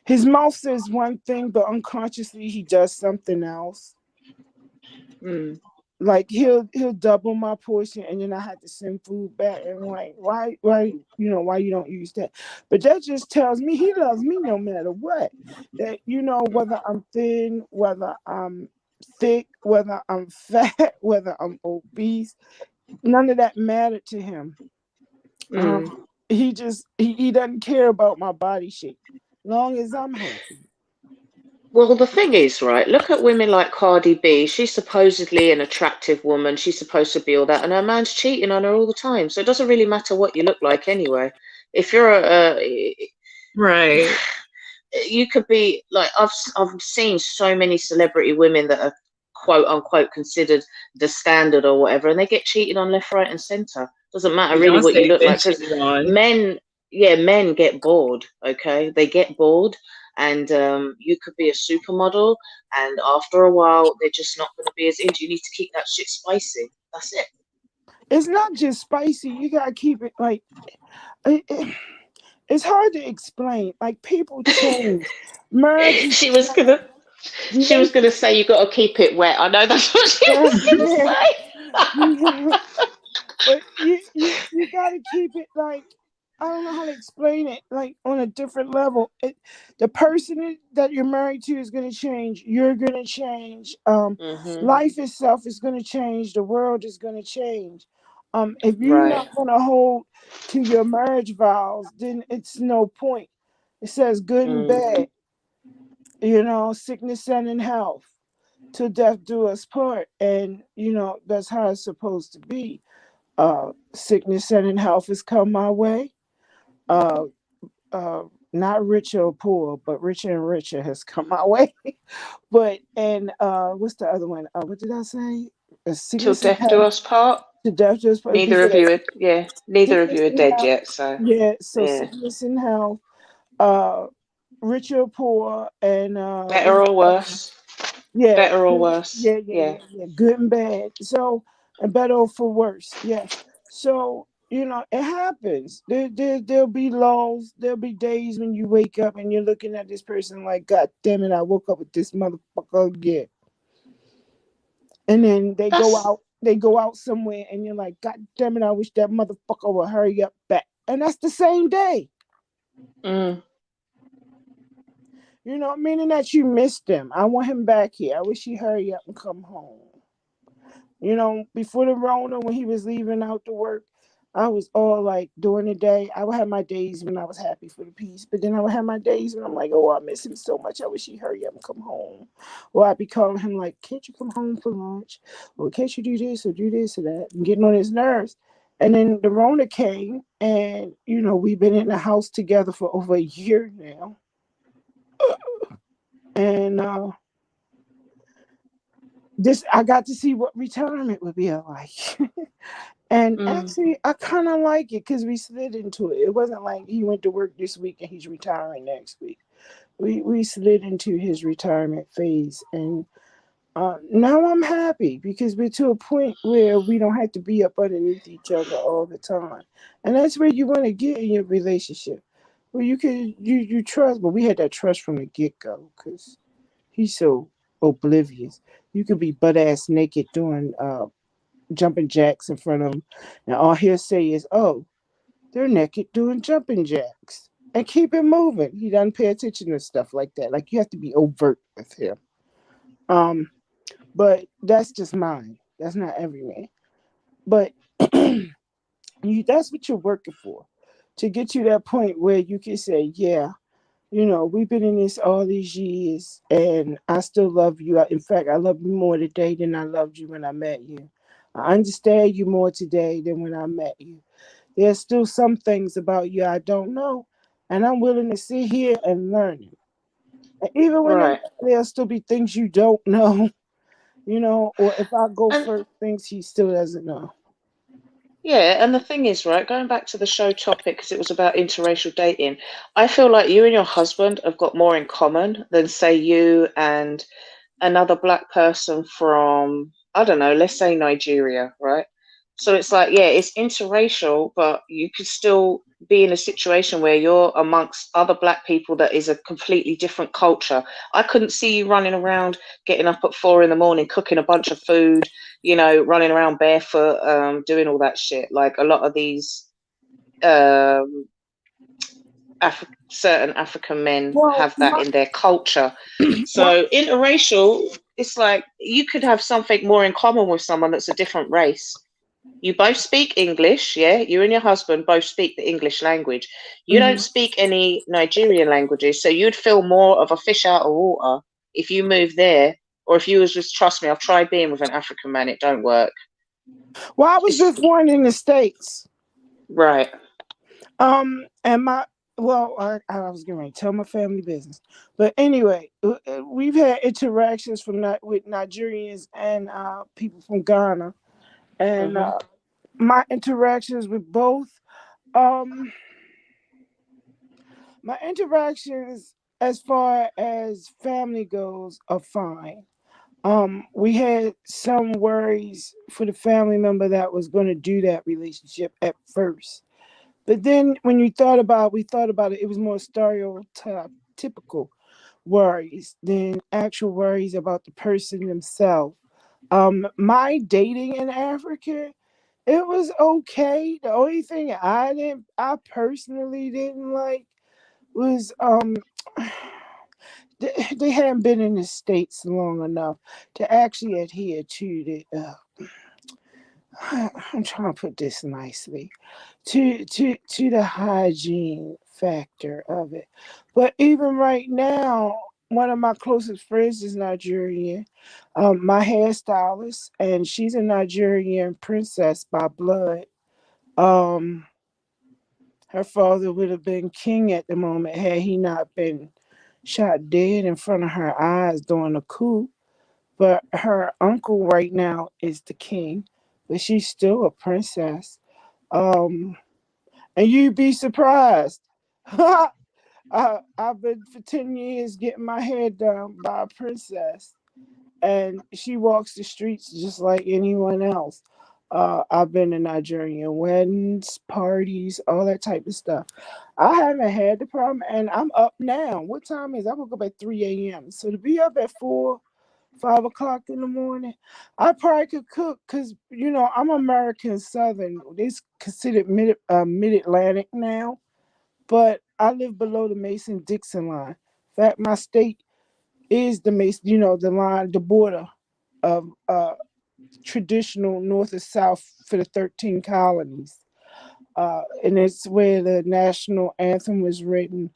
his mouth says one thing, but unconsciously he does something else. mm. Like he'll double my portion and then I had to send food back and like why you don't use that. But that just tells me he loves me no matter what. That whether I'm thin, whether I'm thick, whether I'm fat, whether I'm obese, none of that mattered to him. Mm. He doesn't care about my body shape long as I'm happy. Well, the thing is, right, look at women like Cardi B. She's supposedly an attractive woman. She's supposed to be all that, and her man's cheating on her all the time. So it doesn't really matter what you look like anyway. If you're Right. you could be like I've seen so many celebrity women that are quote unquote considered the standard or whatever, and they get cheated on left, right, and center. Doesn't matter really what you Beyonce look been like because cheated on. men, yeah, men get bored. Okay, they get bored, and you could be a supermodel, and after a while, they're just not going to be as into. You need to keep that shit spicy. That's it. It's not just spicy. You gotta keep it like it, it- it's hard to explain. Like people change, marriages she was change, gonna, she was gonna relationships. say you got to keep it wet. I know that's what she Yeah, was gonna yeah. say. But you gotta keep it like I don't know how to explain it. Like on a different level, the person that you're married to is gonna change. You're gonna change. Mhm. Life itself is gonna change. The world is gonna change. If you're Right. not gonna hold to your marriage vows, then it's no point. It says good and Mm. bad. Sickness and in health. Till death do us part, and that's how it's supposed to be. Sickness and in health has come my way. Uh, Not rich or poor, but richer and richer has come my way. But and what's the other one? What did I say? Till Sickness and death do health us part. to death do us part. Neither of Yes, you are, yeah, neither of sickness you are and dead health. yet, so Yeah, so yeah. sickness and health. Uh, Rich or poor, and what Better is or the other one? worse. Yeah, Better or good. worse. Yeah, yeah, Yeah. yeah, yeah. Good and bad. So, and better for worse. Yes. So, it happens. There'll be lulls. There'll be days when you wake up and you're looking at this person like, God damn it, I woke up with this motherfucker again. And then they go That's out. They go out somewhere, and you're like, God damn it, I wish that motherfucker would hurry up back. And that's the same day. mm, Meaning that you missed him. I want him back here. I wish he hurry up and come home. Before the Rona, when he was leaving out to work, I was all like during the day. I would have my days when I was happy for the peace, but then I would have my days when I'm like, oh, I miss him so much. I wish he'd hurry up and come home. Or I'd be calling him like, can't you come home for lunch? Or can't you do this or do this or that? And getting on his nerves. And then the Rona came, and we've been in the house together for over a year now, and this I got to see what retirement would be like. And Mm. actually, I kind of like it because we slid into it. It wasn't like he went to work this week and he's retiring next week. We slid into his retirement phase, and now I'm happy because we're to a point where we don't have to be up underneath each other all the time, and that's where you want to get in your relationship, where you trust. But we had that trust from the get go because he's so oblivious. You could be butt ass naked doing jumping jacks in front of him, and all he'll say is, "Oh, they're naked doing jumping jacks," and keep it moving. He doesn't pay attention to stuff like that. Like you have to be overt with him. Um, but that's just mine. That's not every man. But that's what you're working for, to get to that point where you can say, "Yeah, we've been in this all these years, and I still love you. In fact, I love you more today than I loved you when I met you. I understand you more today than when I met you. There's still some things about you I don't know, and I'm willing to sit here and learn it. And even when Right. there'll still be things you don't know, or if I go And first, things he still doesn't know." yeah, and the thing is, right, going back to the show topic, because it was about interracial dating, I feel like you and your husband have got more in common than, say, you and another black person from, I don't know, let's say Nigeria, right? So it's like, yeah, it's interracial, but you could still be in a situation where you're amongst other black people that is a completely different culture. I couldn't see you running around, getting up at 4 in the morning, cooking a bunch of food, running around barefoot, doing all that shit. Like a lot of these um, certain African men Well, have that in their culture. well, So interracial, it's like you could have something more in common with someone that's a different race. You both speak English, yeah? You and your husband both speak the English language. You don't mhm. speak any Nigerian languages, so you'd feel more of a fish out of water if you moved there, or if you was just, trust me, I've tried being with an African man, it don't work. Well, I was It's just born in the States. right. And I was going to tell my family business, but anyway, we've had interactions with Nigerians and people from Ghana, and Hmm. my interactions with both, um, my interactions as far as family goes are fine. We had some worries for the family member that was going to do that relationship at first. But then when we thought about it, it was more stereotypical worries than actual worries about the person themselves. My dating in Africa, it was okay. The only thing I personally didn't like was they hadn't been in the States long enough to actually adhere to the I'm trying to put this nicely, to the hygiene factor of it. But even right now, one of my closest friends is Nigerian, my hairstylist, and she's a Nigerian princess by blood. Um, Her father would have been king at the moment had he not been shot dead in front of her eyes during a coup. But her uncle right now is the king, but she's still a princess. Um, and you'd be surprised. I've been for 10 years getting my hair done by a princess, and she walks the streets just like anyone else. I've been to Nigerian weddings, parties, all that type of stuff. I haven't had the problem, and I'm up now. What time is it? I woke up at 3 a.m. So to be up at 5 o'clock in the morning, I probably could cook because I'm American Southern. It's considered mid Atlantic now, but I live below the Mason Dixon line. In fact, my state is the Mason, the line, the border of traditional North and South for the 13 colonies. And it's where the national anthem was written.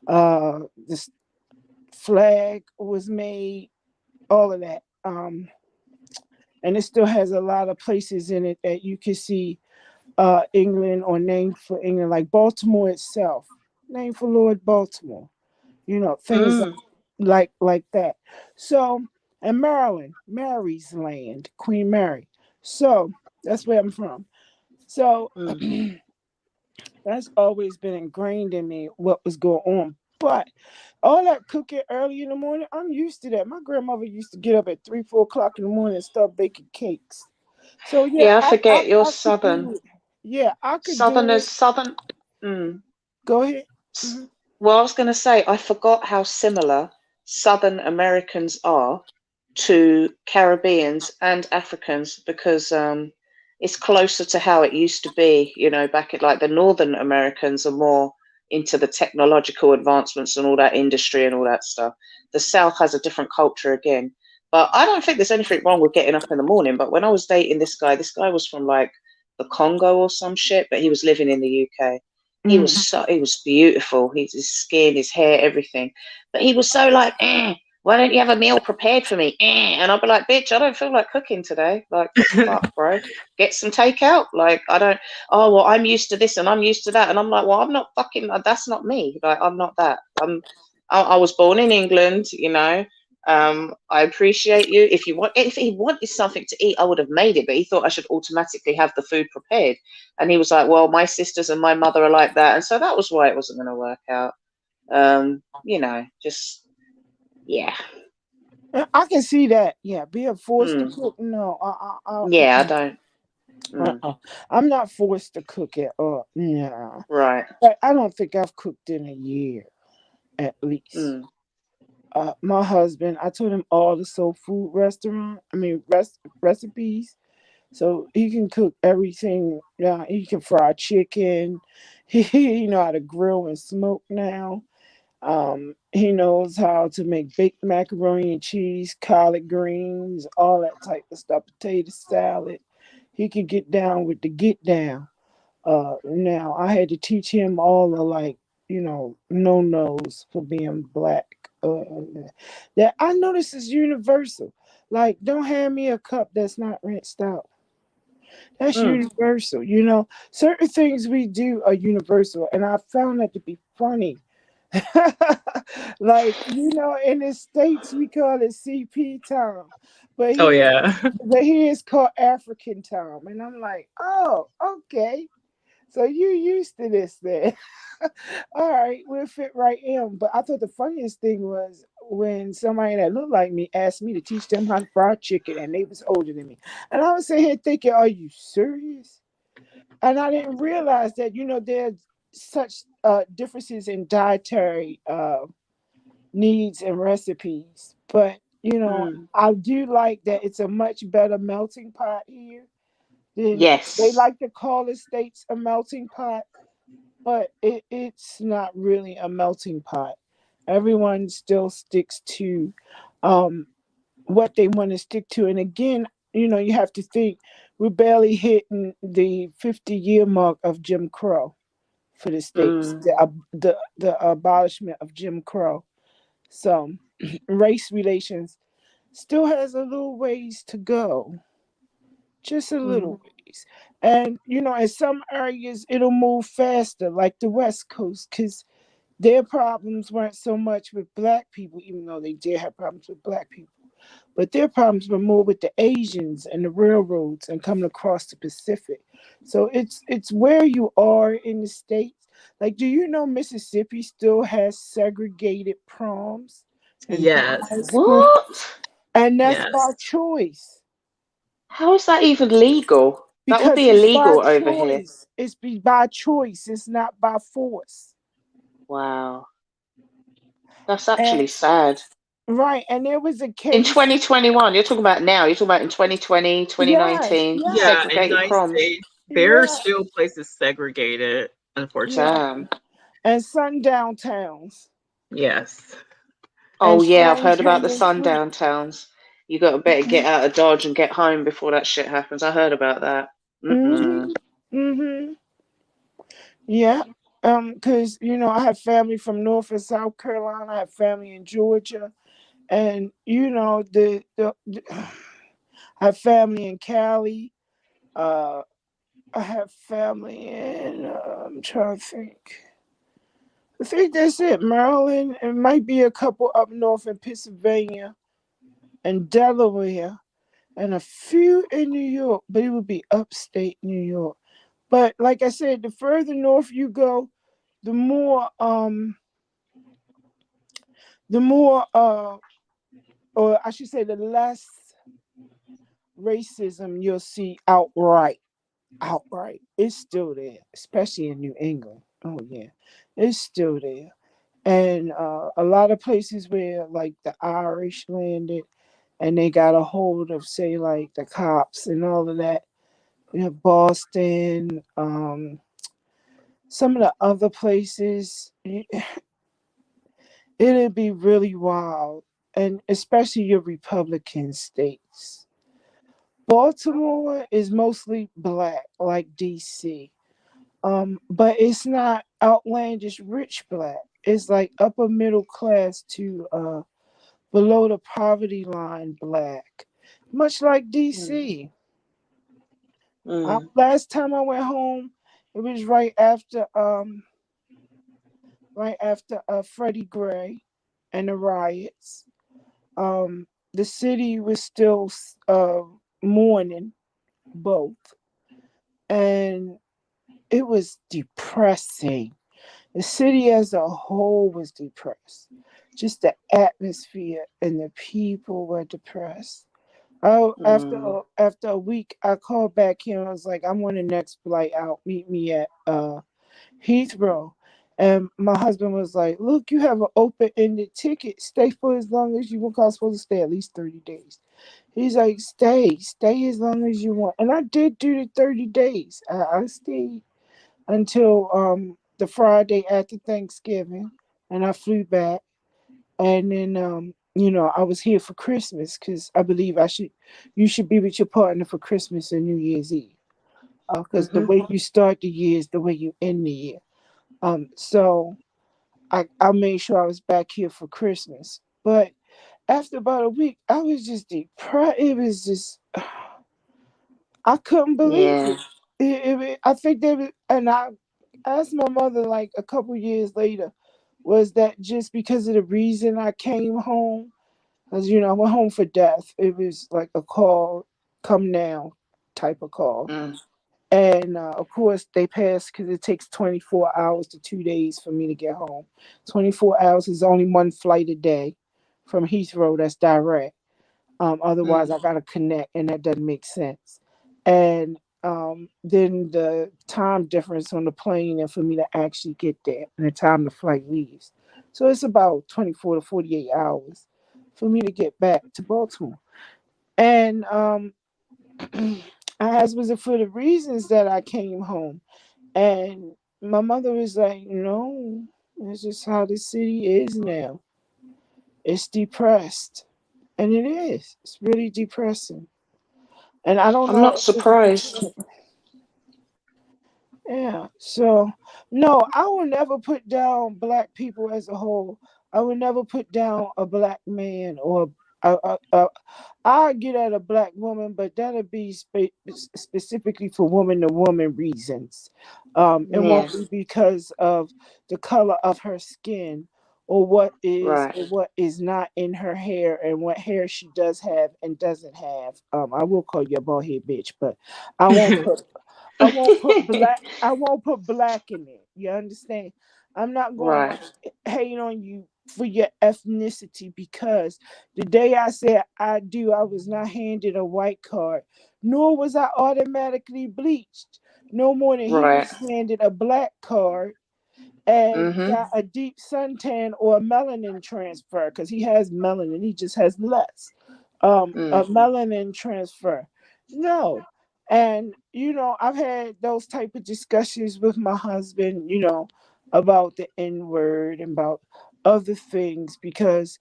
The flag was made, all of that. And it still has a lot of places in it that you can see England or named for England, like Baltimore itself, named for Lord Baltimore. Things like that. So, and Maryland, Mary's land, Queen Mary. So that's where I'm from. So that's always been ingrained in me what was going on. But all that cooking early in the morning, I'm used to that. My grandmother used to get up at 3, 4 o'clock in the morning and start baking cakes. So yeah, Yeah, I I forget you're could Southern. do it. Yeah, I could do Southerners, it. Southern. Mm. Go ahead. S- Well, I was going to say, I forgot how similar Southern Americans are to Caribbeans and Africans because it's closer to how it used to be, back at like the Northern Americans are more into the technological advancements and all that industry and all that stuff. The South has a different culture again. But I don't think there's anything wrong with getting up in the morning. But when I was dating this guy was from like the Congo or some shit, but he was living in the UK. He was beautiful. His skin, his hair, everything. But he was so like, why don't you have a meal prepared for me? And I'll be like, bitch, I don't feel like cooking today. Like, what the fuck, bro? Get some takeout. Like, I don't, oh, well, I'm used to this and I'm used to that. And I'm like, well, I'm not fucking, that's not me. Like, I'm not that. I was born in England, I appreciate you. If he wanted something to eat, I would have made it, but he thought I should automatically have the food prepared. And he was like, well, my sisters and my mother are like that. And so that was why it wasn't going to work out. Just, yeah. I can see that. Yeah, being forced to cook. No, Yeah, I don't. I'm not forced to cook at all. No. Right. But I don't think I've cooked in a year, at least. My husband, I told him all the soul food recipes. So he can cook everything. Yeah, he can fry chicken. He know how to grill and smoke now. He knows how to make baked macaroni and cheese, collard greens, all that type of stuff, potato salad. He can get down with the get down. Now I had to teach him all the no nos for being black. That I know this is universal. Like, don't hand me a cup that's not rinsed out. That's universal. Certain things we do are universal, and I found that to be funny. Like, in the States we call it CP time, but Oh here yeah. but here it's called African time, and I'm like, oh, okay. So you used to this then. All right, we'll fit right in. But I thought the funniest thing was when somebody that looked like me asked me to teach them how to fry chicken, and they was older than me. And I was sitting here thinking, are you serious? And I didn't realize that, there's such differences in dietary needs and recipes. But, I do like that it's a much better melting pot here. Then they Yes. like to call the states a melting pot, but it's not really a melting pot. Everyone still sticks to what they want to stick to. And again, you have to think we're barely hitting the 50-year mark of Jim Crow for the states, the abolishment of Jim Crow. So race relations still has a little ways to go, just a little ways. And in some areas it'll move faster, like the West Coast, because their problems weren't so much with black people, even though they did have problems with black people. But their problems were more with the Asians and the railroads and coming across the Pacific. So it's where you are in the states. Like, do you know Mississippi still has segregated proms and Yes. high school? What? And that's by Yes. choice. How is that even legal? That would Because be it's by illegal over here. choice. By choice. It's not by force. Wow. That's And actually sad. right. And there was a In case. 2021, you're talking about now, you're talking about in 2020, Yes, 2019, Yeah, in the segregated United proms. States, there are yeah, still places segregated, yeah. unfortunately. Damn. And sundown towns Yes. Oh and yeah, I've slaves heard about the hanging free. sundown towns. You got to better get out of Dodge and get home before that shit happens. I heard about that. Mm-hmm. Mm-mm. Mm-hmm. Yeah. Because I have family from North and South Carolina. I have family in Georgia, and I have family in Cali. Uh, I have family in. I'm trying to think. I think that's it. Maryland. It might be a couple up north in Pennsylvania and Delaware, and a few in New York, but it would be upstate New York. But like I said, the further north you go, the more the more or I should say the less racism you'll see outright. Outright. It's still there, especially in New England. Oh yeah. It's still there. And a lot of places where like the Irish landed and they got a hold of say like the cops and all of that. Boston, some of the other places, it'd be really wild. And especially your Republican states. Baltimore is mostly black, like DC. But it's not outlandish rich black. It's like upper middle class to below the poverty line black. Much like Mm. DC. Mm. Last time I went home, it was right after Freddie Gray and the riots. The city was still mourning both, and it was depressing. The city as a whole was depressed. Just the atmosphere and the people were depressed. Oh, after Mm. after a week, I called back here and I was like, "I'm on the next flight out. Meet me at Heathrow." And my husband was like, "Look, you have an open-ended ticket. Stay for as long as you want. 'Cause I was supposed to stay at least 30 days." He's like, stay as long as you want. And I did do the 30 days. I stayed until the Friday after Thanksgiving, and I flew back. And then I was here for Christmas because I believe you should be with your partner for Christmas and New Year's Eve. Because the Mhm. way you start the year is the way you end the year. So I made sure I was back here for Christmas. But after about a week, I was just depressed. It was just I couldn't believe Yeah. it. I think they was, and I asked my mother like a couple years later, was that just because of the reason I came home? Because I went home for death. It was like a call, come now type of call. Mm. And of course, they passed because it takes 24 hours to 2 days for me to get home. 24 hours is only one flight a day from Heathrow that's direct. Otherwise, Mm. I got to connect, and that doesn't make sense. And then the time difference on the plane, and for me to actually get there, and the time the flight leaves. So it's about 24 to 48 hours for me to get back to Baltimore. And I asked, was it for the reasons that I came home? And my mother was like, no, it's just how the city is now. It's depressed. And it is. It's really depressing. And I don't I'm know not if it's surprised. yeah. So no, I will never put down black people as a whole. I will never put down a black man or I get at a black woman, but that'll be specifically for woman to woman reasons. It Yeah. won't be because of the color of her skin or what is Right. or what is not in her hair and what hair she does have and doesn't have. I will call you a bald head bitch, but I won't put I won't put black in it. You understand? I'm not going Right. to hate on you for your ethnicity because the day I said I do, I was not handed a white card, nor was I automatically bleached. No more than he Right. was handed a black card and Mhm. got a deep suntan or a melanin transfer because he has melanin, he just has less. A Mm. melanin transfer. No. And I've had those type of discussions with my husband, about the N word and about other things because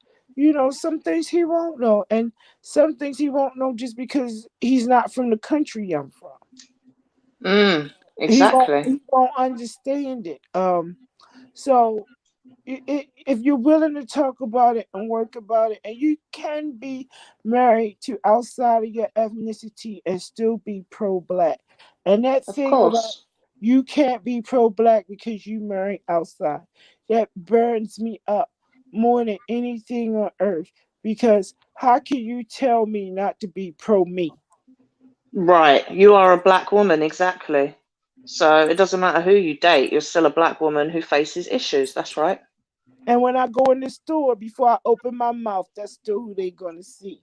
some things he won't know and some things he won't know just because he's not from the country I'm from. Mm. Exactly. He won't understand it. So if you're willing to talk about it and work about it, and you can be married to outside of your ethnicity and still be pro-black, and that Of thing about course. you can't be pro-black because you marry outside, that burns me up more than anything on earth. Because how can you tell me not to be pro me? Right. You are a black woman, exactly. So it doesn't matter who you date, you're still a black woman who faces issues. That's right. And when I go in the store, before I open my mouth, that's still who they're gonna see.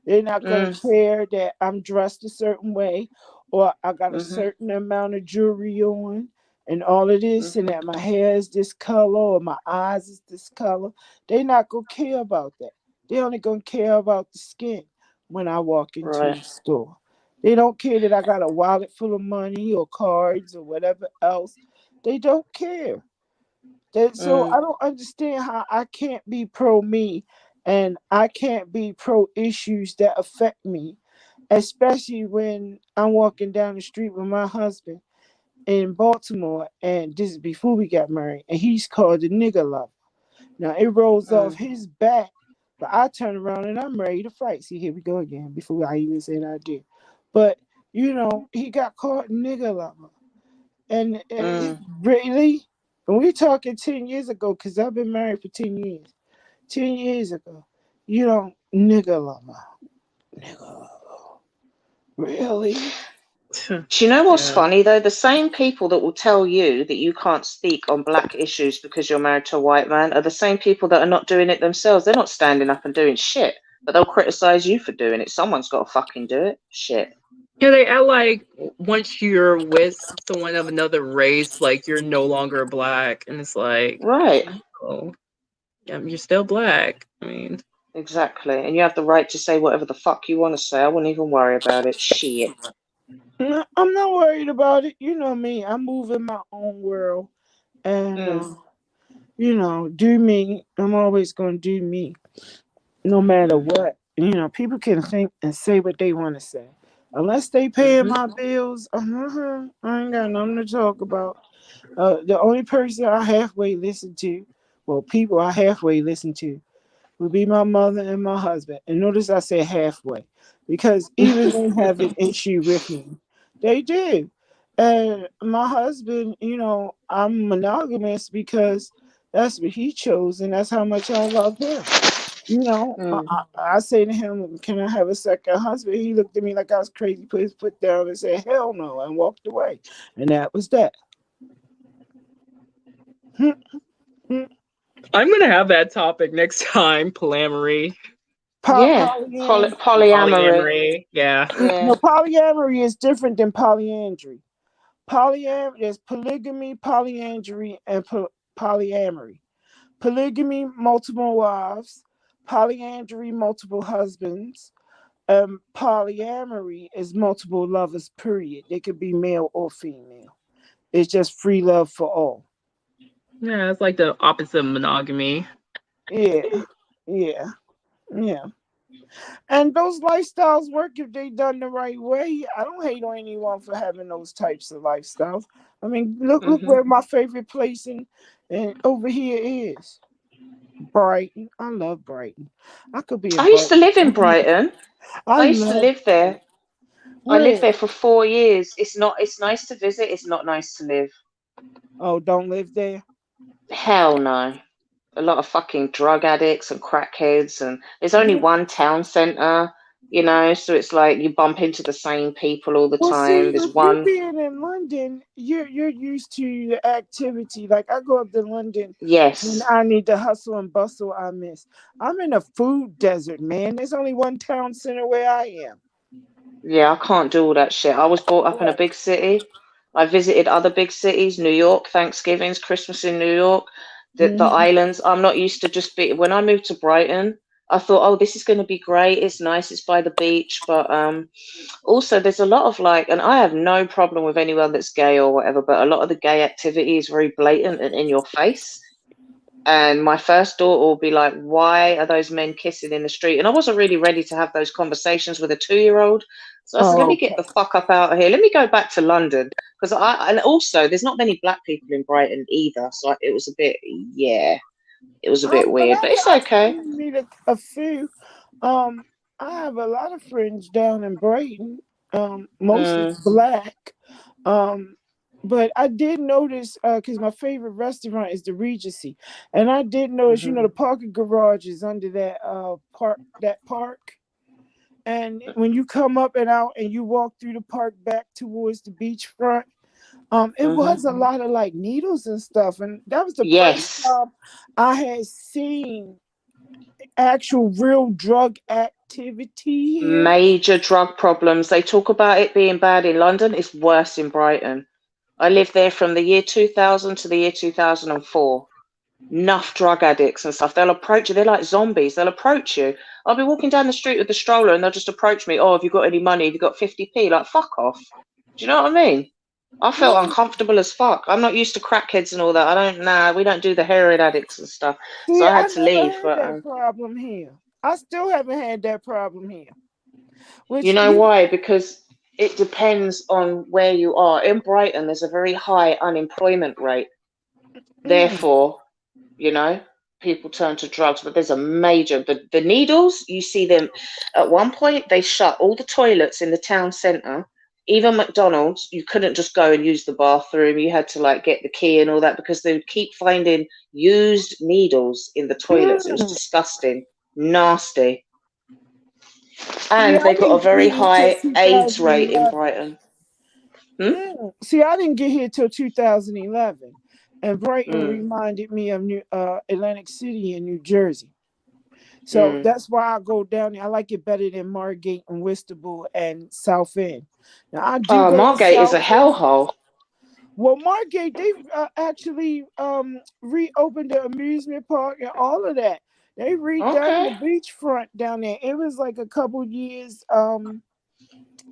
They're not gonna Mm, care that I'm dressed a certain way or I got a mhm, certain amount of jewelry on and all of this, and mhm. that my hair is this color or my eyes is this color. They not gonna care about that. They only gonna care about the skin when I walk into Right. the store. They don't care that I got a wallet full of money or cards or whatever else. They don't care. So Mm, I don't understand how I can't be pro me and I can't be pro issues that affect me, especially when I'm walking down the street with my husband in Baltimore, and this is before we got married, and he's called the nigger lover. Now it rolls off mm, his back, but I turn around and I'm ready to fight. See, here we go again before I even say that I did. But he got called nigger lover. And mm. really, and we're talking 10 years ago, because I've been married for 10 years. 10 years ago, you don't nigga lover. Nigga lover. Really? Do you know what's Yeah. funny though? The same people that will tell you that you can't speak on black issues because you're married to a white man are the same people that are not doing it themselves. They're not standing up and doing shit, but they'll criticize you for doing it. Someone's got to fucking do it. Shit. Yeah, they act like once you're with someone of another race, like you're no longer black, and it's like, Right. oh, yeah, you're still black. I mean, Exactly. And you have the right to say whatever the fuck you want to say. I wouldn't even worry about it. Shit. No, I'm not worried about it. You know me. I move in my own world. And, Mm, do me. I'm always going to do me, no matter mhm, what. People can think and say what they want to say. Unless they paying mhm, my bills, I ain't got nothing to talk about. The only person I halfway listen to, well, people I halfway listen to, would be my mother and my husband. And notice I said halfway, because even they have an issue with me. They do. And my husband, I'm monogamous because that's what he chose, and that's how much I love him. mm. I say to him, "Can I have a second husband?" He looked at me like I was crazy, put his foot down, and said, "Hell no," and walked away. And that was that. I'm gonna have that topic next time. Polyamory, Yeah. Polyamory. polyamory. Yeah. Yeah. No, polyamory is different than polyandry. Polyamory is polygamy, polyandry, and polyamory. Polygamy, multiple wives. Polyandry, multiple husbands. Polyamory is multiple lovers, period. They could be male or female. It's just free love for all. Yeah, it's like the opposite of monogamy. Yeah, yeah, yeah. And those lifestyles work if they done the right way. I don't hate on anyone for having those types of lifestyles. I mean, look Mhm. where my favorite place and over here is. Brighton. I love Brighton. I could be in I used to Brighton live in for years. Brighton. I I used to love live Brighton. there. I lived Where? there for 4 years. It's nice to visit. It's not nice to live. Oh, don't live there. Hell no. A lot of fucking drug addicts and crackheads, and there's only Yeah. one town centre, so it's like you bump into the same people all the Well, time. see, There's with you one. being in London, you're used to the activity. Like I go up to London when Yes. I need the hustle and bustle I miss. I'm in a food desert, man. There's only one town center where I am. Yeah, I can't do all that shit. I was brought up in a big city. I visited other big cities, New York, Thanksgivings, Christmas in New York, the Mhm. islands. I'm not used to just be. When I moved to Brighton, I thought, oh, this is going to be great. It's nice. It's by the beach, but also there's a lot of like, and I have no problem with anyone that's gay or whatever, but a lot of the gay activity is very blatant and in your face. And my first daughter will be like, why are those men kissing in the street? And I wasn't really ready to have those conversations with a 2-year-old. So I said, let Oh, me get the fuck up out of here. Let me go back to London. And also, there's not many black people in Brighton either. So it was a bit, yeah, it was a bit but weird, but it's I okay. meet a few. I have a lot of friends down in Brighton. Mostly black. But I did notice, because my favorite restaurant is the Regency, and I did notice, the parking garage is under that park. And when you come up and out and you walk through the park back towards the beachfront, it was a lot of like needles and stuff, and that was the first Yes. time I had seen actual real drug activity here. Major drug problems. They talk about it being bad in London. It's worse in Brighton. I lived there from the year 2000 to the year 2004. Enough drug addicts and stuff. They'll approach you. They're like zombies. They'll approach you. I'll be walking down the street with the stroller and they'll just approach me. Oh, have you got any money? Have you got 50p? Like, fuck off. Do you know what I mean? I felt uncomfortable as fuck. I'm not used to crackheads and all that. We don't do the heroin addicts and stuff. See, So I had I to never leave. had But that problem here. I still haven't had that problem here. you know why? Because it depends on where you are. In Brighton, there's a very high unemployment rate. Therefore, people turn to drugs. But there's a major, the needles, you see them. At one point, they shut all the toilets in the town centre. Even McDonald's, you couldn't just go and use the bathroom. You had to like get the key and all that because they would keep finding used needles in the toilets. It was disgusting, nasty. And they got a very high AIDS rate in Brighton. See, I didn't get here till 2011, and Brighton reminded me of Atlantic City in New Jersey. So that's why I go down there. I like it better than Margate and Whitstable and South End. Now I do go Margate to is a hellhole. Well, Margate, they've actually reopened the amusement park and all of that. They redone the beachfront down there. It was like a couple years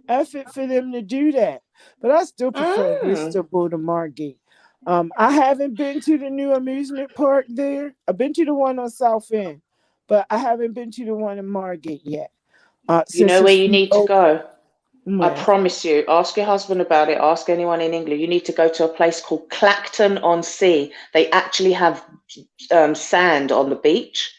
effort for them to do that. But I still prefer Whitstable to Margate. I haven't been to the new amusement park there. I've been to the one on South End, but I haven't been to the one in Margate yet. You know where you need to go? I Where? promise you. Ask your husband about it. Ask anyone in England. You need to go to a place called Clacton-on-Sea. They actually have sand on the beach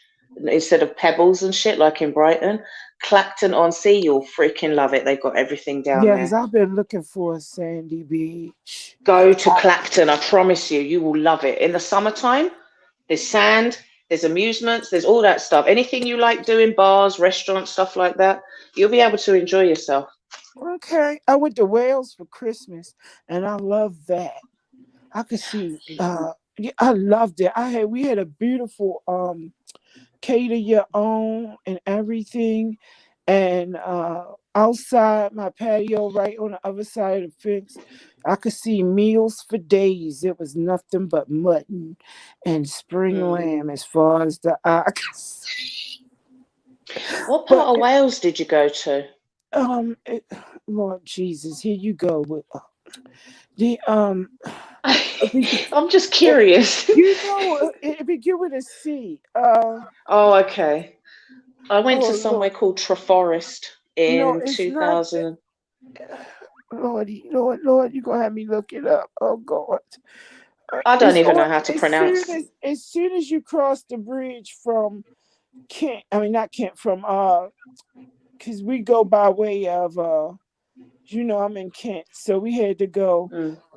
instead of pebbles and shit like in Brighton. Clacton-on-Sea, you'll freaking love it. They've got everything down there. Yeah, because I've been looking for a sandy beach. Go to Clacton. I promise you, you will love it. In the summertime, there's sand, there's amusements, there's all that stuff. Anything you like doing, bars, restaurants, stuff like that, you'll be able to enjoy yourself. Okay. I went to Wales for Christmas and I love that. I could see I loved it. We had a beautiful cater your own and everything. And outside my patio, right on the other side of the fence, I could see meals for days. It was nothing but mutton and spring lamb as far as the eye could see. What part of Wales did you go to? Lord Jesus, here you go with the I'm just curious. It begin with a C. Oh, okay. I went to somewhere called Treforest in 2000. Lord, you're gonna have me look it up. Oh God. I don't even know how to pronounce. As soon as you cross the bridge from Kent, not Kent, from because we go by way of I'm in Kent, so we had to go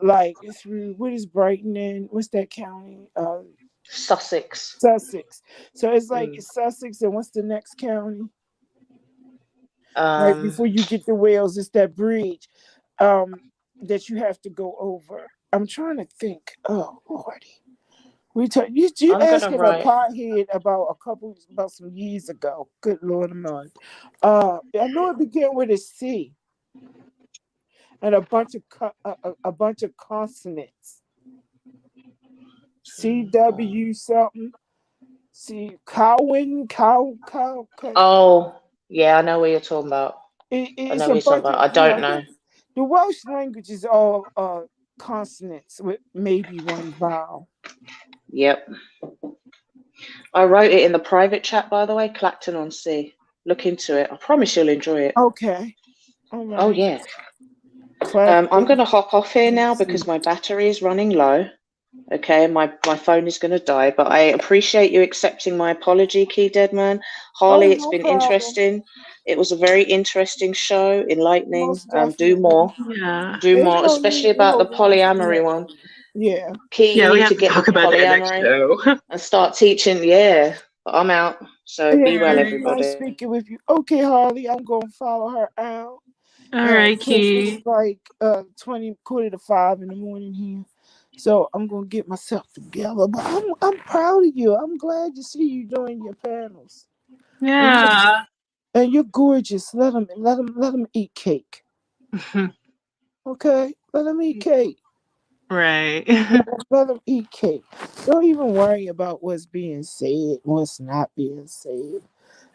like through what is Brighton and what's that county? Sussex. So it's like Sussex, and what's the next county? Right before you get to Wales, it's that bridge that you have to go over. I'm trying to think. Oh Lordy. You asked him a pothead about some years ago. Good Lord Almighty. I know it began with a C and a bunch of consonants. CW something. See, Cowan. Oh, yeah, I know what you're talking about. It's a bunch of. I don't know. The Welsh language is all consonants with maybe one vowel. Yep. I wrote it in the private chat, by the way. Clacton on Sea. Look into it. I promise you'll enjoy it. Okay. All right. Oh yeah. Clap. I'm gonna hop off here now because my battery is running low. Okay, my phone is gonna die. But I appreciate you accepting my apology, Key Deadman. Harley, Oh, it's no been problem. interesting. It was a very interesting show, enlightening. Most Do definitely. more. Yeah. Do There's more, no especially need to about the hold on to polyamory that. one. Yeah. Key, you Yeah, we need have to to get talk with about that next polyamory show. and start teaching. Yeah, but I'm out. So be well, Yeah, Alright. nice everybody. speaking with you. Okay, Harley, I'm gonna follow her out. Alright, Since Key. it's like 4:45 in the morning here. So I'm gonna get myself together. But I'm proud of you. I'm glad to see you doing your panels. Yeah. And you're gorgeous. Let them eat cake. Okay? Let them eat cake. Right. Let them eat cake. Don't even worry about what's being said, what's not being said.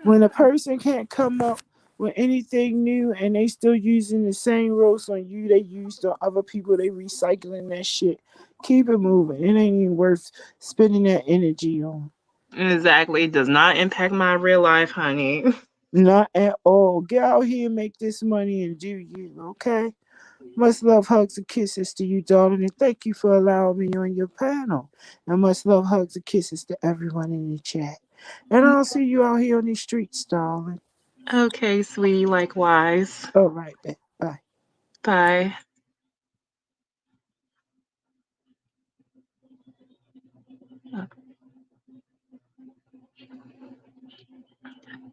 When a person can't come up with anything new and they still using the same roast on you they used on other people, they recycling that shit. Keep it moving. It ain't even worth spending that energy on. Exactly. It does not impact my real life, honey. Not at all. Get out here and make this money and do you, okay? Much love, hugs, and kisses to you, darling, and thank you for allowing me on your panel. And much love, hugs, and kisses to everyone in the chat. And I'll see you out here on these streets, darling. Okay, sweetie, likewise. All right, babe. Bye. Bye.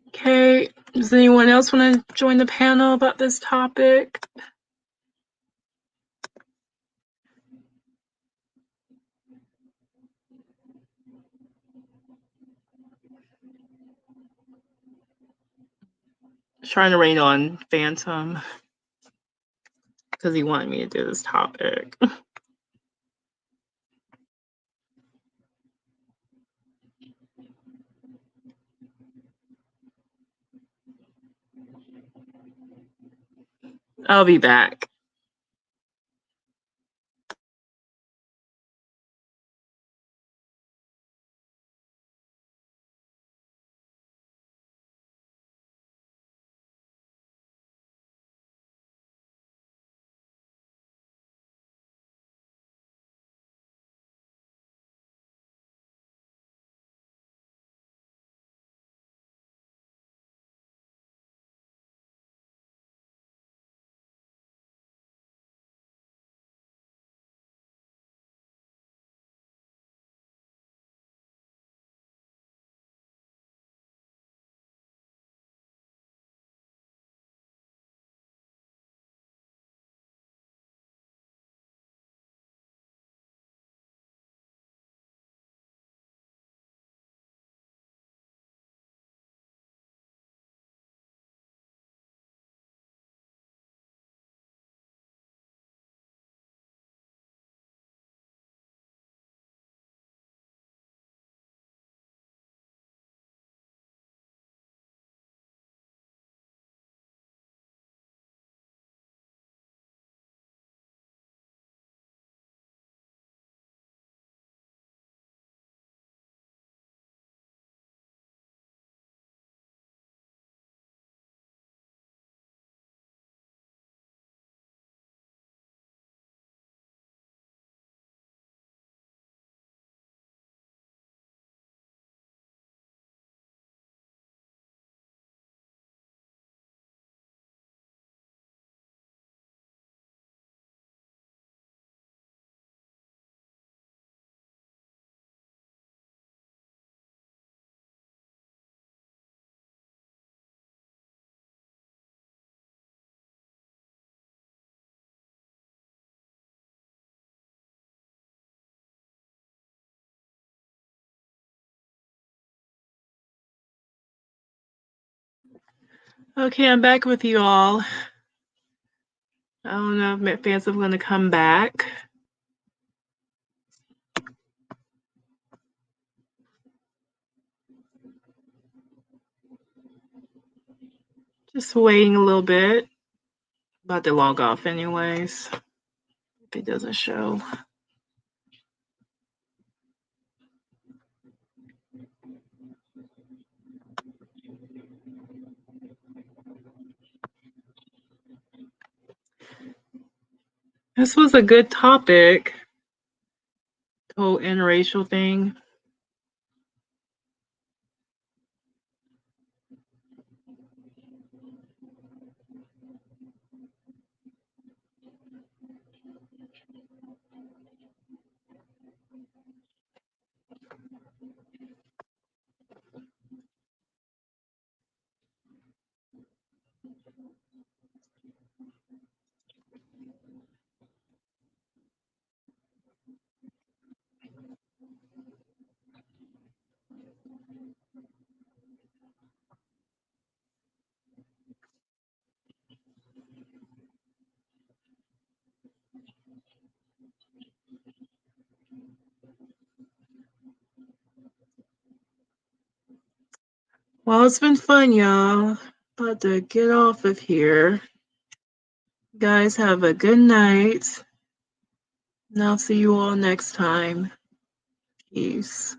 Okay, does anyone else want to join the panel about this topic? Trying to rain on Phantom because he wanted me to do this topic. I'll be back. Okay, I'm back with you all. I don't know if Phantom's going to come back. Just waiting a little bit. About to log off anyways, if it doesn't show. This was a good topic. The whole interracial thing. Well, it's been fun, y'all. About to get off of here. Guys, have a good night. And I'll see you all next time. Peace.